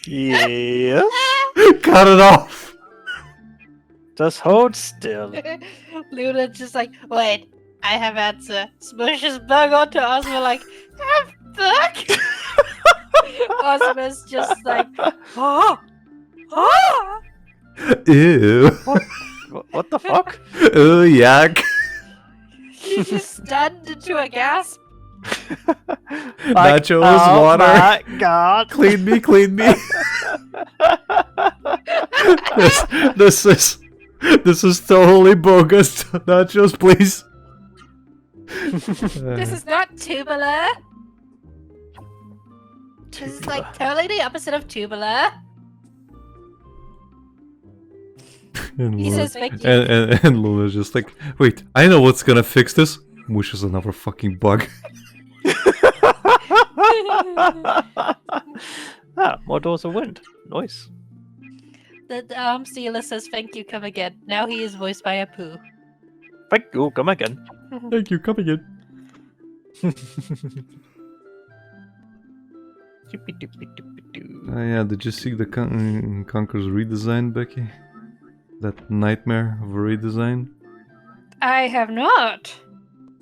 A: Yes.
C: cut it off.
A: Just hold still.
B: Luna just wait, I have answer. Smushes bug onto Ozma fuck. Ozma's just oh.
C: Ew.
A: What the fuck?
C: Ooh, yuck.
B: She's just stunned into a gasp.
C: Nachos,
A: oh
C: water.
A: My God.
C: Clean me, clean me. this is totally bogus. Nachos, please.
B: This is not tubular. This is totally the opposite of tubular.
C: And
B: He
C: Luna-
B: says thank you.
C: and Luna's just like, wait, I know what's gonna fix this. Which is another fucking bug.
A: More doors of wind. Nice.
B: The arms dealer says thank you, come again. Now he is voiced by a poo.
A: Thank you. Come again.
C: Thank you, come again. Yeah, did you see the Conker's redesign, Becky? That nightmare of a redesign?
B: I have not.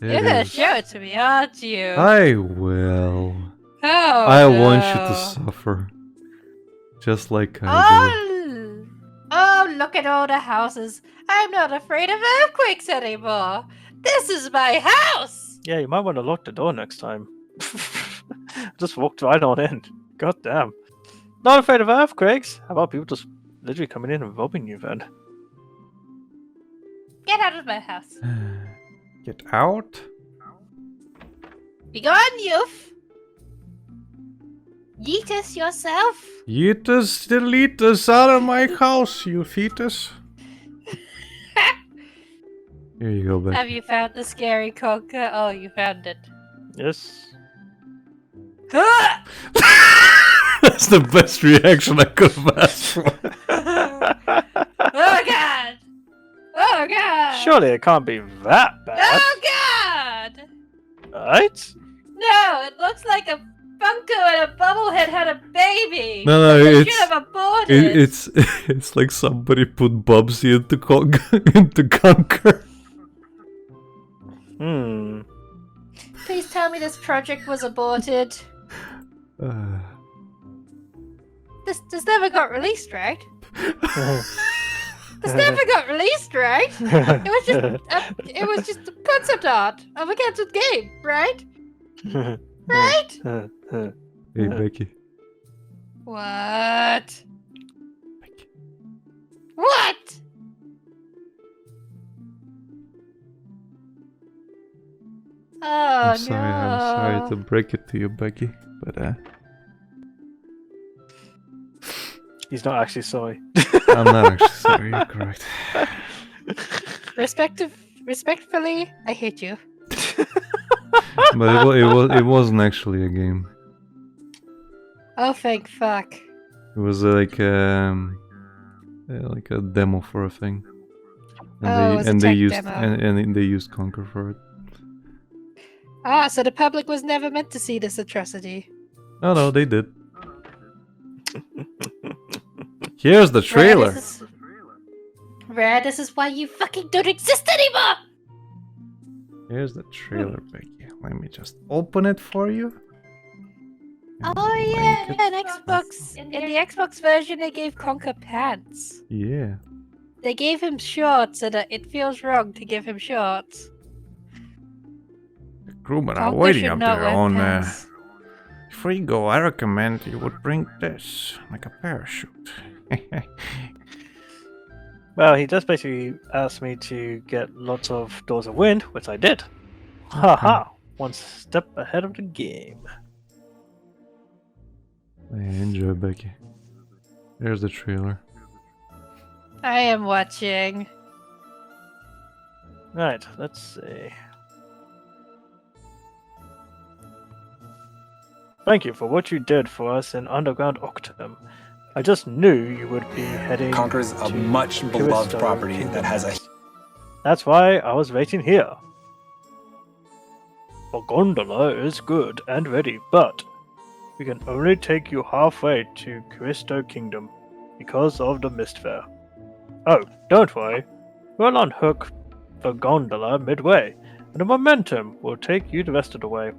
C: It
B: You're gonna
C: is.
B: show it to me, aren't you?
C: I will.
B: Oh,
C: I want you
B: no.
C: to suffer. Just like I
B: Oh, look at all the houses. I'm not afraid of earthquakes anymore. This is my house.
A: Yeah, you might want to lock the door next time. Just walked right on in. God damn. Not afraid of earthquakes? How about people just literally coming in and robbing you then?
B: Get out of my house.
C: do. Get out?
B: Be gone, youth. Yeetus yourself.
C: Yeetus, delete us out of my house, you fetus. Here you go, Becky.
B: Have you found the scary conker? Oh, you found it.
A: Yes.
C: That's the best reaction I could have asked for.
B: Oh god! Oh god!
A: Surely it can't be that bad,
B: Oh god!
A: right?
B: No, it looks like a Funko and a Bubblehead had a baby.
C: No,
B: They
C: it's
B: should have aborted.
C: it's like somebody put Bubsy into into Conker.
A: Hmm.
B: Please tell me this project was aborted. This never got released, right? This never got released, right? It was just a concept art of a cancelled game, right? Right?
C: Hey, Becky.
B: What?
C: Becky.
B: What? Oh
C: I'm sorry to break it to you, Becky, but
A: He's not actually sorry.
C: I'm not actually sorry. You're correct.
B: Respectfully, I hate you.
C: But it wasn't actually a game.
B: Oh, thank fuck.
C: It was like like a demo for a thing. And
B: Oh, it was a
C: and they
B: tech
C: used
B: demo.
C: and they used Conquer for it.
B: Ah, so the public was never meant to see this atrocity.
C: No, they did. Here's the trailer.
B: Rare, this is why you fucking don't exist anymore!
C: Here's the trailer, Becky. Let me just open it for you. And
B: Oh yeah,
C: link it.
B: an Xbox. In the Xbox version, they gave Conker pants.
C: Yeah.
B: They gave him shorts, and it feels wrong to give him shorts.
C: The crewmen are
B: Conker
C: waiting
B: should
C: up
B: not
C: there
B: wear
C: on.
B: pants.
C: Before you go, I recommend you would bring this, like a parachute.
A: Well, he just basically asked me to get lots of doors of wind, which I did. Haha! One step ahead of the game.
C: Enjoy, Becky. There's the trailer.
B: I am watching.
A: Right, let's see. Thank you for what you did for us in Underground Octum. I just knew you would be heading
E: Conquers a
A: to
E: much beloved
A: Callisto
E: property
A: Kingdom
E: that has a
A: next. That's why I was waiting here. A gondola is good and ready, but we can only take you halfway to Callisto Kingdom because of the mist fair. Oh, don't worry. We'll unhook the gondola midway, and the momentum will take you the rest of the way.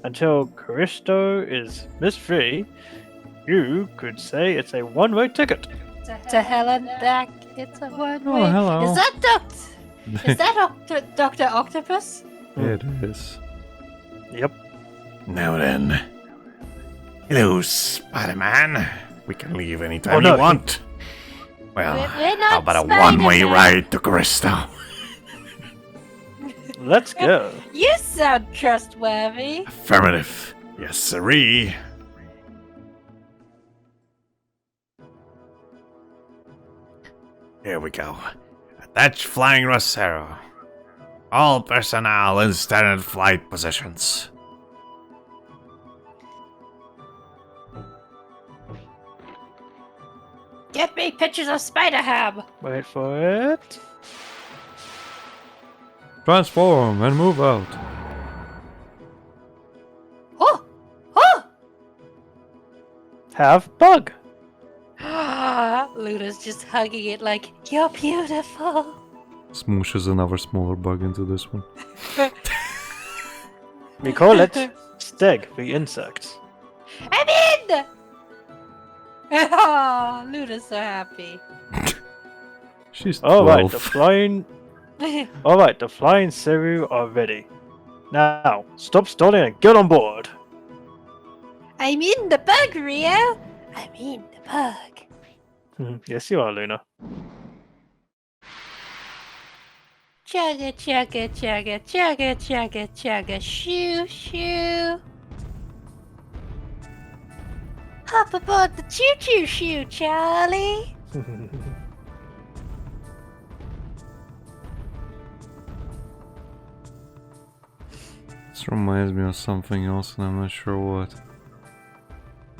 A: Until Callisto is mist-free, you could say it's a one-way ticket.
B: To hell and back, it's a one-way.
C: Oh, hello.
B: Is that Dr. Octopus?
C: It is.
A: Yep.
E: Now then. Hello, Spider-Man. We can leave anytime
A: Oh, no,
E: you want. Well,
B: We're not
E: how about a
B: Spider-Man.
E: one-way ride to Callisto?
A: Let's go.
B: You sound trustworthy.
E: Affirmative. Yes, sirree. Here we go. Attach flying Ra-seru. All personnel in standard flight positions.
B: Get me pictures of Spider-Ham.
A: Wait for it.
C: Transform and move out.
B: Oh! Oh!
A: Have bug.
B: Luna's just hugging it like, you're beautiful.
C: Smooshes another smaller bug into this one.
A: We call it Steg, the insect.
B: I'm in! Oh, Luna's so happy.
C: She's 12.
A: Alright, the flying Seru are ready. Now, stop stalling and get on board.
B: I'm in the bug, Rio. I'm in the bug.
A: Yes, you are, Luna.
B: Chugga, chugga, chugga, chugga, chugga, chugga, shoo, shoo. Hop aboard the choo-choo shoe, Charlie.
C: This reminds me of something else, and I'm not sure what.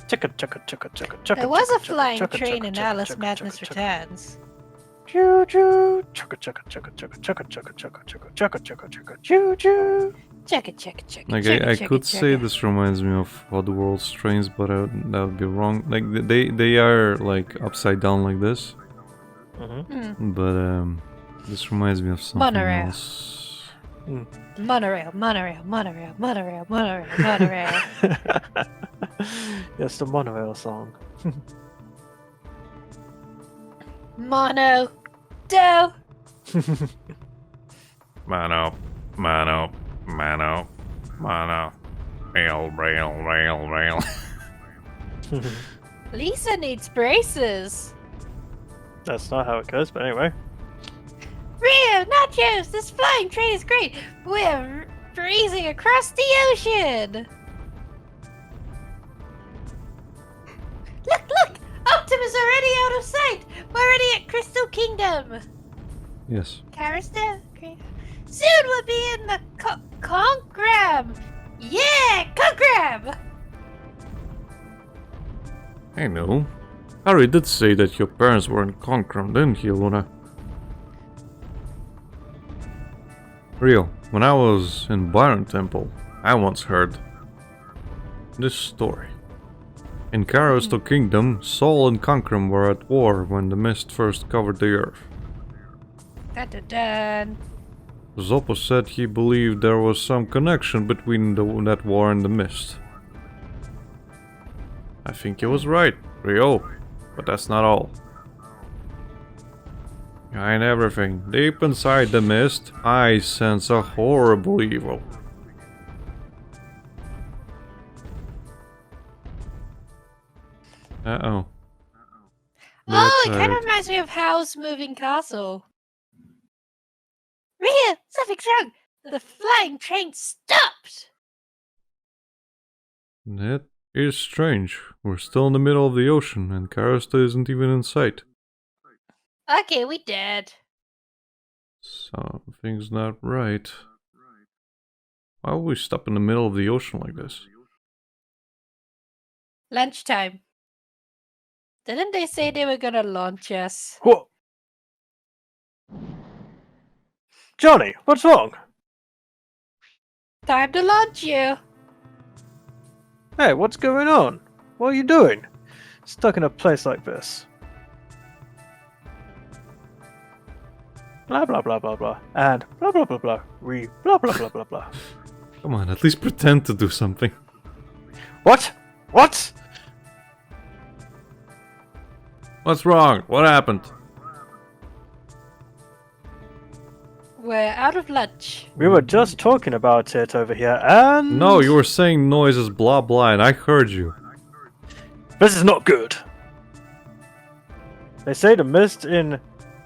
A: Chugga, chugga, chugga, chugga, chugga.
B: There was a
A: chugga,
B: flying
A: chugga,
B: train
A: chugga,
B: in
A: chugga,
B: Alice
A: chugga,
B: Madness
A: chugga,
B: Returns.
A: Choo choo. Chugga, chugga, chugga, chugga, chugga, chugga, chugga, chugga, chugga, chugga, chugga, choo choo.
B: Chugga, chugga, chugga,
C: Like,
B: chugga,
C: I
B: chugga,
C: could say
B: chugga.
C: this reminds me of Oddworld Strains, but that would be wrong. Like, they are, like, upside down like this. But, this reminds me of something
B: Monorail.
C: else.
B: Monorail, monorail, monorail, monorail, monorail, monorail.
A: Yes, the monorail song.
B: Mono. Do.
E: Mano. Rail.
B: Lisa needs braces.
A: That's not how it goes, but anyway.
B: Rio, nachos, this flying train is great. We're breezing across the ocean. Look! Optimus already out of sight. We're already at Crystal Kingdom.
C: Yes.
B: Callisto? Soon we'll be in the Congram. Yeah, Congram.
C: I know. Harry did say that your parents were in Concrum, didn't he, Luna? Real, when I was in Byron Temple, I once heard this story. In Karasto Kingdom, Sol and Concrum were at war when the mist first covered the earth.
B: Dun-dun-dun.
C: Zoppo said he believed there was some connection between that war and the mist. I think he was right, Rio, but that's not all. Behind everything, deep inside the mist, I sense a horrible evil. Uh-oh.
B: Oh, it kind of reminds me of Howl's Moving Castle. Rhea, something's wrong. The flying train stopped.
C: That is strange. We're still in the middle of the ocean and Karasta isn't even in sight.
B: Okay, we dead.
C: Something's not right. Why would we stop in the middle of the ocean like this?
B: Lunchtime. Didn't they say they were gonna launch us?
A: What? Johnny, what's wrong?
B: Time to launch you.
A: Hey, what's going on? What are you doing? Stuck in a place like this. Blah blah blah blah blah. And blah blah blah blah. Blah blah blah blah blah.
C: Come on, at least pretend to do something.
A: What? What?
C: What's wrong? What happened?
B: We're out of lunch.
A: We were just talking about it over here, and...
C: No, you were saying noises blah blah and I heard you.
A: This is not good. They say the mist in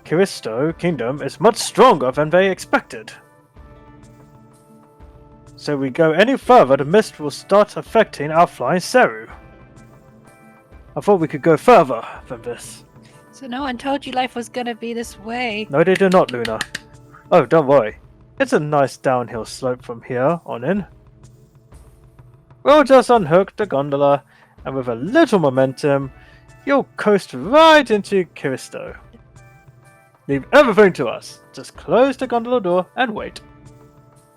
A: Kiristo Kingdom is much stronger than they expected. So we go any further, the mist will start affecting our flying Seru. I thought we could go further than this.
B: So no one told you life was gonna be this way.
A: No, they do not, Luna. Oh, don't worry. It's a nice downhill slope from here on in. We'll just unhook the gondola, and with a little momentum, you'll coast right into Kiristo. Leave everything to us. Just close the gondola door and wait.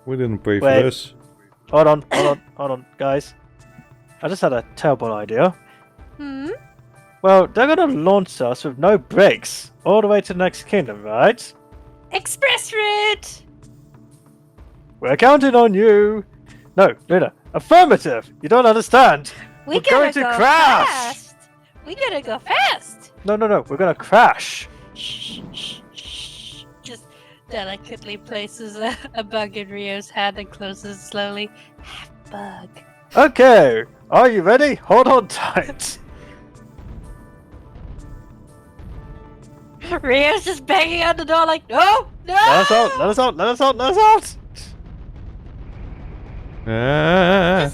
C: We didn't pay for
A: Wait.
C: this.
A: Hold on, guys. I just had a terrible idea.
B: Hmm?
A: Well, they're gonna launch us with no brakes all the way to the next kingdom, right?
B: Express route!
A: We're counting on you. No, Luna. Affirmative. You don't understand.
B: We're
A: We're going to crash!
B: fast! We gotta go fast!
A: No. We're gonna crash.
B: Shh, shh, shh. Just delicately places a bug in Rio's hand and closes slowly. Bug.
A: Okay. Are you ready? Hold on tight.
B: Rio's just banging on the door like, no! No!
A: Let us out. Let us out. Let us out. Let us out.
C: Ah.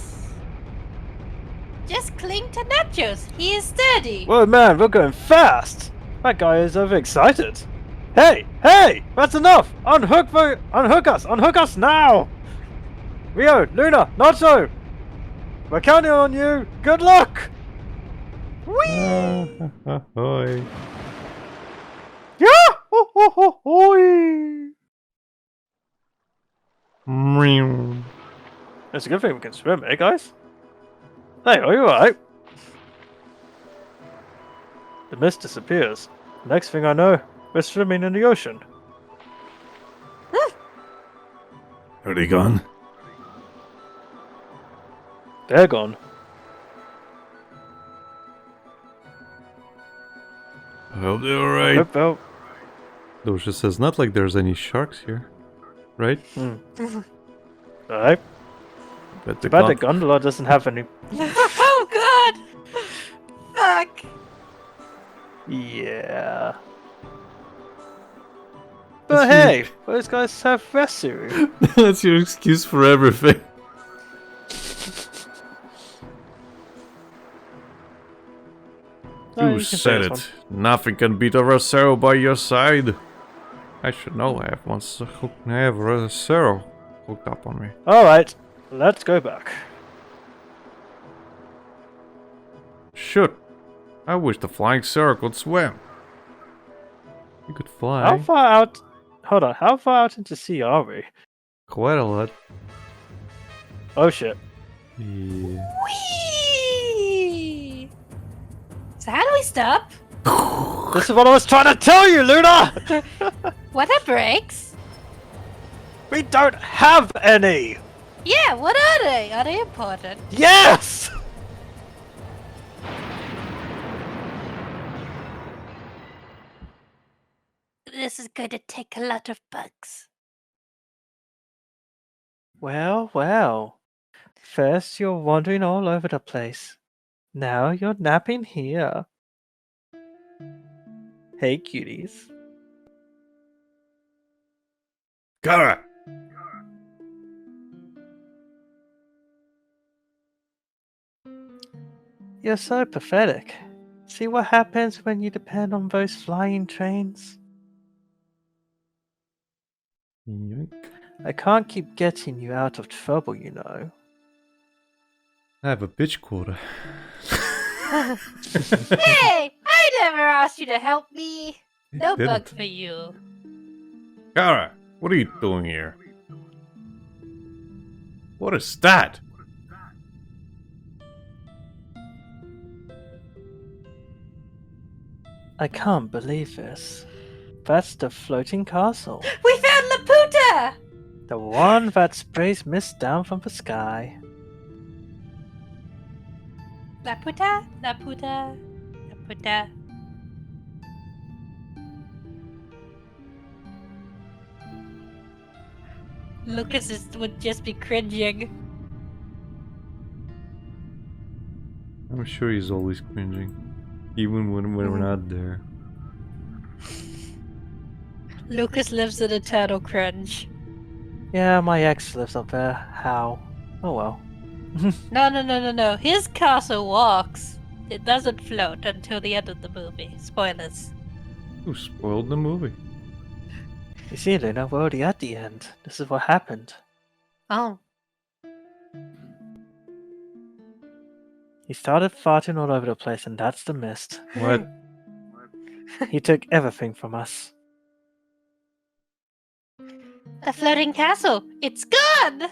B: Just cling to Nachos. He is sturdy.
A: Whoa, man. We're going fast. That guy is overexcited. Hey. That's enough. Unhook us now. Rio, Luna, Nacho. We're counting on you. Good luck. Whee!
C: Ahoy.
A: Yeah! Ho, ho, ho, hoi!
C: Meow.
A: It's a good thing we can swim, eh, guys? Hey, are you alright? The mist disappears. Next thing I know, we're swimming in the ocean.
E: Are they gone?
A: They're gone.
E: I hope they're alright.
A: Nope, well,
C: Dosha says not like there's any sharks here. Right?
A: alright.
C: Bet
A: Too bad the gondola doesn't have any.
B: Oh god! Fuck!
A: Yeah. But hey, those guys have Ra-seru.
C: That's your excuse for everything.
A: No,
C: You
A: can say
C: said
A: this
C: it. Nothing can beat a Ra-seru by your side. I should know. I have Ra-seru hooked up on me.
A: Alright, let's go back.
C: Shoot. I wish the flying Sarah could swim. You could fly.
A: How far out? Hold on. How far out into sea are we?
C: Quite a lot.
A: Oh shit.
C: Yeah.
B: Whee! So how do we stop?
A: This is what I was trying to tell you, Luna!
B: What are brakes?
A: We don't have any!
B: Yeah, what are they? Are they important?
A: Yes!
B: This is going to take a lot of bugs.
A: Well, well. First you're wandering all over the place. Now you're napping here. Hey, cuties.
E: Kara!
A: You're so pathetic. See what happens when you depend on those flying trains?
C: Yoink.
A: I can't keep getting you out of trouble, you know.
C: I have a bitch quota.
B: Hey! I never asked you to help me! No
C: didn't.
B: bug for you.
C: Kara, what are you doing here? What is that?
A: I can't believe this. That's the floating castle.
B: We found Laputa!
A: The one that sprays mist down from the sky.
B: Laputa, Laputa, Laputa. Would just be cringing.
C: I'm sure he's always cringing. Even when we're not there.
B: Lucas lives in eternal cringe.
A: Yeah, my ex lives up there. How? Oh well.
B: No. His castle walks. It doesn't float until the end of the movie. Spoilers.
C: Who spoiled the movie?
A: You see, Luna, we're already at the end. This is what happened.
B: Oh.
A: He started farting all over the place, and that's the mist.
C: What?
A: He took everything from us.
B: A floating castle. It's gone!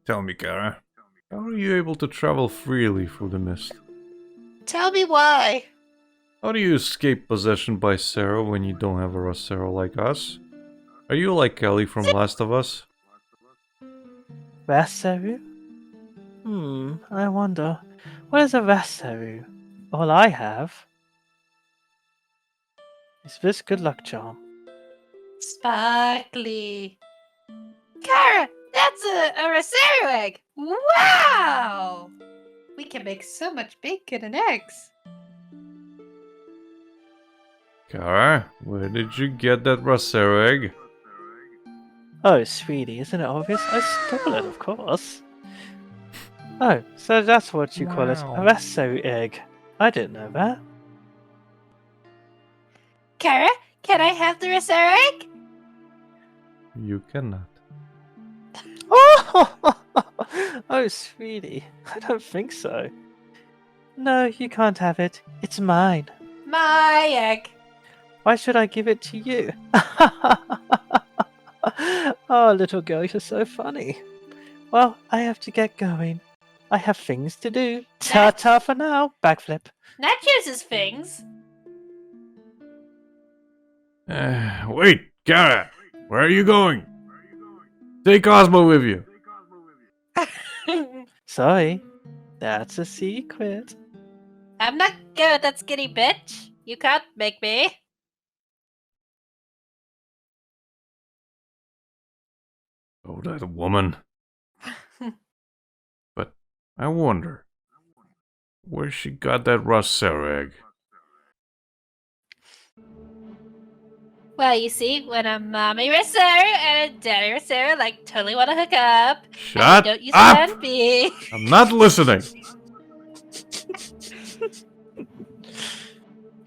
C: Tell me, Kara. How are you able to travel freely through the mist?
B: Tell me why.
C: How do you escape possession by Sarah when you don't have a Ra-seru like us? Are you like Ellie from Last of Us?
A: Ra-seru? I wonder. What is a Ra-seru? All I have is this good luck charm.
B: Sparkly. Kara, that's a Ra-seru egg. Wow! We can make so much bacon and eggs.
C: Kara, where did you get that Ra-seru egg?
A: Oh, sweetie, isn't it obvious? I stole it, of course. Oh, so that's what you call it, a
C: Wow.
A: Ra-seru egg. I didn't know that.
B: Kara, can I have the Ra-seru egg?
C: You cannot.
A: Oh, sweetie, I don't think so. No, you can't have it. It's mine.
B: My egg.
A: Why should I give it to you? Oh, little girl, you're so funny. Well, I have to get going. I have things to do. Ta-ta for now. Backflip.
B: Nachos is things.
E: Wait, Kara! Where are you going? Take Cosmo with you.
A: Sorry, that's a secret.
B: I'm not good at that skinny bitch. You can't make me.
E: Oh, that woman. But I wonder where she got that Ra-seru egg.
B: Well, you see, when a mommy Ra-seru and a daddy Ra-seru like totally want to hook up,
E: Shut
B: don't use
E: up!
B: plan B.
E: I'm not listening.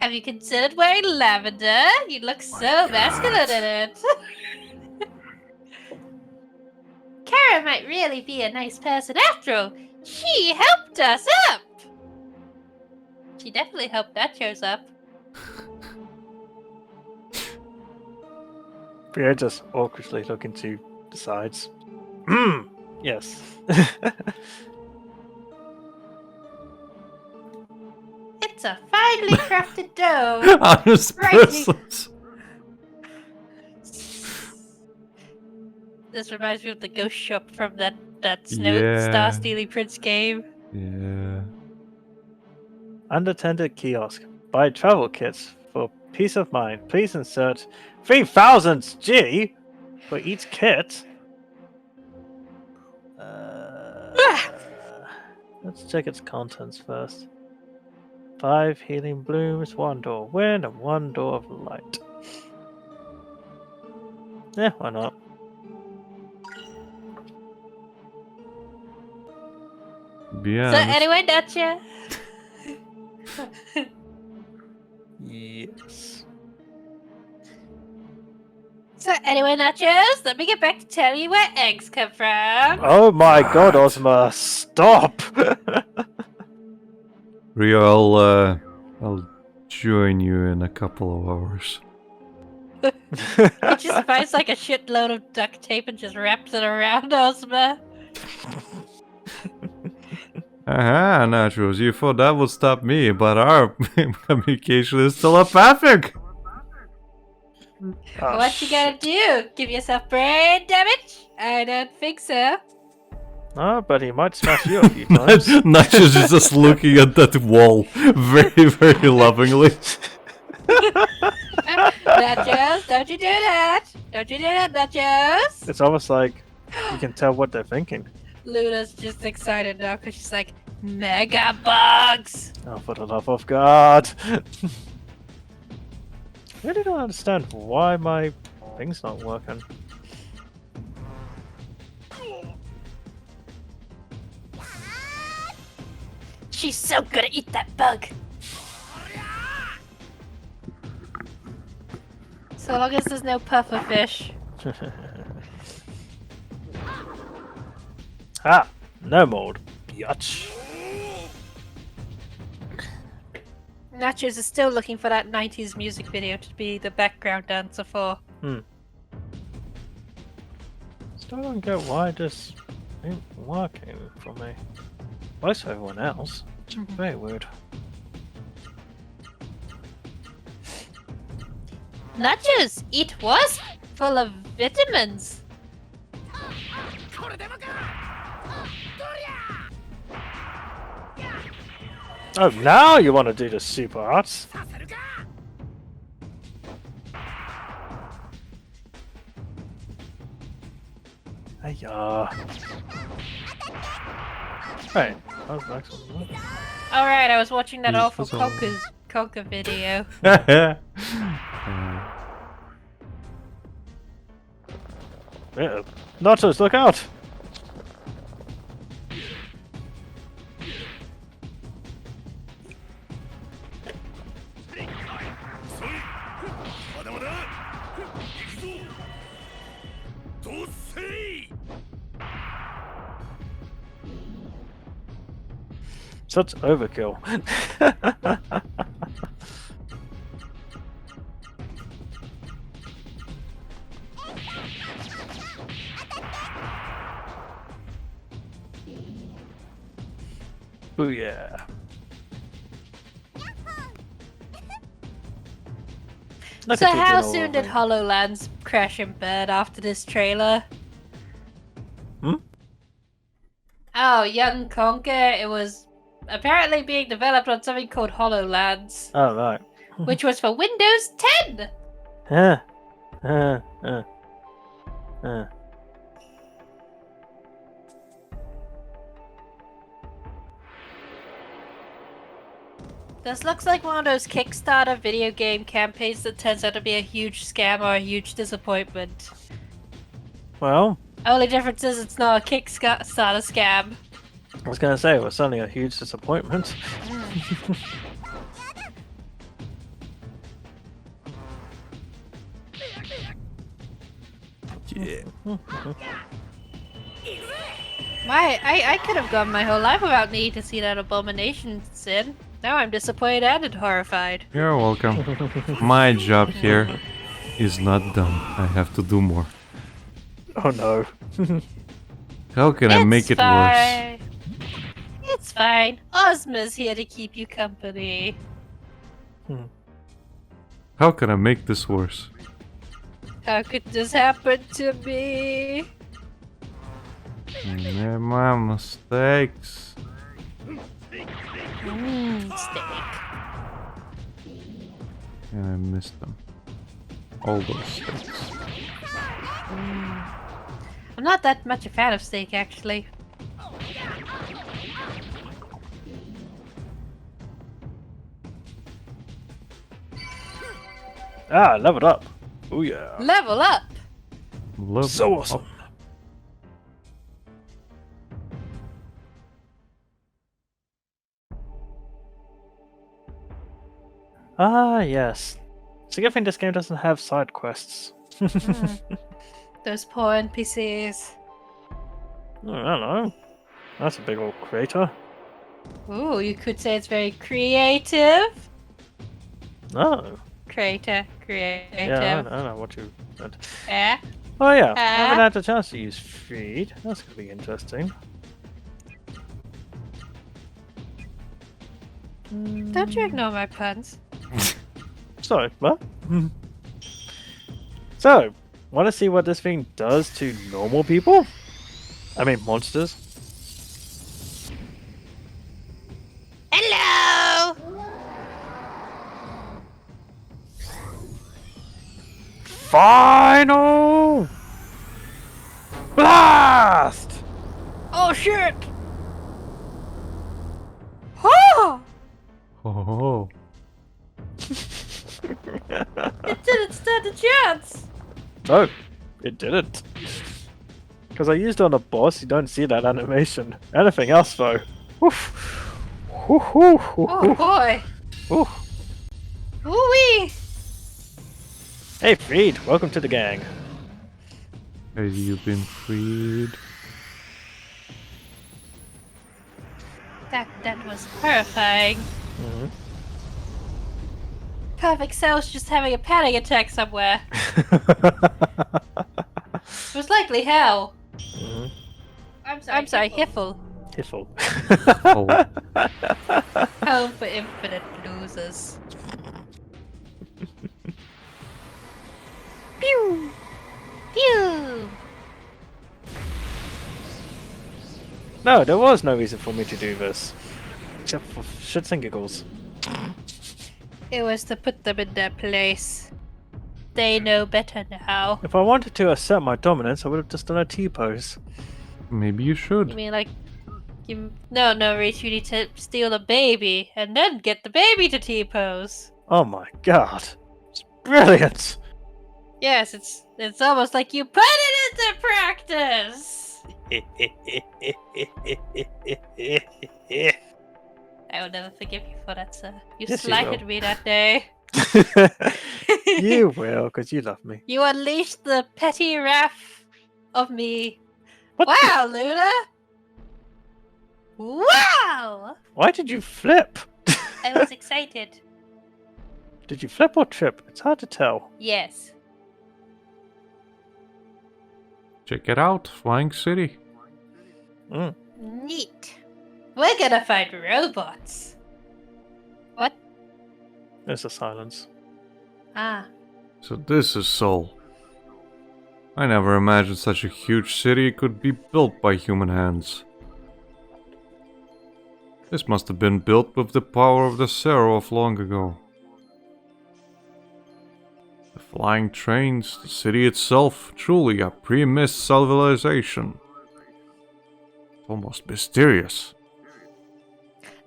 B: Have you considered wearing lavender? You look so masculine in it. Kara might really be a nice person after all. She helped us up! She definitely helped Nachos up.
A: Pierre just awkwardly looking to the sides. Yes.
B: It's a finely crafted dough.
C: Honest
B: Right.
C: persons.
B: This reminds me of the ghost shop from that
C: Yeah.
B: Star Stealing Prince game.
C: Yeah.
A: Unattended kiosk. Buy travel kits for peace of mind. Please insert 3,000 G for each kit. Let's check its contents first. 5 healing blooms, 1 door of wind, and 1 door of light. Yeah, why not?
C: Be
B: So
C: honest.
B: anyway, Nacho.
A: Yes.
B: So anyway, Nachos, let me get back to telling you where eggs come from.
A: Oh my god, Ozma, stop!
C: Rio, I'll join you in a couple of hours.
B: He just buys like a shitload of duct tape and just wraps it around Ozma.
C: Aha, Naturals, you thought that would stop me, but our communication is telepathic!
A: Oh,
B: What you gotta do? Give yourself brain damage? I don't think so.
A: No, but he might smash you a few times.
C: Nachos is just looking at that wall very, very lovingly.
B: Nachos, don't you do that! Don't you do that, Nachos!
A: It's almost like you can tell what they're thinking.
B: Luna's just excited now because she's like, Mega bugs!
A: Oh, for the love of God! Really don't understand why my thing's not working.
B: She's so good at eat that bug! So long as there's no puffer fish.
A: Ah, no mold, biatch.
B: Nachos is still looking for that 90s music video to be the background dancer for.
A: Still don't get why this ain't working for me. Works for everyone else. It's very weird.
B: Nachos, eat wasp full of vitamins.
A: Oh, now you want to do the super arts? Hiya. Right. I was back on that.
B: Alright, I was watching that
C: Yes,
B: awful
C: that's all.
B: Conker video.
A: Yeah. Nachos, look out! Such overkill. Booyah. Look
B: So
A: at you
B: how
A: doing all
B: soon
A: of
B: did
A: it.
B: HoloLens crash and burn after this trailer?
A: Hmm?
B: Oh, Young Conker, it was apparently being developed on something called HoloLens,
A: Oh, right.
B: which was for Windows 10!
A: Uh, uh, uh, uh.
B: This looks like one of those Kickstarter video game campaigns that turns out to be a huge scam or a huge disappointment.
A: Well,
B: Only difference is it's not a Kickstarter scam.
A: I was gonna say it was certainly a huge disappointment.
C: Yeah.
B: I could have gone my whole life without needing to see that abomination sin. Now I'm disappointed and horrified.
C: You're welcome. My job here is not done. I have to do more.
A: Oh no.
C: How can I make it worse?
B: Fine. It's fine. Ozma's here to keep you company.
C: How can I make this worse?
B: How could this happen to me?
C: My mistakes.
B: Steak.
C: And I missed them. All those steaks.
B: I'm not that much a fan of steak, actually.
A: Ah, leveled up. Oh yeah.
B: Level up!
C: Love
A: So awesome. Ah, yes. It's a good thing this game doesn't have side quests.
B: Those poor NPCs.
A: Oh, I don't know. That's a big old crater.
B: Ooh, you could say it's very creative.
A: Oh.
B: Creative.
A: Yeah, I don't know what you meant.
B: Eh?
A: Oh yeah, I haven't had the chance to use feed. That's gonna be interesting.
B: Don't you ignore my puns.
A: Sorry, what? So, want to see what this thing does to normal people? I mean, monsters.
B: Hello!
A: Final blast!
B: Oh shit! Oh!
C: Oh.
B: It didn't stand a chance!
A: No, it didn't. Because I used it on a boss, you don't see that animation. Anything else though? Oof. Oof, oof, oof,
B: Oh
A: oof,
B: boy!
A: oof.
B: Ooh-wee!
A: Hey, Freed, welcome to the gang.
C: Have you been freed?
B: That was horrifying. Perfect Cell's just having a panic attack somewhere. It was likely hell. I'm sorry, Hiffle.
A: Hiffle.
C: Oh.
B: Home for infinite losers. Pew! Pew!
A: No, there was no reason for me to do this. Except for shits and giggles.
B: It was to put them in their place. They know better now.
A: If I wanted to assert my dominance, I would have just done a T-pose.
C: Maybe you
B: You
C: should.
B: mean like... No, Rhys, you need to steal the baby, and then get the baby to T-pose.
A: Oh my god. It's brilliant!
B: Yes, it's almost like you put it into practice! I will never forgive you for that, sir. You
A: Yes, you
B: slighted
A: will.
B: me that day.
A: You will, because you love me.
B: You unleashed the petty wrath of me.
A: What the-
B: Wow, Luna! Wow!
A: Why did you flip?
B: I was excited.
A: Did you flip or trip? It's hard to tell.
B: Yes.
C: Check it out, Flying City.
B: Neat. We're gonna find robots. What?
A: There's a silence.
B: Ah.
C: So this is Seoul. I never imagined such a huge city could be built by human hands. This must have been built with the power of the Ra-seru of long ago. The flying trains, the city itself, truly a pre-myst civilization. Almost mysterious.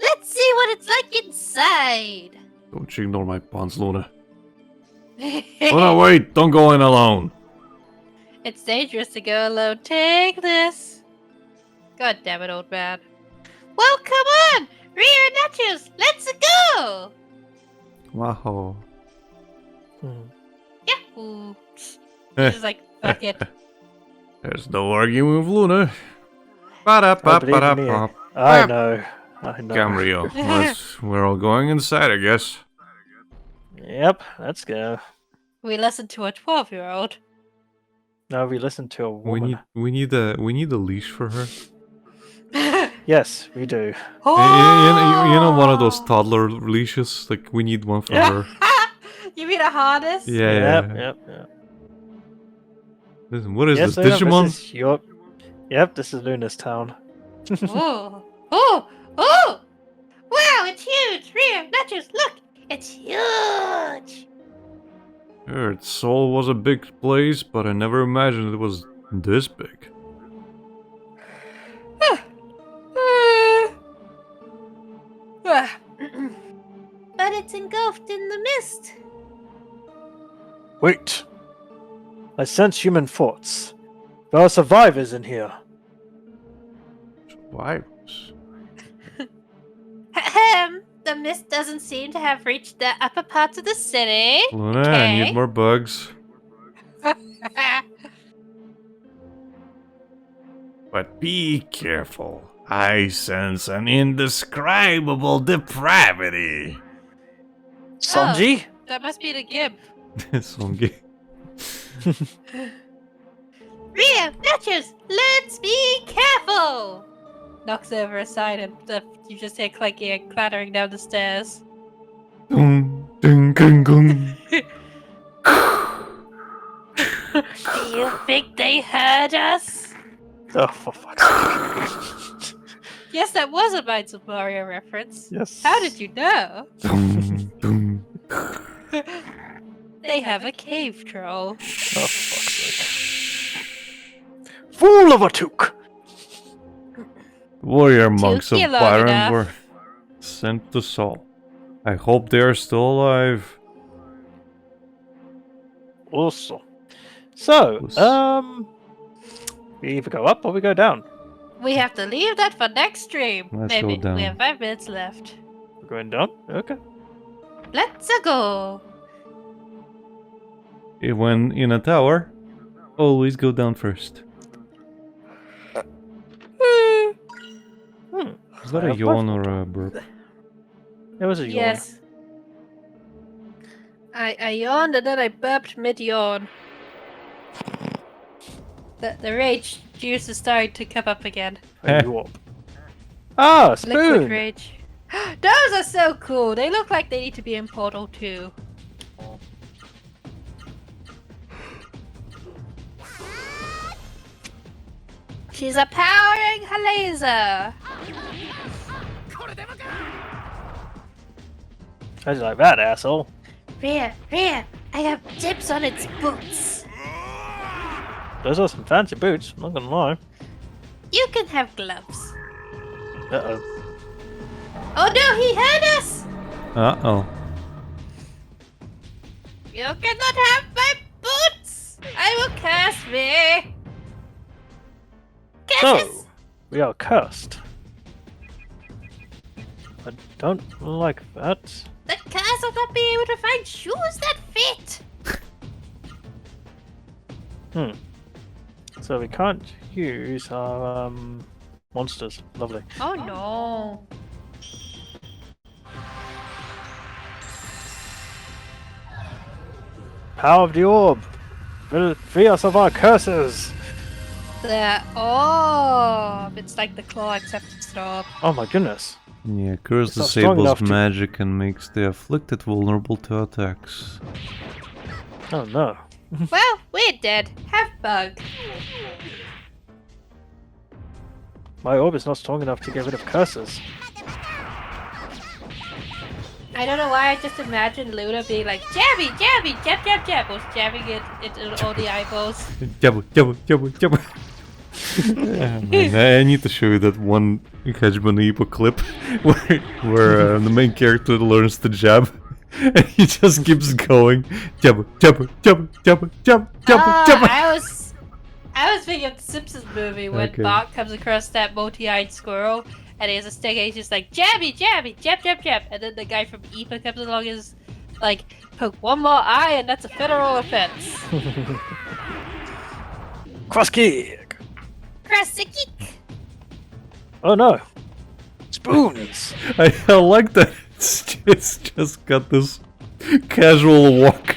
B: Let's see what it's like inside.
C: Don't you ignore my puns, Luna. Oh no, wait! Don't go in alone!
B: It's dangerous to go alone. Take this. God damn it, old man. Well, come on! Rear nachos! Let's go!
C: Wow.
B: Yahoo! She's like, fuck it.
C: There's no arguing with Luna. Ba-da-ba-ba-da-ba.
A: I know.
E: Camrio. We're all going inside, I guess.
A: Yep, let's go.
B: We listened to a 12-year-old.
A: No, we listened to a woman.
C: We need a leash for her.
A: Yes, we do.
C: You know one of those toddler leashes? Like, we need one for
A: Yeah.
C: her.
B: You mean a harness?
C: Yeah.
A: Yep.
C: Listen, what is
A: Yes,
C: this,
A: Luna,
C: Digimon?
A: This is your... Yep, this is Luna's town.
B: Oh! Wow, it's huge! Rhea, Nachos, look! It's huge!
C: Sure, Seoul was a big place, but I never imagined it was this big.
B: But it's engulfed in the mist.
A: Wait. I sense human thoughts. There are survivors in here.
C: Survivors?
B: The mist doesn't seem to have reached the upper parts of the city.
C: Luna, I
B: Okay.
C: need more bugs.
E: But be careful. I sense an indescribable depravity.
A: Sanji?
B: That must be the gimp.
C: Songi.
B: Rhea, Nachos, let's be careful! Knocks over a sign and you just hear clanking and clattering down the stairs.
C: Dung, dung, dung, dung.
B: Do you think they heard us?
A: Oh, for fuck's sake.
B: Yes, that was a Minds of Mario reference.
A: Yes.
B: How did you know?
C: Dung, dung.
B: They have a cave troll.
A: Oh, for fuck's sake. Fool of a toque!
C: Warrior monks of
B: Tookie long
C: Byron
B: enough.
C: were sent to Seoul. I hope they are still alive.
A: Awesome. So,
C: Was-
A: we either go up or we go down.
B: We have to leave that for next stream.
C: Let's
B: Maybe.
C: go down.
B: We have 5 minutes left.
A: We're going down? Okay.
B: Let's go.
C: When in a tower, always go down first. Is that
A: I
C: a
A: have
C: yawn or a burp?
A: It was a yawn.
B: Yes. I yawned and then I burped mid-yawn. The rage juice is starting to come up again.
A: A yawn. Ah,
B: Liquid
A: spoon!
B: rage. Those are so cool. They look like they need to be in Portal 2. She's a powering her laser.
A: How'd you like that, asshole?
B: Rhea, I have tips on its boots.
A: Those are some fancy boots, I'm not gonna lie.
B: You can have gloves.
A: Uh-oh.
B: Oh no, he heard us!
C: Uh-oh.
B: You cannot have my boots! I will curse me! Curses!
A: So, we are cursed. I don't like that.
B: The curse will not be able to find shoes that fit!
A: So we can't use our monsters. Lovely.
B: Oh no.
A: Power of the orb! Free us of our curses!
B: The orb! It's like the claw except it's the orb.
A: Oh my goodness.
C: Yeah, curse
A: It's not strong
C: disables
A: enough to-
C: magic and makes the afflicted vulnerable to attacks.
A: Oh no.
B: Well, we're dead. Have bug.
A: My orb is not strong enough to get rid of curses.
B: I don't know why I just imagined Luna being like, Jabby, Jabby, jab, jab, jab, was jabbing it into all the eyeballs.
C: Jabba, jabba, jabba, jabba. Man, I need to show you that one Hegemon Epo clip where the main character learns to jab and he just keeps going. Jabba, jabba, jabba, jabba, jabba, jabba, jabba.
B: I was thinking of the Simpsons movie when
C: Okay.
B: Bart comes across that multi-eyed squirrel and he has a stick and he's just like, Jabby, Jabby, jab, jab, jab. And then the guy from EPA comes along and is like, poke one more eye and that's a federal offense.
A: Cross kick!
B: Press the kick!
A: Oh no! Spoons!
C: I like that it's just got this casual walk.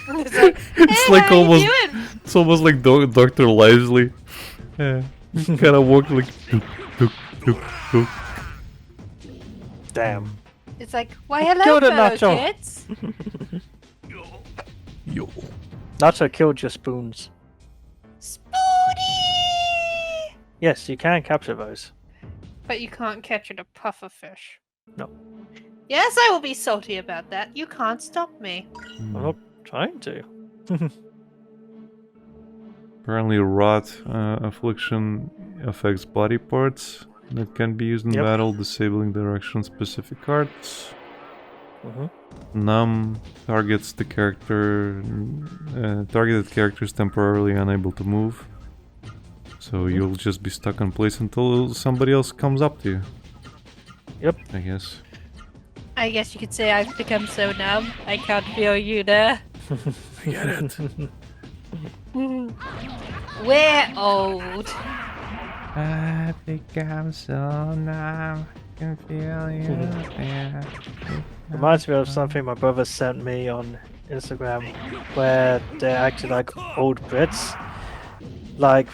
B: It's like,
C: It's
B: hey,
C: like
B: how
C: almost,
B: you doing?
C: it's almost like Dr. Lively. Yeah, kind of walk like duk, duk, duk, duk.
A: Damn.
B: It's like, why hello,
A: Killed it,
B: fellow
A: Nacho.
B: kids.
C: Yo.
A: Nacho killed your spoons.
B: Spoony!
A: Yes, you can capture those.
B: But you can't capture the puffer fish.
A: No.
B: Yes, I will be salty about that. You can't stop me.
A: I'm not trying to.
C: Apparently, rot affliction affects body parts that can be used in
A: Yep.
C: battle, disabling direction-specific cards.
A: Mhm.
C: Numb targets the character. Targeted characters temporarily unable to move. So you'll just be stuck in place until somebody else comes up to you.
A: Yep.
C: I guess.
B: I guess you could say I've become so numb. I can't feel you there.
C: I get it.
B: We're old.
C: I become so numb. I can feel you there.
A: Reminds me of something my brother sent me on Instagram, where they're actually like old Brits. Like,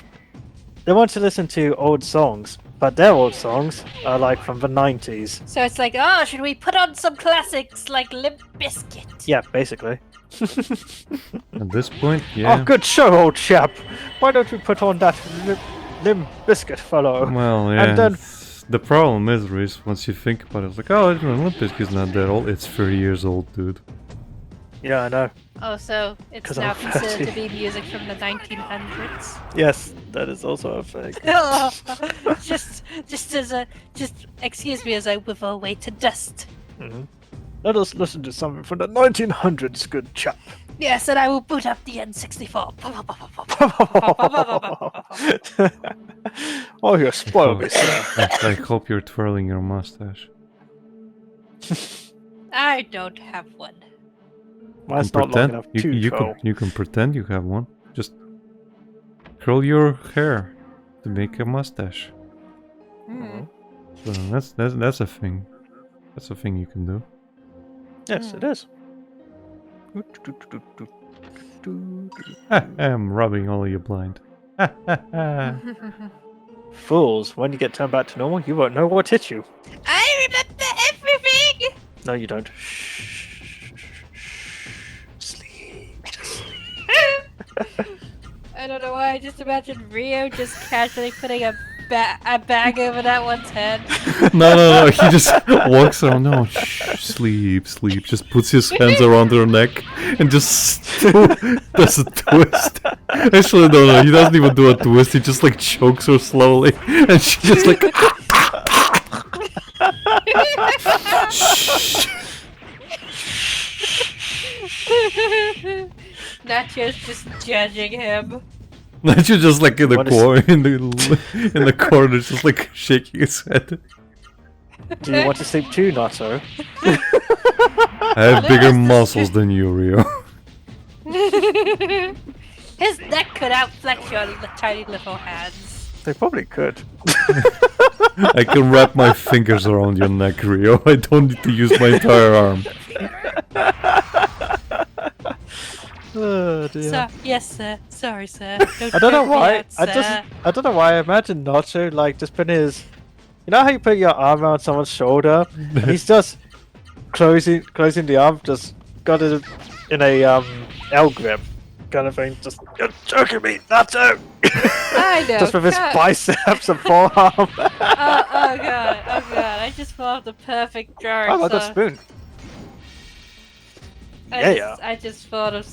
A: they want to listen to old songs, but their old songs are like from the 90s.
B: So it's like, oh, should we put on some classics like Limp Bizkit?
A: Yeah, basically.
C: At this point, yeah.
A: Oh, good show, old chap. Why don't we put on that Limp Biscuit fellow?
C: Well, yeah.
A: And then,
C: The problem is, Rhys, once you think about it, it's like, oh, Olympic is not that old. It's 30 years old, dude.
A: yeah, I know.
B: Oh, so it's
A: 'Cause
B: now
A: I'm
B: considered
A: 30.
B: to be music from the 1900s.
A: Yes, that is also a thing.
B: just excuse me as I wither away to dust.
A: Mhm. Let us listen to something from the 1900s, good chap.
B: Yes, and I will boot up the N64.
A: Oh, you spoil me, sir.
C: I hope you're twirling your mustache.
B: I don't have one.
A: Mine's not long enough to
C: you
A: twirl.
C: can pretend you have one. Just curl your hair to make a mustache.
B: Hmm.
C: So that's a thing. That's a thing you can do.
A: Yes, it is.
C: I'm rubbing all of you blind.
A: Fools, when you get turned back to normal, you won't know what hit you.
B: I remember everything!
A: No, you don't. Shh. Sleep.
B: I don't know why, I just imagined Rio just casually putting a bag over that one's head.
C: No. He just walks around. No, shh, sleep. Just puts his hands around her neck and just does a twist. Actually, no. He doesn't even do a twist. He just like chokes her slowly, and she just like. Shh.
B: Nacho's just judging him.
C: Nacho just like in the
A: What is-
C: corner, in the corner, just like shaking his head.
A: Do you want to sleep too, Nacho?
C: I have bigger muscles than you, Rio.
B: His neck could outflex your tiny little hands.
A: They probably could.
C: I can wrap my fingers around your neck, Rio. I don't need to use my entire arm.
A: Oh dear.
B: So, yes, sir. Sorry, sir.
A: I don't know
B: choke me
A: why.
B: out,
A: I
B: sir.
A: don't know why. I imagine Nacho like just putting his. You know how you put your arm around someone's shoulder? And he's just closing the arm, just got it in a L grip kind of thing. Just you're choking me, Nacho.
B: I know.
A: Just with his
B: God.
A: biceps and forearm.
B: Oh god. I just thought of the perfect drawing.
A: Oh, I got
B: so
A: spoon. Yeah.
B: I just thought of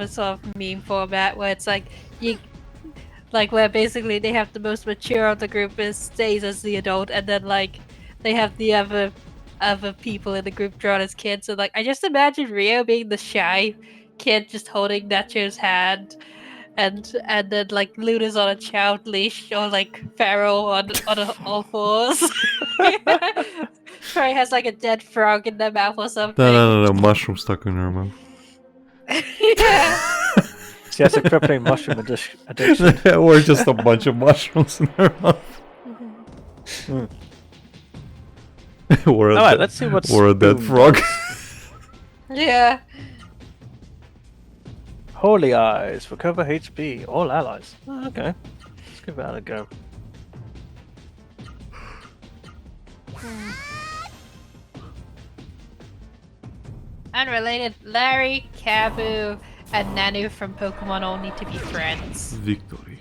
B: a sort of meme format where it's like where basically they have the most mature of the group is stays as the adult, and then like they have the other people in the group drawn as kids. So like I just imagine Rio being the shy kid just holding Nacho's hand, and then like Luna's on a child leash, or like Pharaoh on all fours. Probably has like a dead frog in their mouth or something.
C: No, mushroom stuck in her mouth.
B: Yeah.
A: She has a crippling mushroom addiction.
C: Or just a bunch of mushrooms in her mouth. Or a,
A: Alright, let's see what's
C: or a dead frog.
B: Yeah.
A: Holy Eyes, recover HP, all allies. Oh, okay, let's give that a go.
B: Unrelated, Larry, Kabu, and Nanu from Pokemon all need to be friends.
C: Victory.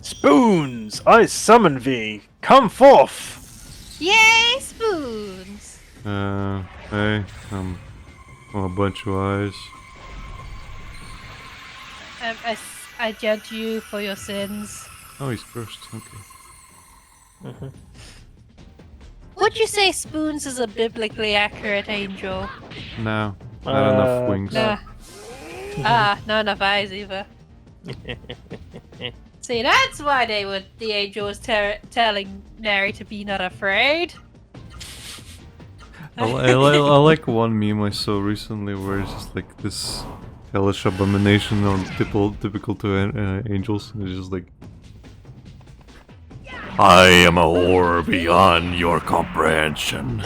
A: Spoons, I summon thee. Come forth.
B: Yay, spoons!
C: Hey, a bunch of eyes.
B: I judge you for your sins.
C: Oh, he's cursed. Okay.
B: Would you say Spoons is a biblically accurate angel?
C: No, not enough wings.
B: Nah. Not enough eyes either. See, that's why the angel was telling Mary to be not afraid.
C: I like one meme I saw recently where it's just like this hellish abomination or typical to angels. And it's just like, I am a horror beyond your comprehension.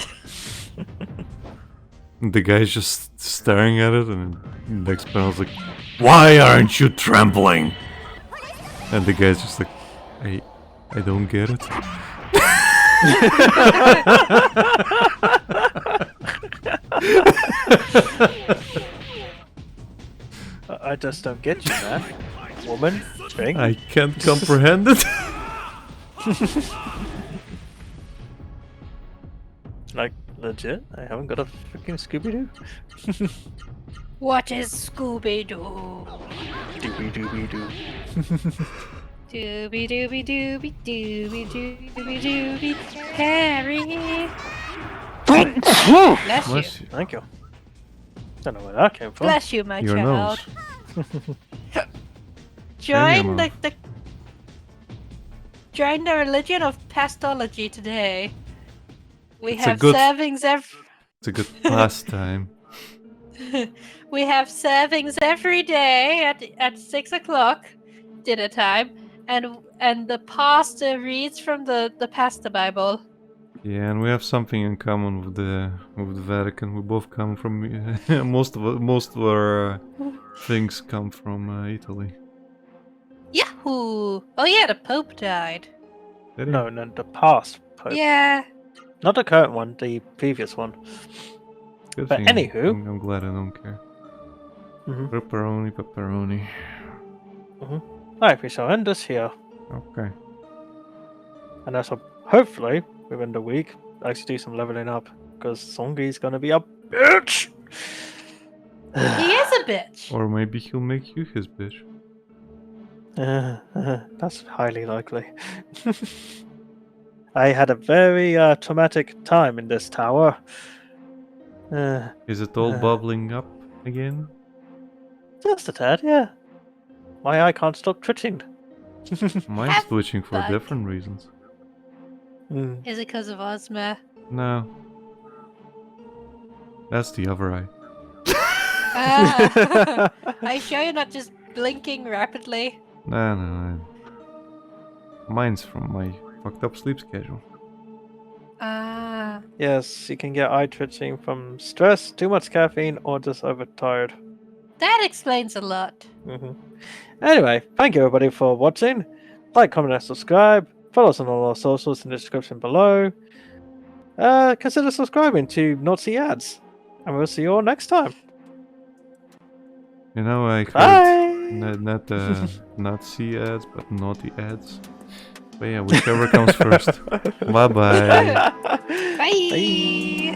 C: And the guy's just staring at it, and the next panel's like, why aren't you trembling? And the guy's just like, I don't get it.
A: I just don't get you, man. Woman, thing.
C: I can't comprehend it.
A: Like, legit? I haven't got a freaking Scooby-Doo?
B: What is Scooby-Doo?
A: Doobie-doobie-doo.
B: Dooby dooby dooby dooby dooby dooby Harry. Bless you.
C: Bless you.
A: Thank you. Don't know where that came from.
B: Bless you, my
C: Your
B: child.
C: nose.
B: Join
C: Mouth.
B: Join the religion of pastology today. We
C: It's a
B: have
C: good-
B: servings
C: It's a good pastime.
B: we have servings every day at 6 o'clock dinner time, and the pastor reads from the pastor Bible.
C: Yeah, and we have something in common with the Vatican. We both come from most of our things come from Italy.
B: Yahoo! Oh yeah, the Pope died.
C: Did he?
A: No, the past Pope.
B: Yeah.
A: Not the current one, the previous one.
C: Good
A: But
C: thing.
A: anywho.
C: I'm glad I don't care.
A: Mm-hmm.
C: Pepperoni.
A: Alright, we shall end this here.
C: Okay.
A: And also, hopefully, within the week, actually do some leveling up. Because Songi's gonna be a bitch!
B: He is a bitch.
C: Or maybe he'll make you his bitch.
A: That's highly likely. I had a very traumatic time in this tower.
C: Is it all bubbling up again?
A: Just a tad, yeah. My eye can't stop twitching.
C: Mine's
B: Have
C: twitching for
B: fun.
C: different reasons.
B: Is it because of Ozma?
C: No. That's the other eye.
B: Ah. Are you sure you're not just blinking rapidly?
C: No. Mine's from my fucked up sleep schedule.
B: Ah.
A: Yes, you can get eye twitching from stress, too much caffeine, or just overtired.
B: That explains a lot.
A: Anyway, thank you everybody for watching. Like, comment, and subscribe. Follow us on all our socials in the description below. Consider subscribing to not see ads. And we'll see you all next time.
C: You know, I
A: Bye!
C: heard not see ads, but naughty ads. But yeah, whichever comes first. Bye-bye.
B: Bye.